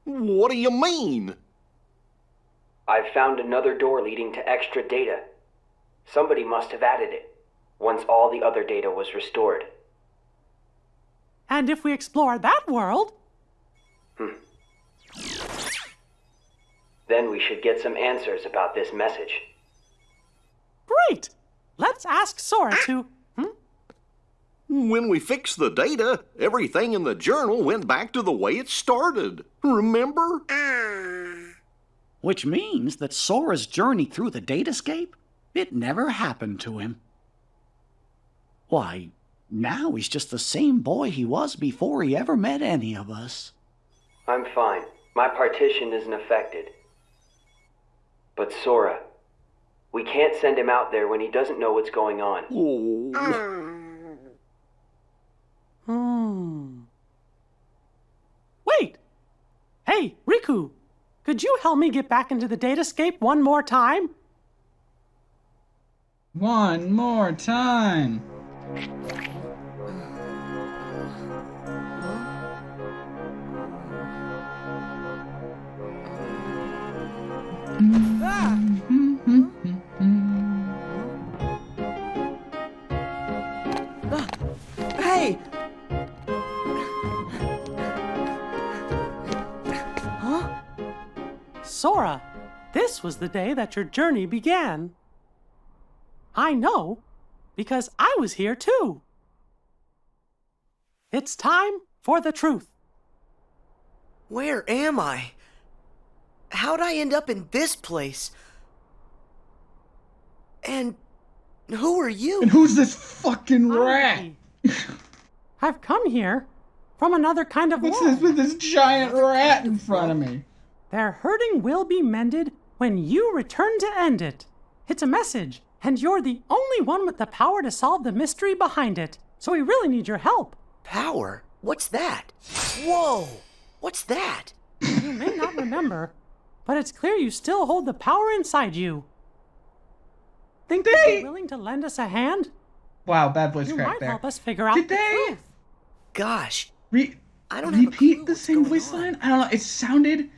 What do you mean? I've found another door leading to extra data. Somebody must have added it, once all the other data was restored. And if we explore that world... Then we should get some answers about this message. Great! Let's ask Sora to... When we fixed the data, everything in the journal went back to the way it started. Remember? Which means that Sora's journey through the datascape, it never happened to him. Why, now he's just the same boy he was before he ever met any of us. I'm fine. My partition isn't affected. But Sora, we can't send him out there when he doesn't know what's going on. Wait! Hey, Riku! Could you help me get back into the datascape one more time? One more time. Hey! Sora, this was the day that your journey began. I know, because I was here too. It's time for the truth. Where am I? How'd I end up in this place? And who are you? And who's this fucking rat? I've come here from another kind of What's world. this with this giant rat in front of me? Their hurting will be mended when you return to end it. It's a message, and you're the only one with the power to solve the mystery behind it. So we really need your help. Power? What's that? Whoa! What's that? You may not remember, but it's clear you still hold the power inside you. Think you'd be willing to lend us a hand? Wow, bad voice You crack might there. help us figure out the truth. Gosh. I don't repeat the same voice line? I don't know. It sounded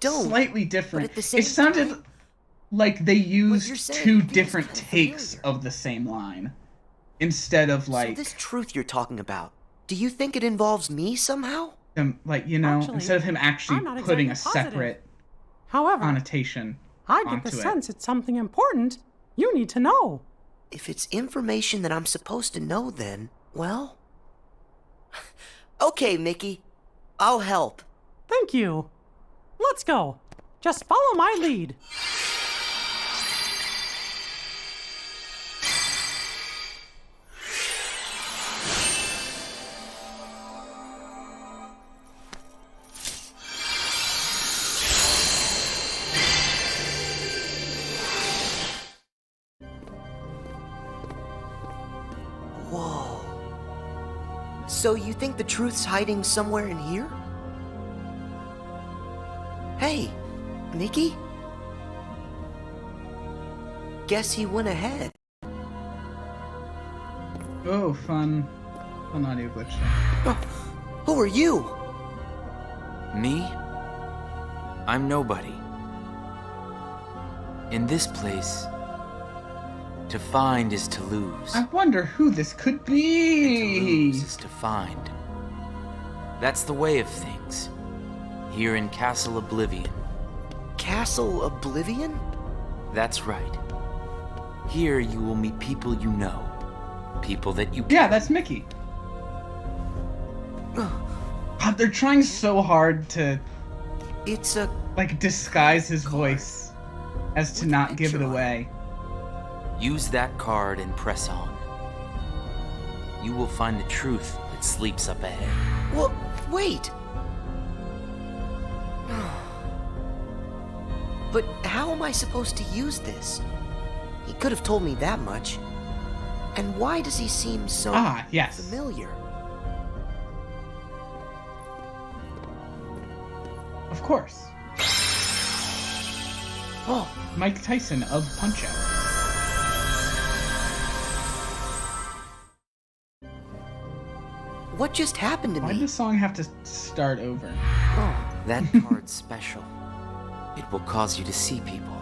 slightly different. at the same It sounded time, like they used saying two feels different kinda takes of the same line. Instead of So like this truth you're talking about, do you think it involves me somehow? him, like, you know, Actually, instead of him actually I'm not putting a exactly positive. separate However, connotation I get onto the it. sense it's something important you need to know. If it's information that I'm supposed to know, then, well... Okay, Mickey. I'll help. Thank you. Let's go. Just follow my lead. Whoa. So you think the truth's hiding somewhere in here? Hey, Mickey? Guess he went ahead. Oh, fun audio glitch. Who are you? Me? I'm nobody. In this place, to find is to lose. I wonder who this could be. And to lose is to find. That's the way of things. Here in Castle Oblivion. Castle Oblivion? That's right. Here you will meet people you know. People that you Yeah, that's Mickey. God, they're trying so hard to... It's a... like, disguise his voice as to not give it away. Use that card and press on. You will find the truth that sleeps up ahead. Well, wait! But how am I supposed to use this? He could have told me that much. And why does he seem so familiar? Of course. Oh, Mike Tyson of Punch-Out. What just happened to me? Why did the song have to start over? That card's special. It will cause you to see people.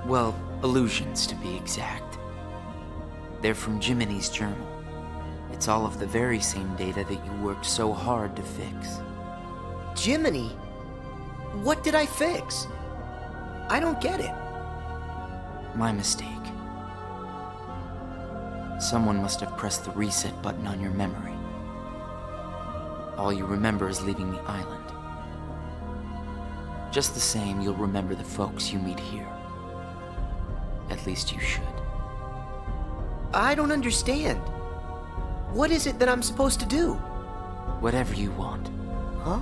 Well, illusions to be exact. They're from Jiminy's journal. It's all of the very same data that you worked so hard to fix. Jiminy? What did I fix? I don't get it. My mistake. Someone must have pressed the reset button on your memory. All you remember is leaving the island. Just the same, you'll remember the folks you meet here. At least you should. I don't understand. What is it that I'm supposed to do? Whatever you want. Huh?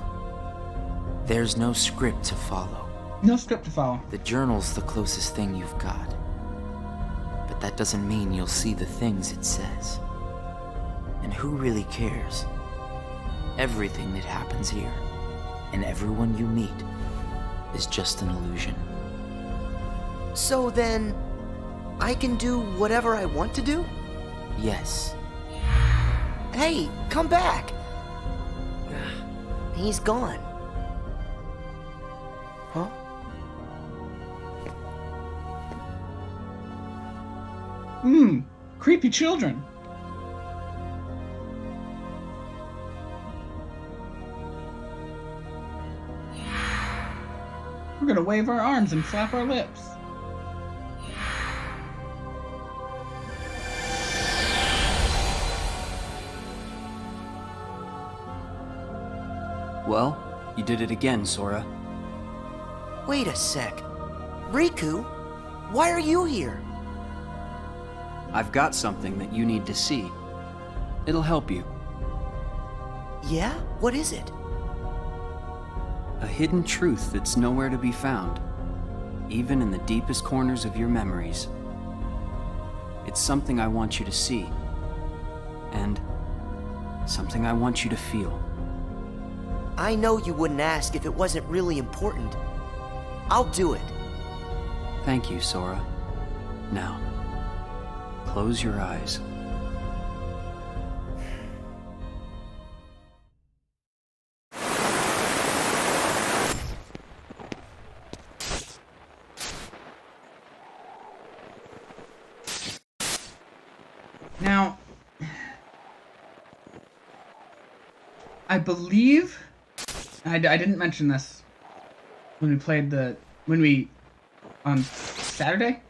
There's no script to follow. No script to follow. The journal's the closest thing you've got. But that doesn't mean you'll see the things it says. And who really cares? Everything that happens here, and everyone you meet, is just an illusion. So then, I can do whatever I want to do? Yes. Hey, come back! He's gone. Huh? Creepy children. We're gonna wave our arms and flap our lips. Well, you did it again, Sora. Wait a sec. Riku, why are you here? I've got something that you need to see. It'll help you. Yeah? What is it? A hidden truth that's nowhere to be found, even in the deepest corners of your memories. It's something I want you to see, and something I want you to feel. I know you wouldn't ask if it wasn't really important. I'll do it. Thank you, Sora. Now, close your eyes. Now, I believe I didn't mention this when we played on Friday,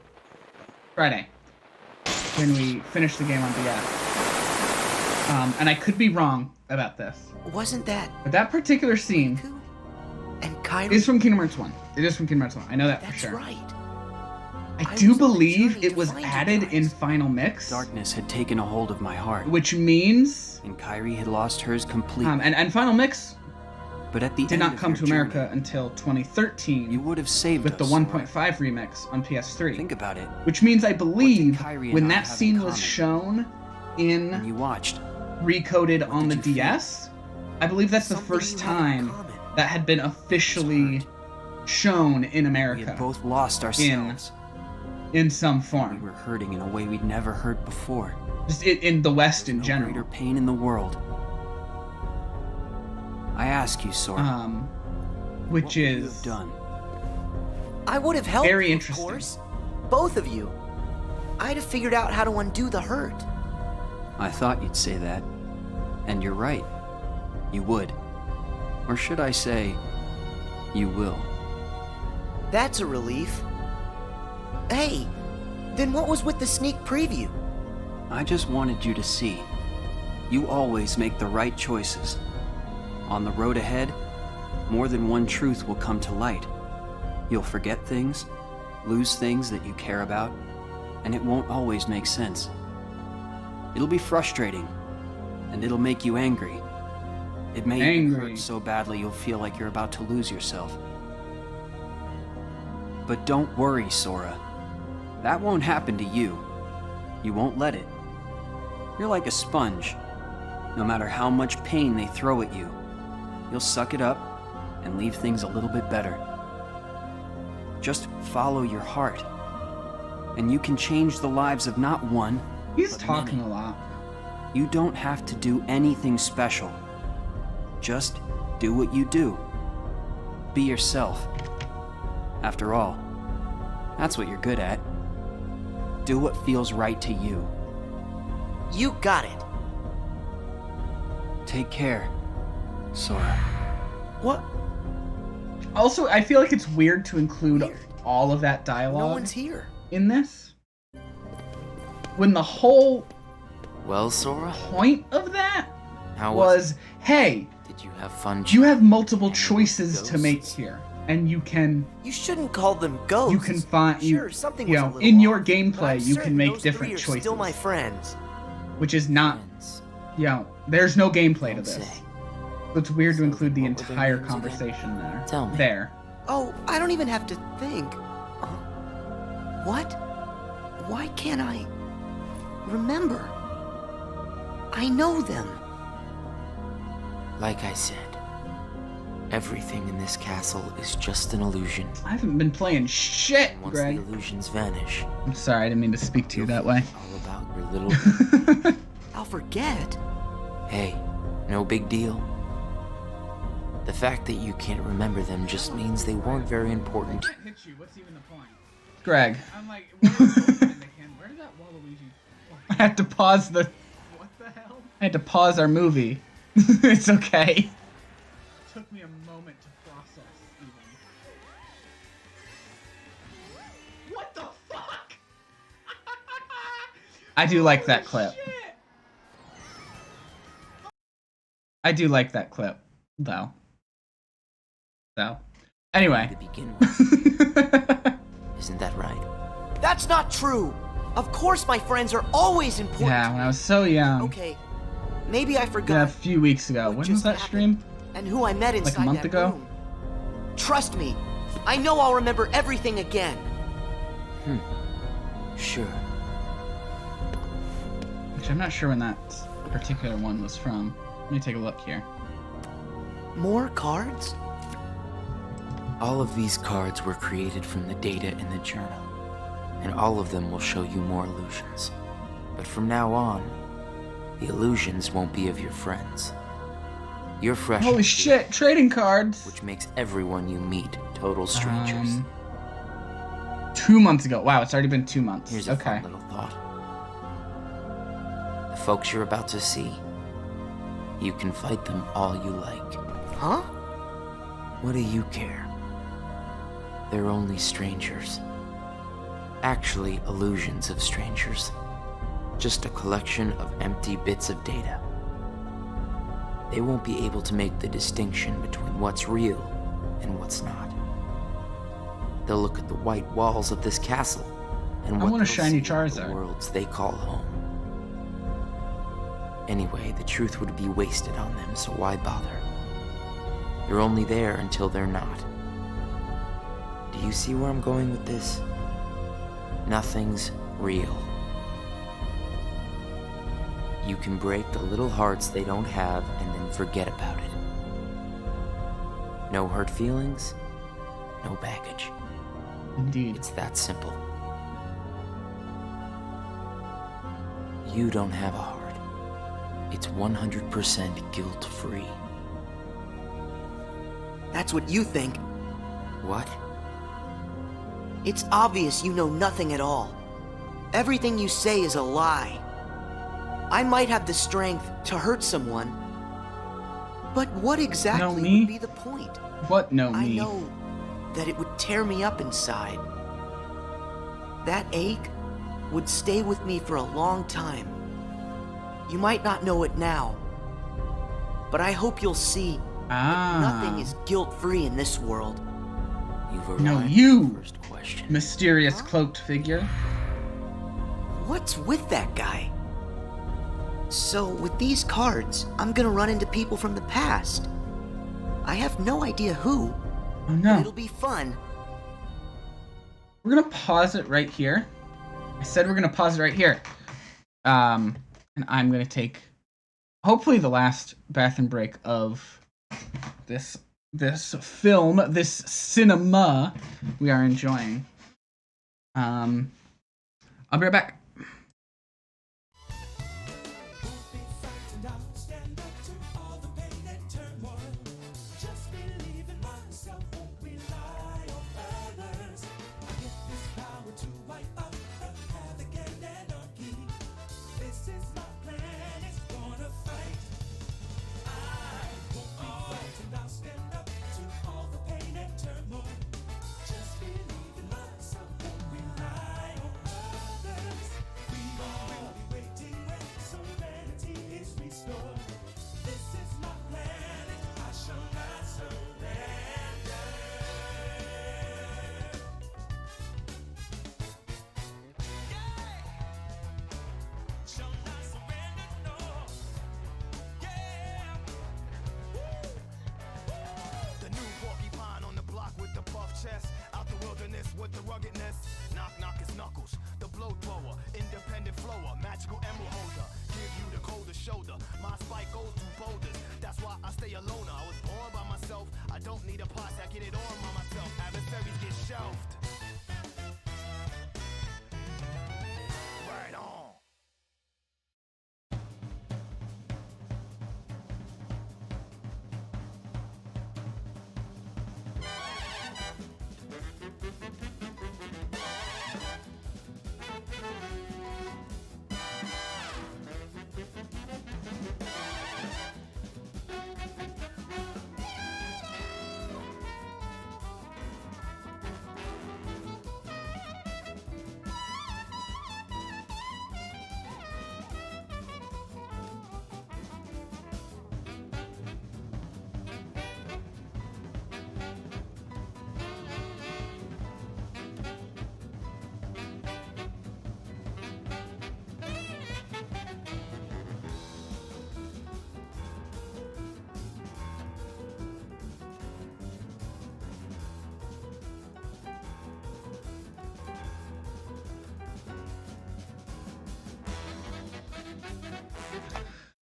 when we finished the game on DS. And I could be wrong about this. Wasn't that... But that particular scene and Kairi is from Kingdom Hearts 1. It is from Kingdom Hearts 1. I know that for sure. That's right. I do believe it was added in Final Mix. Darkness had taken a hold of my heart. Which means... And Kairi had lost hers completely. And Final Mix but at the did not come to America until 2013. You would have saved with us, the 1.5 remix on PS3. Think about it. Which means I believe Kairi and when I that have in scene was common? shown in You watched. Recoded on the DS. I believe that's the first time that had been officially shown in America. We had both lost ourselves. In some form. We were hurting in a way we'd never hurt before. Just in the West in general. Greater pain in the world. I ask you, Sora. Which what is would you have done? I would have helped very you, interesting. Of course. Both of you. I'd have figured out how to undo the hurt. I thought you'd say that. And you're right. You would. Or should I say, you will. That's a relief. Hey, then what was with the sneak preview? I just wanted you to see. You always make the right choices. On the road ahead, more than one truth will come to light. You'll forget things, lose things that you care about, and it won't always make sense. It'll be frustrating, and it'll make you angry. It may hurt so badly you'll feel like you're about to lose yourself. But don't worry, Sora. That won't happen to you. You won't let it. You're like a sponge. No matter how much pain they throw at you, you'll suck it up and leave things a little bit better. Just follow your heart, and you can change the lives of not one, He's but talking many. a lot. You don't have to do anything special. Just do what you do. Be yourself. After all, that's what you're good at. Do what feels right to you. You got it. Take care, Sora. What? Also, I feel like it's weird to include all of that dialogue. No one's here. In this. When the whole Well, Sora, point of that how was, hey, did you have fun? you have multiple choices to make here, and you can. You shouldn't call them ghosts. You can find. Sure, something you was a know, little in your off, but I'm gameplay, you certain can make those different three are choices. Still my friends. Which is not. You know, there's no gameplay to this. So it's weird to include the entire conversation there. Tell me. There. Oh, I don't even have to think. What? Why can't I remember? I know them. Like I said, everything in this castle is just an illusion. I haven't been playing shit, And once Greg. the illusions vanish, I'm sorry, I didn't mean to speak to you that way. all about your little... I'll forget. Hey, no big deal. The fact that you can't remember them just means they weren't very important. Hit you. What's even the point? Greg. I'm like, where did that Waluigi? I had to pause the. What the hell? I had to pause our movie. It's okay. It took me a moment to process even. What the fuck? I do like that clip. I do like that clip, though. So, anyway. To begin with. Isn't that right? That's not true. Of course my friends are always important. Yeah, when I was so young. Okay, maybe I forgot. Yeah, a few weeks ago. When was that stream? And who I met inside Like a month that ago? room. Trust me, I know I'll remember everything again. Sure. Which I'm not sure when that particular one was from. Let me take a look here. More cards? All of these cards were created from the data in the journal, and all of them will show you more illusions. But from now on, the illusions won't be of your friends. You're fresh. Holy shit, trading cards! Which makes everyone you meet total strangers. 2 months ago. Wow, it's already been 2 months. Here's a fun little thought. The folks you're about to see, you can fight them all you like. Huh? What do you care? They're only strangers. Actually, illusions of strangers. Just a collection of empty bits of data. They won't be able to make the distinction between what's real and what's not. They'll look at the white walls of this castle and I what want a they'll shiny see are the Charizard. worlds they call home. Anyway, the truth would be wasted on them, so why bother? They're only there until they're not. Do you see where I'm going with this? Nothing's real. You can break the little hearts they don't have and then forget about it. No hurt feelings, no baggage. Indeed. It's that simple. You don't have a heart. It's 100% guilt-free. That's what you think. What? It's obvious you know nothing at all. Everything you say is a lie. I might have the strength to hurt someone, but what exactly would be the point? What know me? I know that it would tear me up inside. That ache would stay with me for a long time. You might not know it now, but I hope you'll see that nothing is guilt-free in this world. No, you, mysterious cloaked figure. What's with that guy? So, with these cards, I'm gonna run into people from the past. I have no idea who. Oh no. But it'll be fun. We're gonna pause it right here. I said we're gonna pause it right here. And I'm gonna take, hopefully, the last bathroom break of this film, this cinema we are enjoying. I'll be right back. Out the wilderness with the ruggedness. Knock, knock is knuckles. The blow thrower, independent flower, magical emerald holder. Give you the coldest shoulder. My spike goes to boulders. That's why I stay alone. I was born by myself. I don't need a pot. I get it on by myself. Adversaries get shelved. Right on.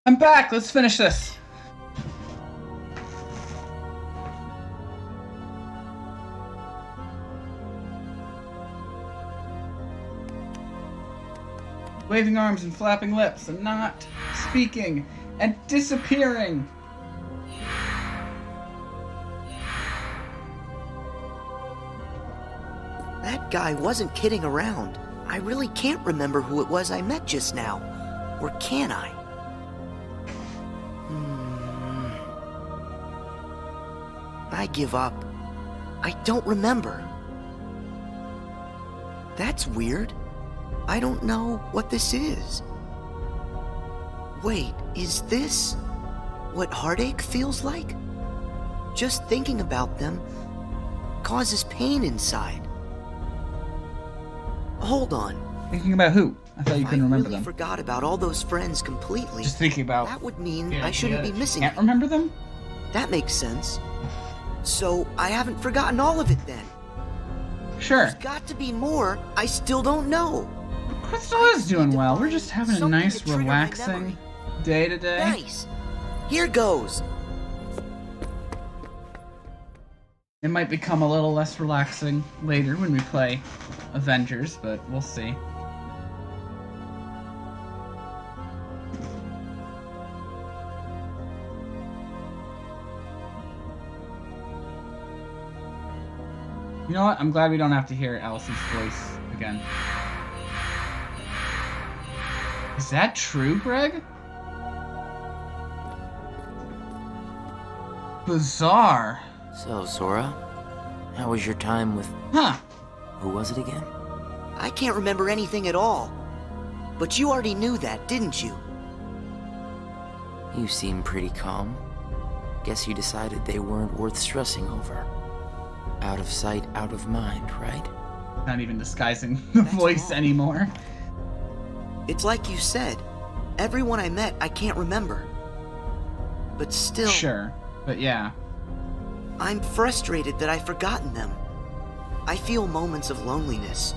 I'm back. Let's finish this. Waving arms and flapping lips and not speaking and disappearing. That guy wasn't kidding around. I really can't remember who it was I met just now. Or can I? I give up. I don't remember. That's weird. I don't know what this is. Wait, is this what heartache feels like? Just thinking about them causes pain inside. Hold on. Thinking about who? I thought you couldn't remember them. I forgot about all those friends completely. Just thinking about. That would mean I shouldn't be missing. Can't remember them? That makes sense. So I haven't forgotten all of it then. Sure. There's got to be more. I still don't know. Crystal is doing well. We're just having a nice, relaxing day today. Nice. Here goes. It might become a little less relaxing later when we play Avengers, but we'll see. You know what? I'm glad we don't have to hear Alice's voice again. Is that true, Greg? Bizarre. So, Sora, how was your time with... Huh. Who was it again? I can't remember anything at all. But you already knew that, didn't you? You seem pretty calm. Guess you decided they weren't worth stressing over. Out of sight, out of mind, right? Not even disguising the voice anymore. It's like you said. Everyone I met, I can't remember. But still... Sure, but yeah. I'm frustrated that I've forgotten them. I feel moments of loneliness.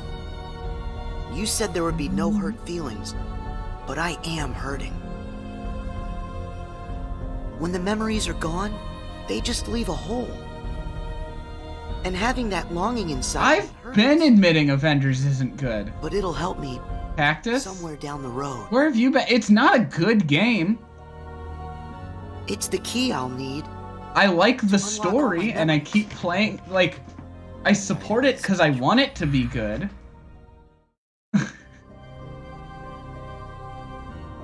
You said there would be no hurt feelings, but I am hurting. When the memories are gone, they just leave a hole. And having that longing inside... I've been admitting Avengers isn't good. But it'll help me... Cactus? Somewhere down the road. Where have you been? It's not a good game. It's the key I'll need. I like the story, and I keep playing... Like, I support it because I want it to be good.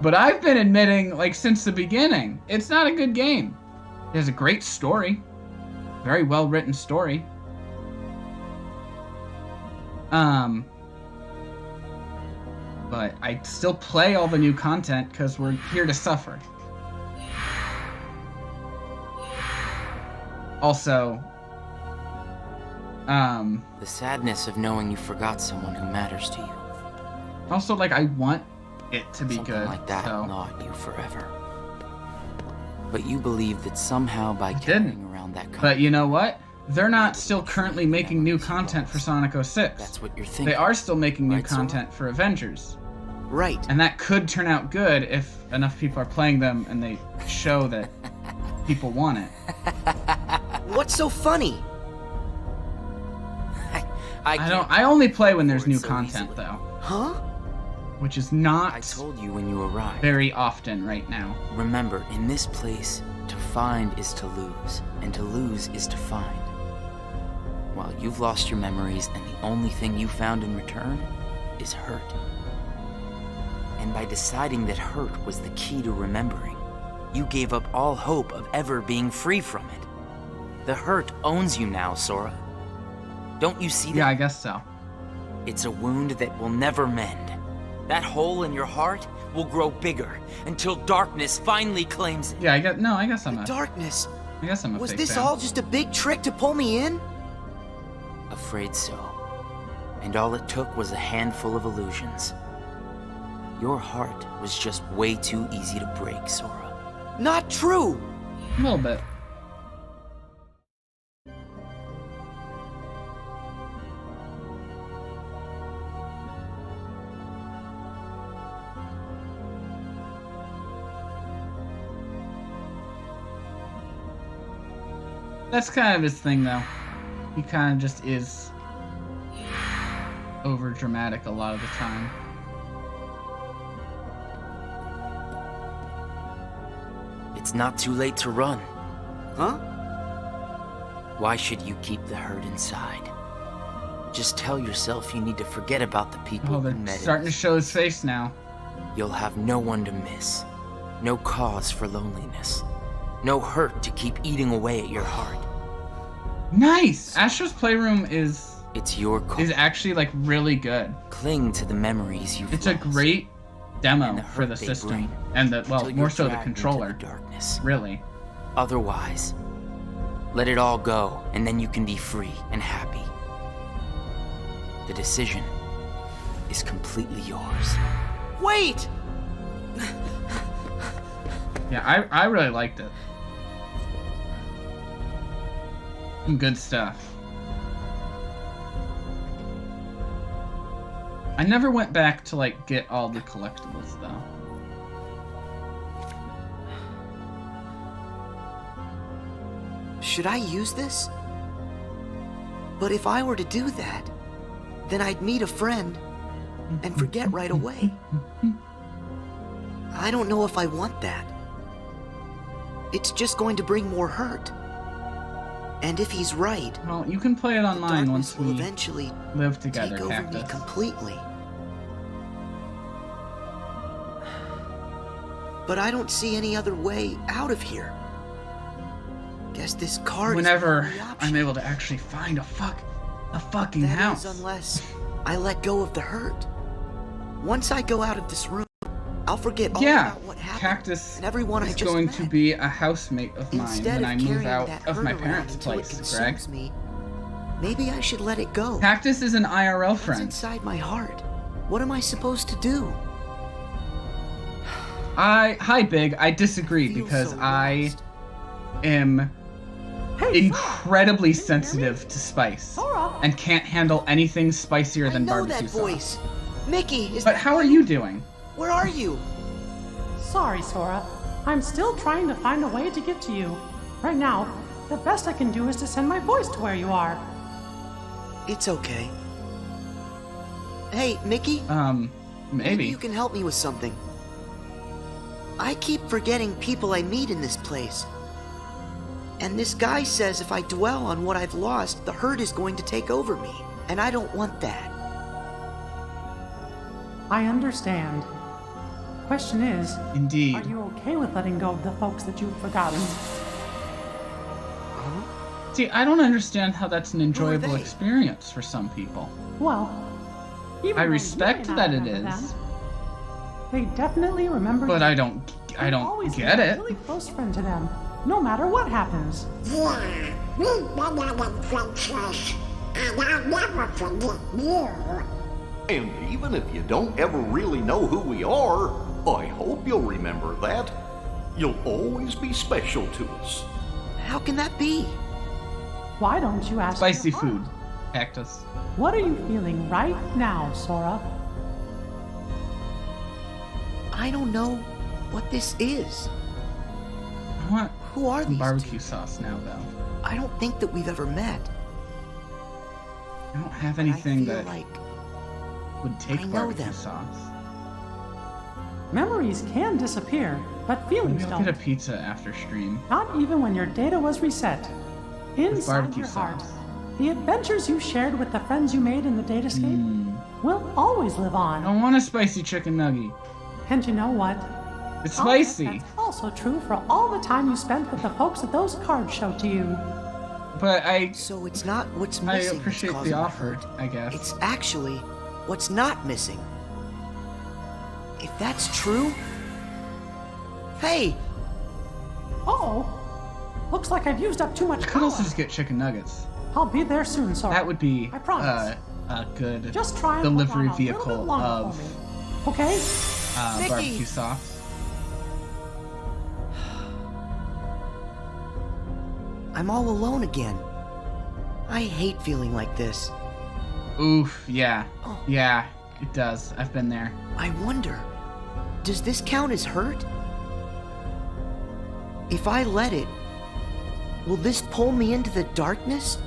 But I've been admitting, like, since the beginning, it's not a good game. It has a great story. Very well-written story. But I still play all the new content because we're here to suffer. Also, the sadness of knowing you forgot someone who matters to you. Also, like, I want it to be Something good. like that so. gnawed you forever. But you believe that somehow by carrying around that But you know what? They're not still currently making new content for Sonic 06. That's what you're thinking. They are still making new Right, Sora? content for Avengers. Right. And that could turn out good if enough people are playing them and they show that people want it. What's so funny? I only play when there's new content though. Huh? Which is not I told you when you arrived. very often right now. Remember, in this place, to find is to lose, and to lose is to find. While you've lost your memories, and the only thing you found in return is hurt. And by deciding that hurt was the key to remembering, you gave up all hope of ever being free from it. The hurt owns you now, Sora. Don't you see that? Yeah, I guess so. It's a wound that will never mend. That hole in your heart will grow bigger until darkness finally claims it. Yeah, I guess I'm a Darkness. I guess I'm a Was fake this fan. all just a big trick to pull me in? Afraid so. And all it took was a handful of illusions. Your heart was just way too easy to break, Sora. Not true. A little bit. That's kind of his thing, though. He kind of just is over dramatic a lot of the time. It's not too late to run. Huh? Why should you keep the hurt inside? Just tell yourself you need to forget about the people Oh, who they're met starting to show his face now. You'll have no one to miss. No cause for loneliness. No hurt to keep eating away at your heart. Nice! Astro's Playroom is It's your call. is actually like really good. Cling to the memories you've It's a lost. great demo And the for the hurt they system. bring, And the well, till more you're so the dragged into controller. the darkness. Really. Otherwise, let it all go, and then you can be free and happy. The decision is completely yours. Wait! Yeah, I really liked it. Some good stuff. I never went back to like get all the collectibles though. Should I use this? But if I were to do that, then I'd meet a friend and forget right away. I don't know if I want that. It's just going to bring more hurt. And if he's right, well, you can play it online once we eventually live together, take over Cactus. me completely. But I don't see any other way out of here. Guess this card Whenever is the option. I'm able to actually find a fucking That house. is, unless I let go of the hurt. Once I go out of this room, I'll forget all about what happened. Cactus and everyone I is just going met. to be a housemate of mine Instead when of I move carrying out that of my hurt around parents' until it place, Greg. consumes me, maybe I should let it go. Cactus is an IRL What's friend. inside my heart? What am I supposed to do? Hi, Big. I disagree because I am incredibly sensitive to spice and can't handle anything spicier than I know barbecue that sauce. voice. Mickey, is But how are you doing? Where are you? Sorry, Sora. I'm still trying to find a way to get to you. Right now, the best I can do is to send my voice to where you are. It's okay. Hey, Mickey? Maybe. You can help me with something. I keep forgetting people I meet in this place. And this guy says if I dwell on what I've lost, the hurt is going to take over me. And I don't want that. I understand. Question is, Indeed. are you okay with letting go of the folks that you've forgotten? See, I don't understand how that's an enjoyable experience for some people. Well, even I though you respect may not that it remember is, them, they definitely remember but you. I don't You've always get been it. a really close friend to them, no matter what happens. Yeah, we've been having friendships, and I'll never forget you. And even if you don't ever really know who we are, I hope you'll remember that. You'll always be special to us. How can that be? Why don't you ask Spicy your heart? food, Cactus. What are you feeling right now, Sora? I don't know what this is. I want Who are some these barbecue sauce now, though. I don't think that we've ever met. I don't have anything feel that like would take I know barbecue them. sauce. Memories can disappear, but feelings Maybe I'll don't. get a pizza after stream. Not even when your data was reset. Inside barbecue your heart, sauce. the adventures you shared with the friends you made in the datascape will always live on. I want a spicy chicken nugget. And you know what? It's I'll bet spicy. That's also true for all the time you spent with the folks that those cards showed to you. But So it's not what's I missing. that's appreciate causing the my offer, hurt. I guess. It's actually what's not missing. If that's true. Hey! Uh-oh. Looks like I've used up too much I could power. also just get chicken nuggets. I'll be there soon, Sora. That would be I promise. a good Just try and hold delivery on a little bit vehicle longer of for me. Okay? Mickey! barbecue sauce. I'm all alone again. I hate feeling like this. Oof, yeah. Oh. Yeah, it does. I've been there. I wonder, does this count as hurt? If I let it, will this pull me into the darkness?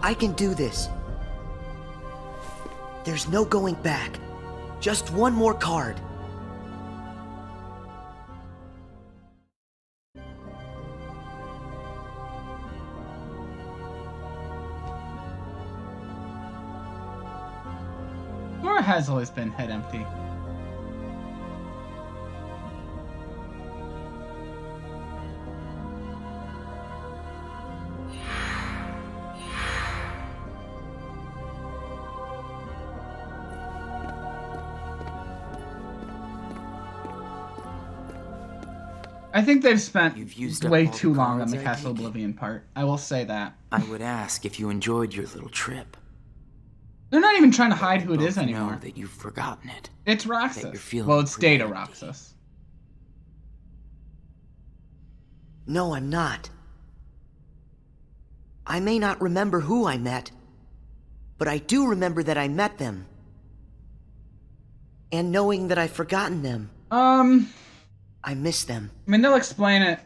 I can do this. There's no going back. Just one more card. Nora has always been head empty. I think they've spent used up way all the too long on cards, the I Castle take it? Oblivion part. I will say that. I would ask if you enjoyed your little trip. They're not even trying to hide who it is Both anymore. know that you've forgotten it. It's That you're Roxas. feeling Well, it's pretty Data empty. Roxas. No, I'm not. I may not remember who I met, but I do remember that I met them. And knowing that I've forgotten them. I miss them. I mean, they'll explain it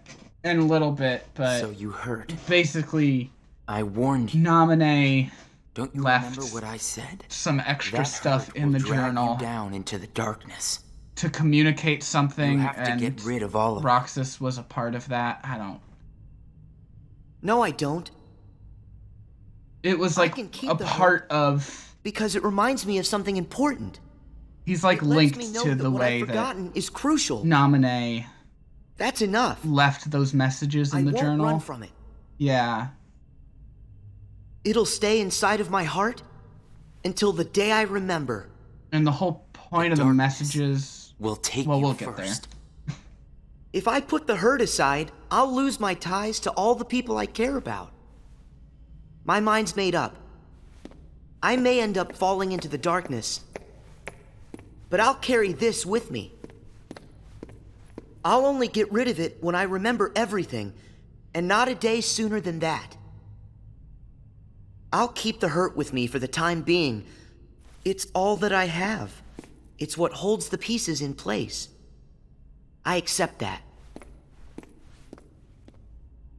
in a little bit, but So you heard. basically, I warned you. Nominee Don't you left remember what I said? some extra That stuff hurt in will the drag journal you down into the darkness. to communicate something, You have to and get rid of all of Roxas was a part of that. I don't. No, I don't. It was I like can keep a the part of. Because it reminds me of something important. He's like It lets linked me know to that the what way I've forgotten is crucial. that Nominee That's enough. left those messages in I the won't journal. run from it. Yeah. It'll stay inside of my heart until the day I remember. And the whole point of the messages. We'll take well, you we'll get first. there. If I put the hurt aside, I'll lose my ties to all the people I care about. My mind's made up. I may end up falling into the darkness, but I'll carry this with me. I'll only get rid of it when I remember everything, and not a day sooner than that. I'll keep the hurt with me for the time being. It's all that I have. It's what holds the pieces in place. I accept that.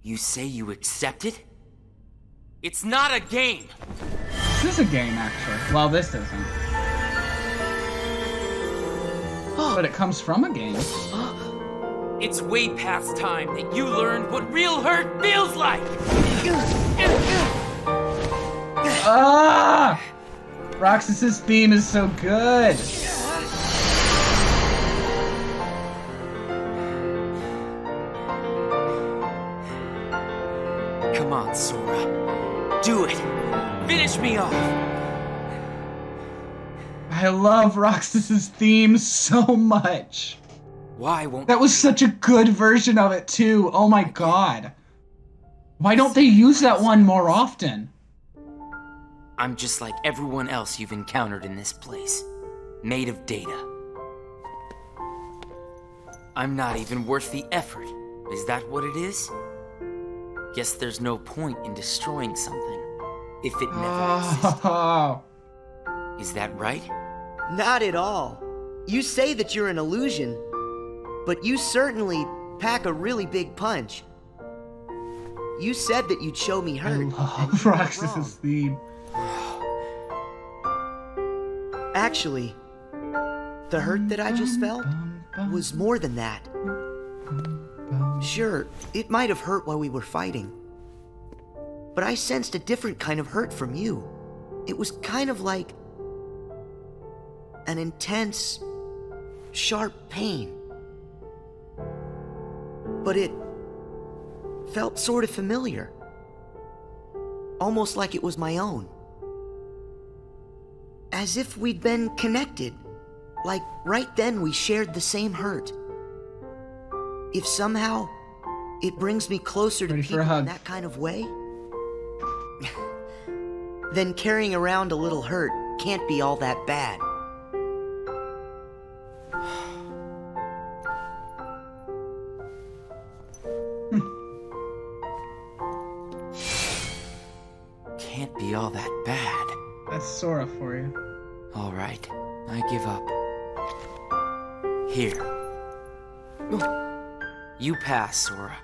You say you accept it? It's not a game! This is a game, actually. Well, this isn't. But it comes from a game. It's way past time that you learned what real hurt feels like! Ah! Roxas's theme is so good. Come on, Sora. Do it! Finish me off! I love Roxas's theme so much. Why won't That was such a good version of it, too. Oh my god. Why don't they use that one more often? I'm just like everyone else you've encountered in this place. Made of data. I'm not even worth the effort. Is that what it is? Guess there's no point in destroying something if it never existed. Is that right? Not at all. You say that you're an illusion, but you certainly pack a really big punch. You said that you'd show me hurt. I love Roxas's theme. Actually, the hurt that I just felt was more than that. Sure, it might have hurt while we were fighting, but I sensed a different kind of hurt from you. It was kind of like an intense, sharp pain. But it felt sort of familiar. Almost like it was my own. As if we'd been connected. Like right then we shared the same hurt. If somehow it brings me closer to people in that kind of way, then carrying around a little hurt can't be all that bad. Can't be all that bad. That's Sora for you. All right, I give up. Here. You pass, Sora.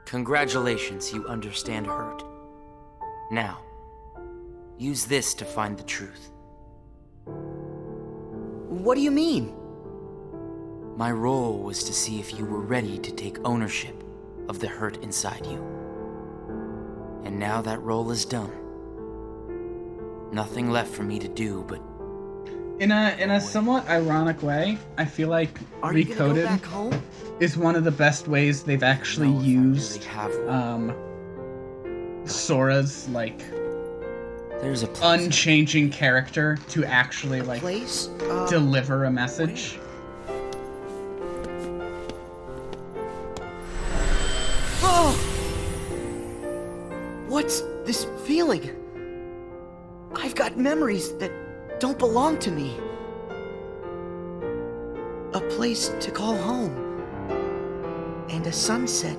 Congratulations, you understand hurt. Now, use this to find the truth. What do you mean? My role was to see if you were ready to take ownership of the hurt inside you. And now that role is done. Nothing left for me to do but... In a somewhat ironic way, I feel like Recoded is one of the best ways they've actually used Sora's like there's a unchanging character to actually like deliver a message. Oh! What's this feeling? I've got memories that don't belong to me. A place to call home. And a sunset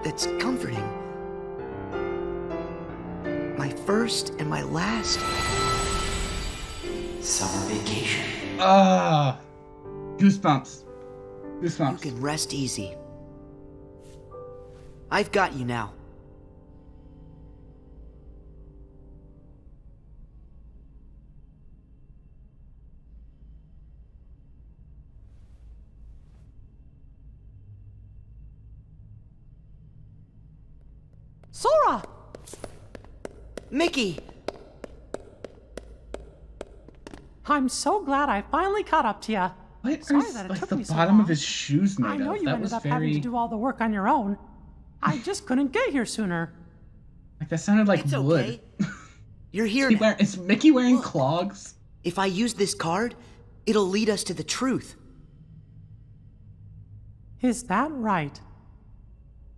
that's comforting. My first and my last summer vacation. Goosebumps. You can rest easy. I've got you now. Sora! Mickey! I'm so glad I finally caught up to you. What Sorry is that it like took the me so bottom long. of his shoes made I know of? you That ended was up having to very do all the work on your own. I just couldn't get here sooner. like that sounded like It's wood. okay. You're here Is, now. is Mickey wearing Look. clogs? If I use this card, it'll lead us to the truth. Is that right?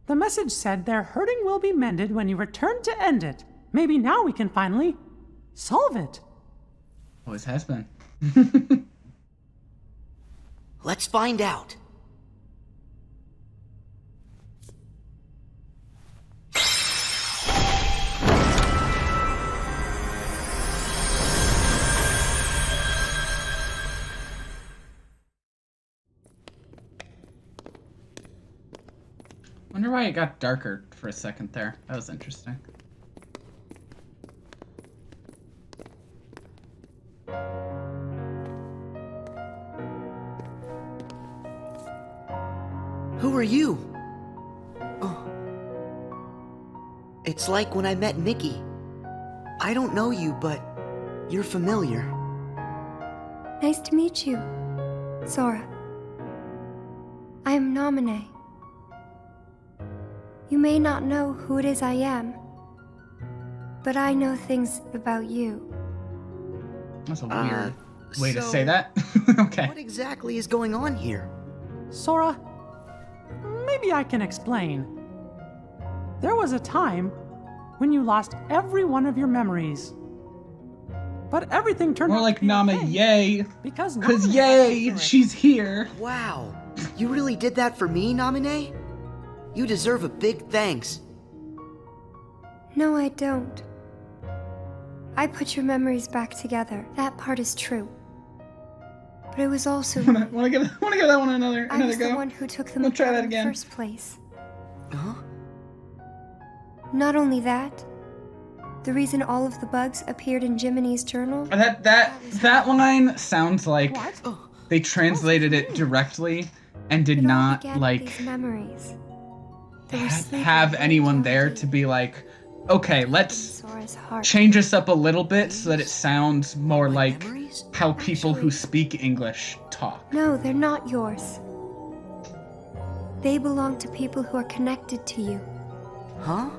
The message said their hurting will be mended when you return to end it. Maybe now we can finally solve it. Always has been. Let's find out. Wonder why it got darker for a second there. That was interesting. Who are you? Oh. It's like when I met Mickey. I don't know you, but you're familiar. Nice to meet you, Sora. I am Nominee. You may not know who it is I am, but I know things about you. That's a weird way to say that. Okay. What exactly is going on here? Sora, maybe I can explain. There was a time when you lost every one of your memories. But everything turned More out like to be Nama, okay, yay. Because yay, she's here. Wow. You really did that for me, Nominee? You deserve a big thanks. No, I don't. I put your memories back together. That part is true. But it was also wanna give that one another I was go. the one who took them Let's try apart that in the again. first place. Huh? Not only that, the reason all of the bugs appeared in Jiminy's journal. That line sounds like they translated it directly and did not began with like these memories. They were have anyone there to be like, okay, let's Sora's heart. change this up a little bit so that it sounds more like how people who speak English talk. No, they're not yours. They belong to people who are connected to you. Huh?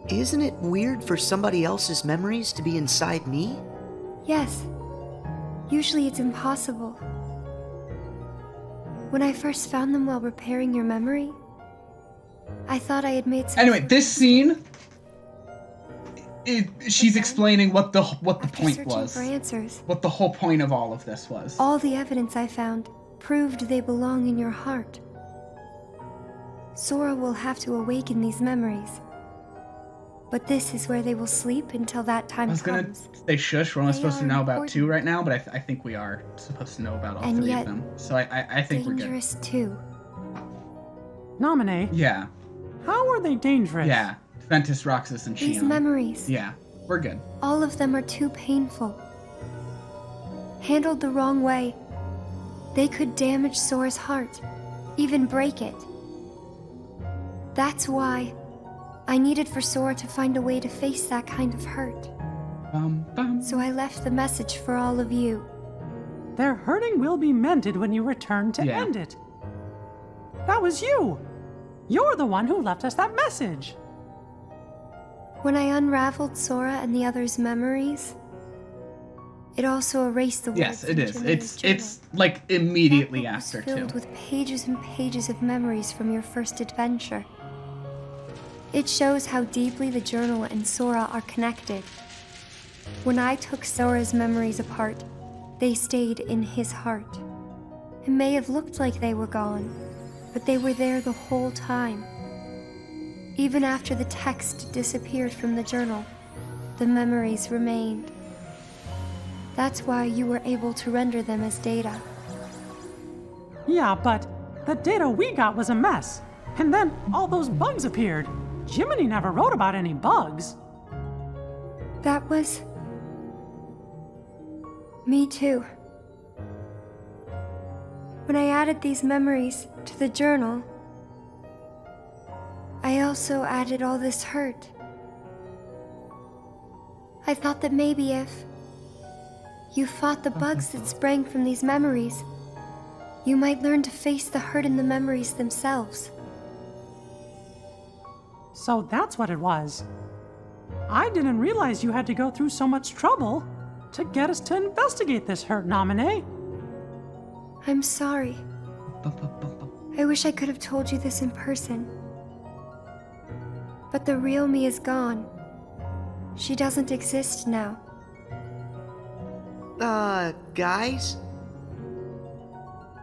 Isn't it weird for somebody else's memories to be inside me? Yes. Usually it's impossible. When I first found them while repairing your memory, I thought I had made some. Anyway, this scene, she's explaining what the point searching was. for answers, What the whole point of all of this was. all the evidence I found proved they belong in your heart. Sora will have to awaken these memories. But this is where they will sleep until that time I was gonna comes. say shush, we're only They supposed to are know about important. 2 right now, but I think we are supposed to know about all And 3 yet, of them. So I think we're good. Dangerous too. Nominee, Yeah. how are they dangerous? Yeah. Ventus, Roxas, and These Shion. memories, Yeah, we're good. all of them are too painful. Handled the wrong way, they could damage Sora's heart, even break it. That's why I needed for Sora to find a way to face that kind of hurt. So I left the message for all of you. Their hurting will be mended when you return to Yeah. end it. That was you. You're the one who left us that message. When I unraveled Sora and the others' memories, it also erased the words. Yes, it in is. Jiminy's It's like immediately journal. after It was filled too. with pages and pages of memories from your first adventure. It shows how deeply the journal and Sora are connected. When I took Sora's memories apart, they stayed in his heart. It may have looked like they were gone, but they were there the whole time. Even after the text disappeared from the journal, the memories remained. That's why you were able to render them as data. Yeah, but the data we got was a mess. And then all those bugs appeared. Jiminy never wrote about any bugs. That was... me too. When I added these memories to the journal, I also added all this hurt. I thought that maybe if you fought the bugs that sprang from these memories, you might learn to face the hurt in the memories themselves. So that's what it was. I didn't realize you had to go through so much trouble to get us to investigate this hurt, Nominee. I'm sorry. I wish I could have told you this in person. But the real me is gone. She doesn't exist now. Guys?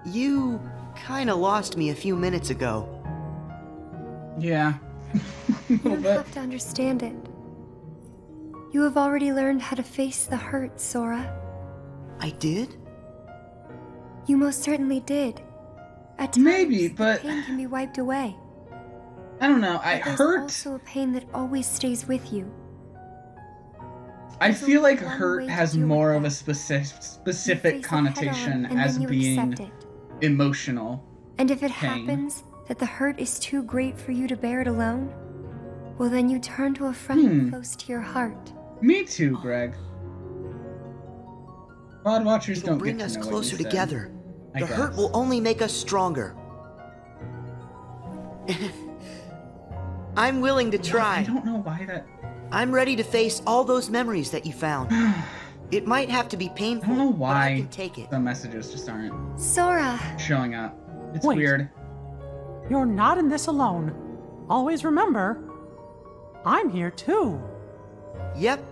You kinda lost me a few minutes ago. Yeah. You don't have to understand it. You have already learned how to face the hurt, Sora. I did? You most certainly did. At times, Maybe, but the pain can be wiped away. I don't know. But there's also a pain that always stays with you. I feel like hurt has more of a specific connotation as being emotional. And if it pain. happens that the hurt is too great for you to bear it alone, well then you turn to a friend close to your heart. Me too, Greg. Pod watchers It'll don't bring get to us know what closer you said, together. I The hurt guess. will only make us stronger. I'm willing to try. I don't know why that... I'm ready to face all those memories that you found. It might have to be painful, I don't know but I why can take it. the messages just aren't Sora! showing up. It's Wait. weird. You're not in this alone. Always remember, I'm here too. Yep.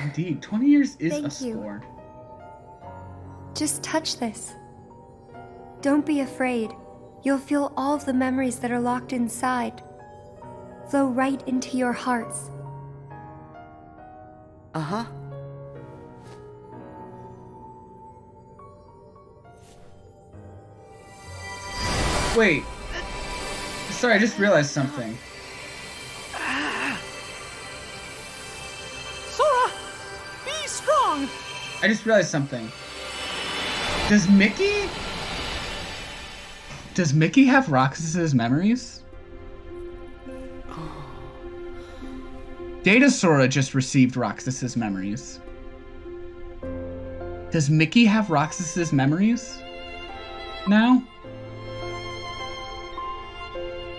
Indeed, 20 years is Thank a score. Just touch this. Don't be afraid. You'll feel all of the memories that are locked inside flow right into your hearts. Uh-huh. Wait. Sorry, I just realized something. Sora, be strong! I just realized something. Does Mickey have Roxas's memories? Data Sora just received Roxas's memories. Does Mickey have Roxas's memories now?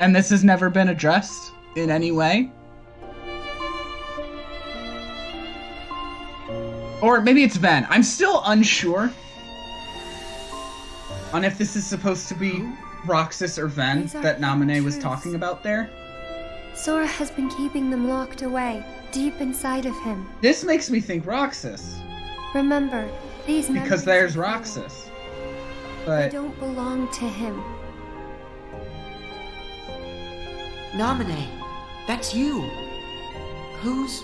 And this has never been addressed in any way? Or maybe it's Ben. I'm still unsure on if this is supposed to be Roxas or Ven These are that Naminé was truths. talking about there. Sora has been keeping them locked away, deep inside of him. This makes me think Roxas, Remember, these because memories there's are Roxas. They But don't belong to him. Naminé, that's you. Who's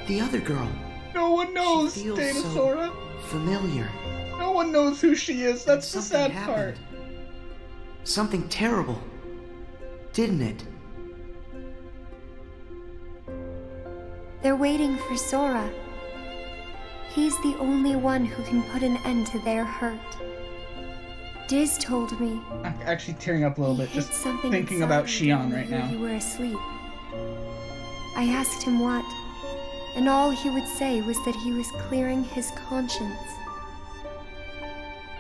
the other girl? no one knows, She feels Data so Sora. familiar. No one knows who she is. That's the Something sad happened. part. Something terrible, didn't it? They're waiting for Sora. He's the only one who can put an end to their hurt. Diz told me I'm actually tearing up a little he bit hid just something thinking inside about him Shion during right the year now. You were asleep. I asked him what, and all he would say was that he was clearing his conscience.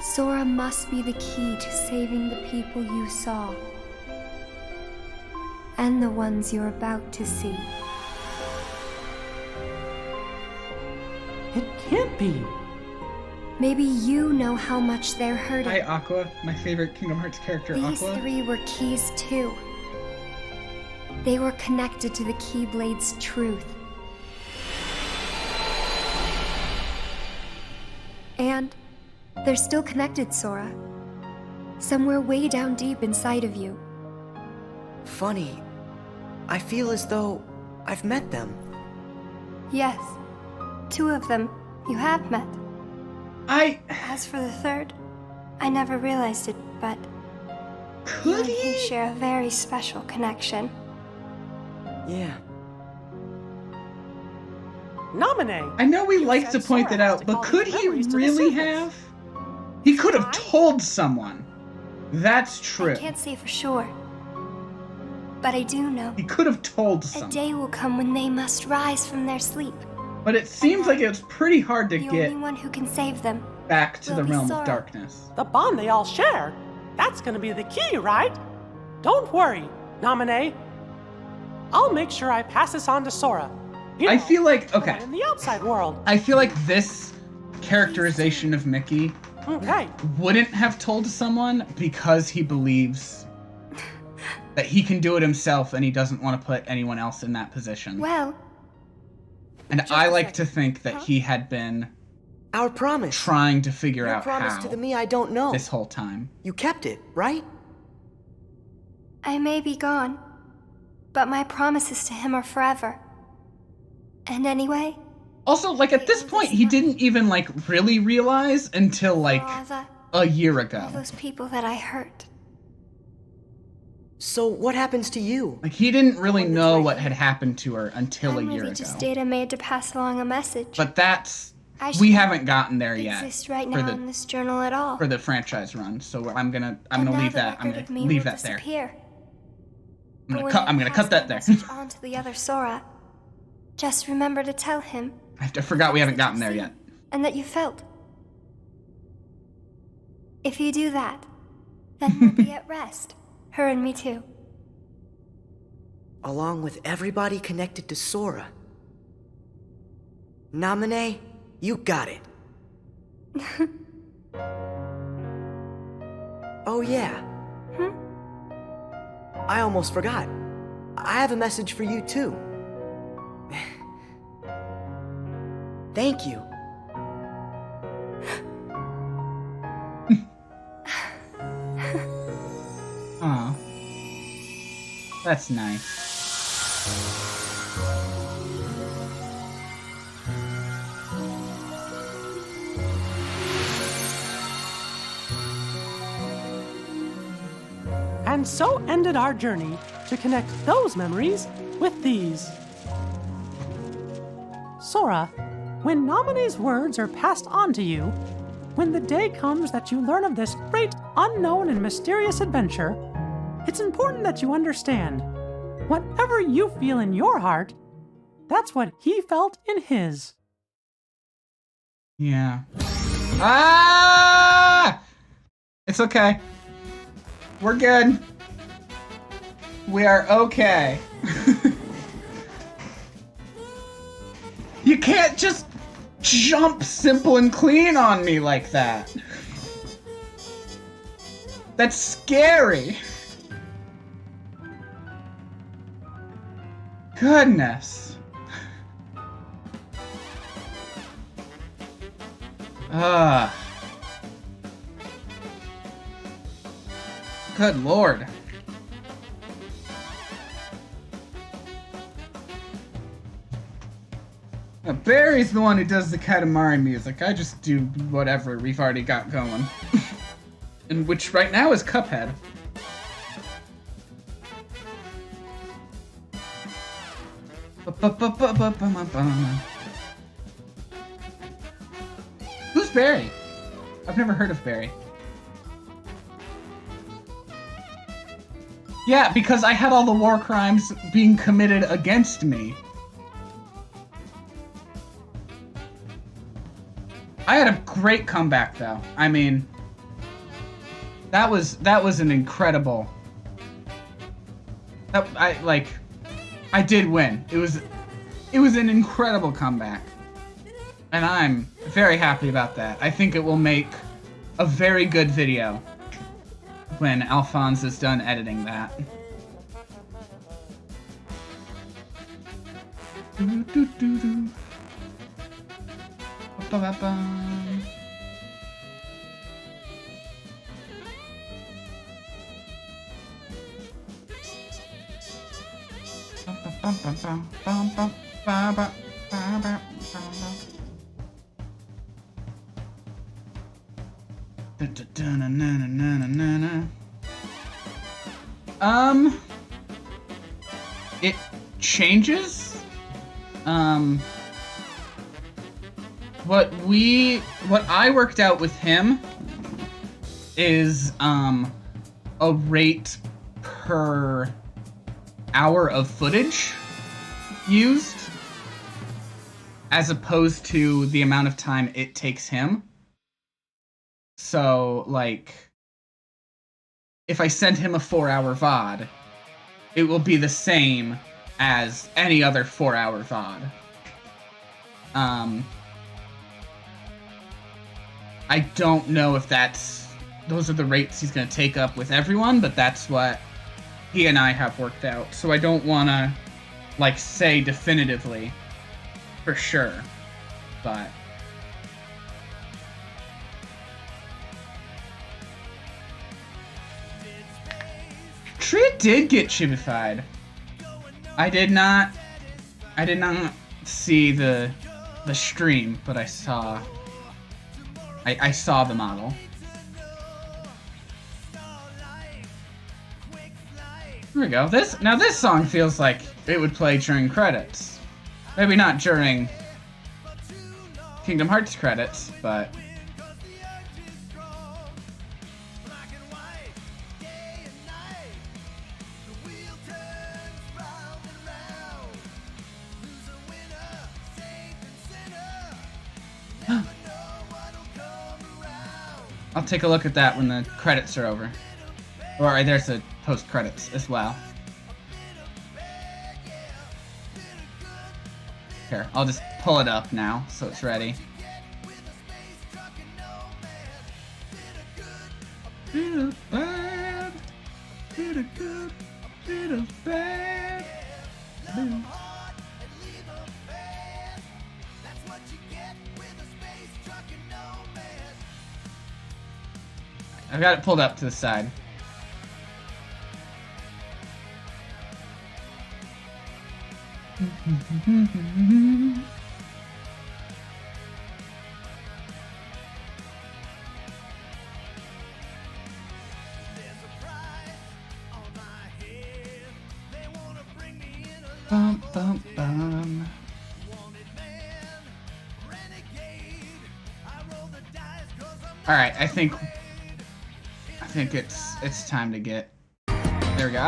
Sora must be the key to saving the people you saw. And the ones you're about to see. It can't be. Maybe you know how much they're hurting. Hi, Aqua. My favorite Kingdom Hearts character, These Aqua. three were keys too. They were connected to the Keyblade's truth. And they're still connected, Sora. Somewhere way down deep inside of you. Funny. I feel as though I've met them. Yes, two of them you have met. As for the third, I never realized it, but you and Could he share a very special connection. Yeah. Nominate. I know we like to said point Sora that has out, to but call could these he memories to the really surface. have? He could have told someone. That's true. I can't say for sure, but I do know. He could have told A someone. day will come when they must rise from their sleep. But it seems like it's pretty hard to The get only one who can save them back to will the be realm Sora. of darkness. The bond they all share. That's gonna be the key, right? Don't worry, Nominee. I'll make sure I pass this on to Sora. You I know, feel like, the okay, one in the outside world. I feel like this characterization of Mickey Okay. wouldn't have told someone because he believes that he can do it himself and he doesn't want to put anyone else in that position. Well, And I like to think that he had been Our promise. trying to figure Your out promise how to the me I don't know. this whole time. You kept it, right? I may be gone, but my promises to him are forever. And anyway, Also, like at this point, he didn't even like really realize until like a year all ago. those people that I hurt. So what happens to you? Like he didn't really know what had happened to her until a I'm year really ago. just data made to pass along a message. But that's I we should haven't gotten there yet exist right for now the in this journal at all. for the franchise run. So I'm gonna And now leave the that. I'm record of gonna me leave will that there. disappear. I'm But gonna when cut. you I'm gonna pass cut that there. message on to the other Sora, just remember to tell him I forgot we haven't gotten there yet. and that you felt. If you do that, then we'll be at rest. Her and me too. Along with everybody connected to Sora. Nominee, you got it. Oh yeah. I almost forgot. I have a message for you too. Thank you. Aw. That's nice. And so ended our journey to connect those memories with these. Sora, when Nominee's words are passed on to you, when the day comes that you learn of this great, unknown, and mysterious adventure, it's important that you understand, whatever you feel in your heart, that's what he felt in his. Yeah. Ah! It's okay. We're good. We are okay. You can't just jump simple and clean on me like that. That's scary. Goodness. Good lord. Now, Barry's the one who does the Katamari music. I just do whatever we've already got going. And which right now is Cuphead. Who's Barry? I've never heard of Barry. Yeah, because I had all the war crimes being committed against me. I had a great comeback though. I mean, that was an incredible. I did win. It was an incredible comeback. And I'm very happy about that. I think it will make a very good video when Alphonse is done editing that. It changes. What I worked out with him is a rate per hour of footage used, as opposed to the amount of time it takes him. So, like, if I send him a 4-hour VOD, it will be the same as any other 4-hour VOD. I don't know if those are the rates he's going to take up with everyone, but that's what he and I have worked out. So I don't want to, like, say definitively for sure, but... Tria did get chibified. I did not see the stream, but I saw the model. Here we go. This song feels like it would play during credits. Maybe not during Kingdom Hearts credits, but... I'll take a look at that when the credits are over. Or there's a post-credits as well. Here, I'll just pull it up now so it's ready. Did a bad, did a good, did a bad. I've got it pulled up to the side. Bum, bum, bum. All right, I think it's time to get. There we go.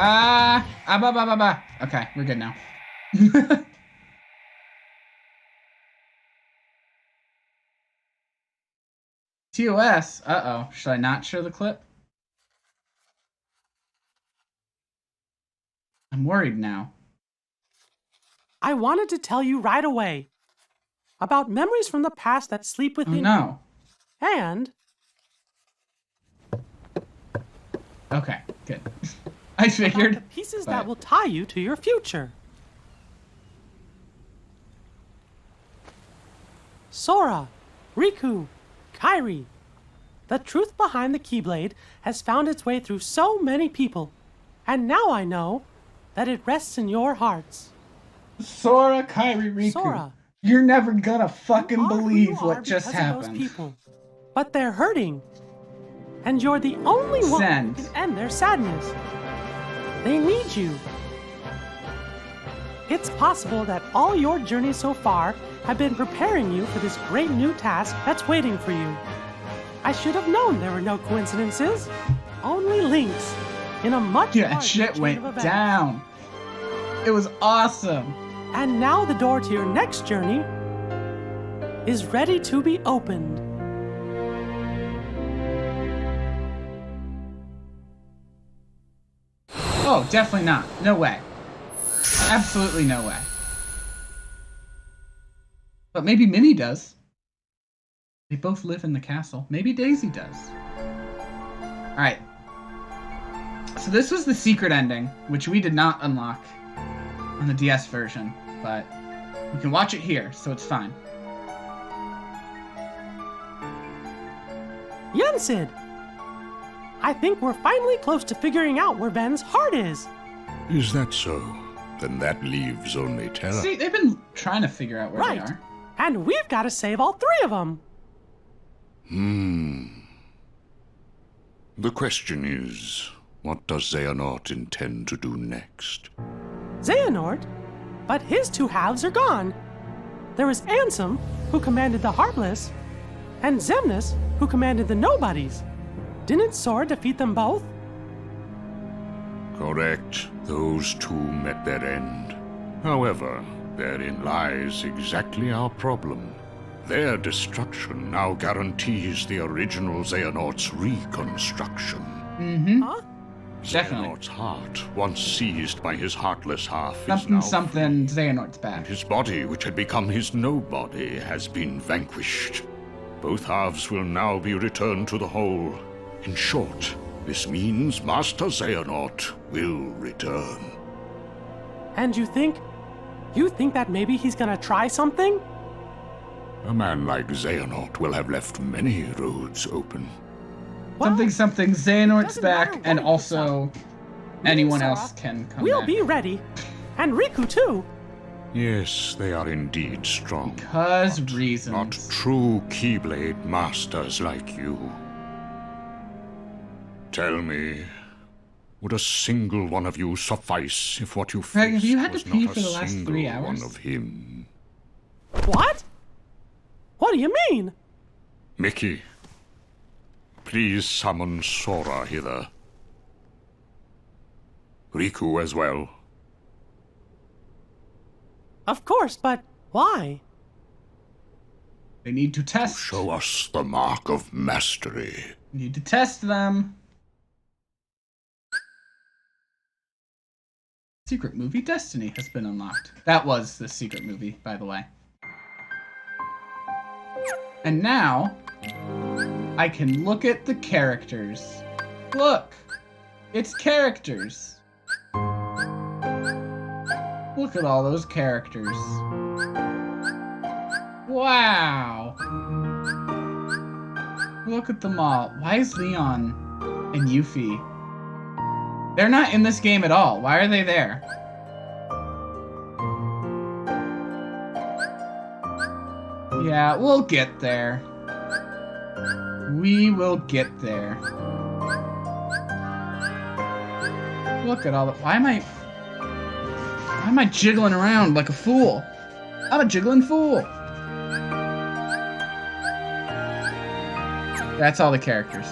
Okay, we're good now. TOS. Uh-oh. Should I not show the clip? I'm worried now. I wanted to tell you right away about memories from the past that sleep within you. No. And... Okay, good. I figured. The pieces that will tie you to your future. Sora, Riku, Kairi. The truth behind the Keyblade has found its way through so many people, and now I know that it rests in your hearts. Sora, Kairi, Riku. Sora, you're never gonna fucking believe what just happened. Those people. But they're hurting. And you're the only one who can end their sadness. They need you. It's possible that all your journeys so far have been preparing you for this great new task that's waiting for you. I should have known there were no coincidences, only links in a much larger that shit chain went of events. down. It was awesome. And now the door to your next journey is ready to be opened. Oh, definitely not. No way. Absolutely no way. But maybe Minnie does. They both live in the castle. Maybe Daisy does. Alright. So this was the secret ending, which we did not unlock on the DS version, but you can watch it here, so it's fine. Yensid! I think we're finally close to figuring out where Ven's heart is. Is that so? Then that leaves only Terra. See, they've been trying to figure out where they are. And we've got to save all three of them. The question is, what does Xehanort intend to do next? Xehanort? But his two halves are gone. There was Ansem, who commanded the Heartless, and Xemnas, who commanded the Nobodies. Didn't Sora defeat them both? Correct. Those two met their end. However, therein lies exactly our problem. Their destruction now guarantees the original Xehanort's reconstruction. Mm-hmm. Huh? Xehanort's heart, once seized by his heartless half, is Something, now something, Xehanort's back. his body, which had become his nobody, has been vanquished. Both halves will now be returned to the whole. In short, this means Master Xehanort will return. And you think that maybe he's gonna try something? A man like Xehanort will have left many roads open. Something, Xehanort's back, and also anyone else can come We'll back. be ready. And Riku, too. Yes, they are indeed strong. Because reasons. Not true Keyblade masters like you. Tell me, would a single one of you suffice if what you Greg, have faced you had to was pee not for a the last single 3 hours? one of him? What? What do you mean? Mickey, please summon Sora hither. Riku as well. Of course, but why? They need to test. Show us the mark of mastery. Need to test them. Secret movie Destiny has been unlocked. That was the secret movie, by the way. And now, I can look at the characters. Look! It's characters! Look at all those characters. Wow! Look at them all. Why is Leon and Yuffie? They're not in this game at all. Why are they there? Yeah, we'll get there. We will get there. Look at all the... Why am I jiggling around like a fool? I'm a jiggling fool. That's all the characters.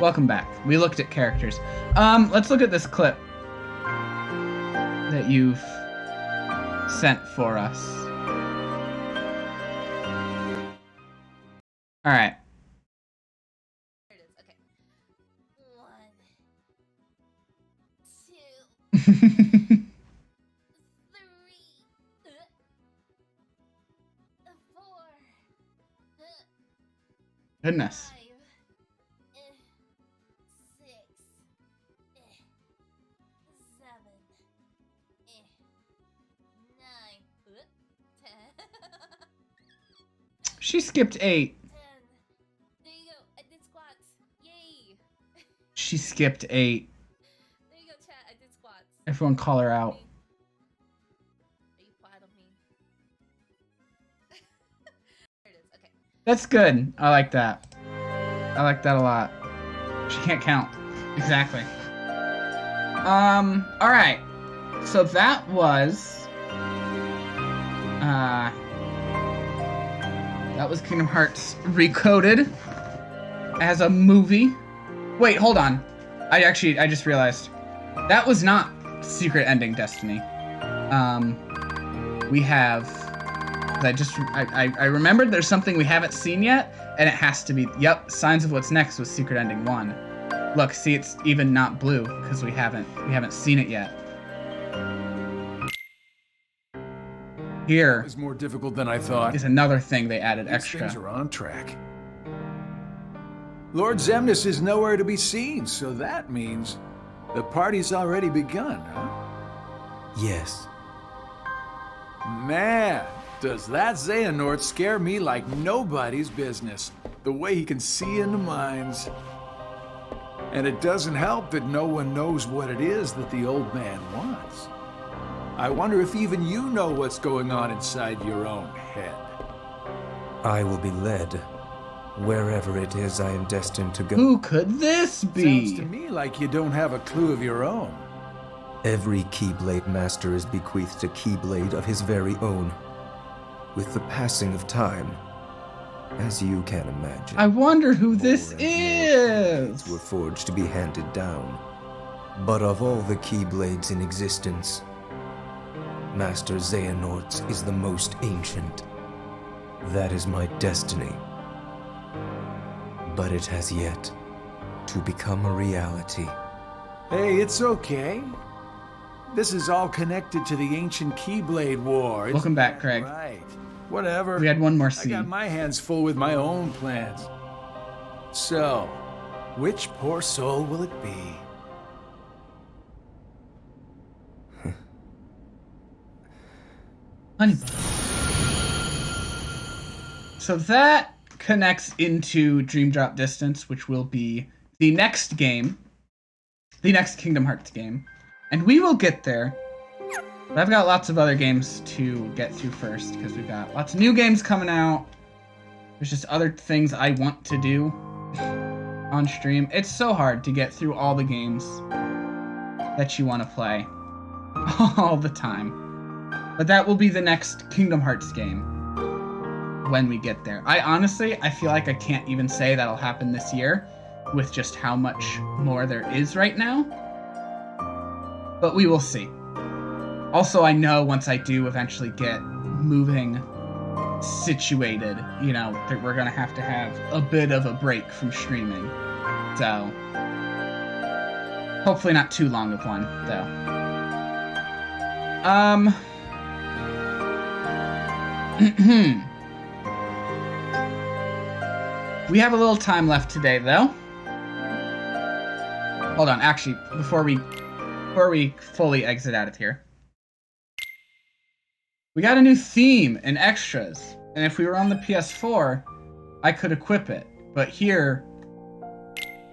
Welcome back. We looked at characters. Let's look at this clip that you've sent for us. All right. There it is. Okay. 1, 2, 3, 4. Goodness. 6, 7, 9, 10. She skipped 8. There you go. I did squats. Yay. She skipped 8. There you go, chat. I did squats. Everyone call her out. Are you proud of me? There it is. Okay. That's good. I like that. I like that a lot. She can't count. Exactly. Alright. So that was... that was Kingdom Hearts Recoded as a movie. Wait, hold on. I just realized. That was not Secret Ending Destiny. We have... I remembered there's something we haven't seen yet, and it has to be... Yep, Signs of What's Next was Secret Ending 1. Look, see, it's even not blue, because we haven't seen it yet. Here It was more difficult than I thought. is another thing they added These extra. things are on track. Lord Xemnas is nowhere to be seen, so that means the party's already begun, huh? Yes. Man, does that Xehanort scare me like nobody's business. The way he can see into minds. And it doesn't help that no one knows what it is that the old man wants. I wonder if even you know what's going on inside your own head. I will be led wherever it is I am destined to go. Who could this be? Sounds to me like you don't have a clue of your own. Every Keyblade master is bequeathed a Keyblade of his very own. With the passing of time, as you can imagine, I wonder who this is. were forged to be handed down. But of all the Keyblades in existence, Master Xehanort's is the most ancient. That is my destiny. But it has yet to become a reality. Hey, it's okay. This is all connected to the ancient Keyblade War. Welcome back, Craig. Right. Whatever. We had one more I scene. got my hands full with my own plans. So, which poor soul will it be? Honey. So that connects into Dream Drop Distance, which will be the next game, the next Kingdom Hearts game. And we will get there. But I've got lots of other games to get through first, because we've got lots of new games coming out. There's just other things I want to do on stream. It's so hard to get through all the games that you want to play all the time. But that will be the next Kingdom Hearts game when we get there. I feel like I can't even say that'll happen this year with just how much more there is right now. But we will see. Also, I know once I do eventually get moving situated, you know, that we're going to have a bit of a break from streaming. So, hopefully not too long of one, though. We have a little time left today, though. Hold on, actually, before we fully exit out of here. We got a new theme and extras, and if we were on the PS4, I could equip it. But here,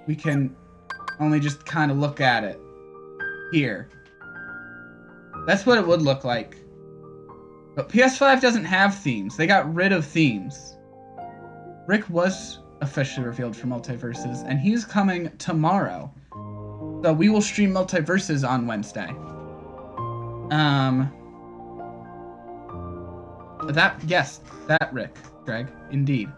we can only just kind of look at it. Here. That's what it would look like. But PS5 doesn't have themes. They got rid of themes. Rick was officially revealed for Multiverses, and he's coming tomorrow. So we will stream Multiverses on Wednesday. That Rick, Greg, indeed.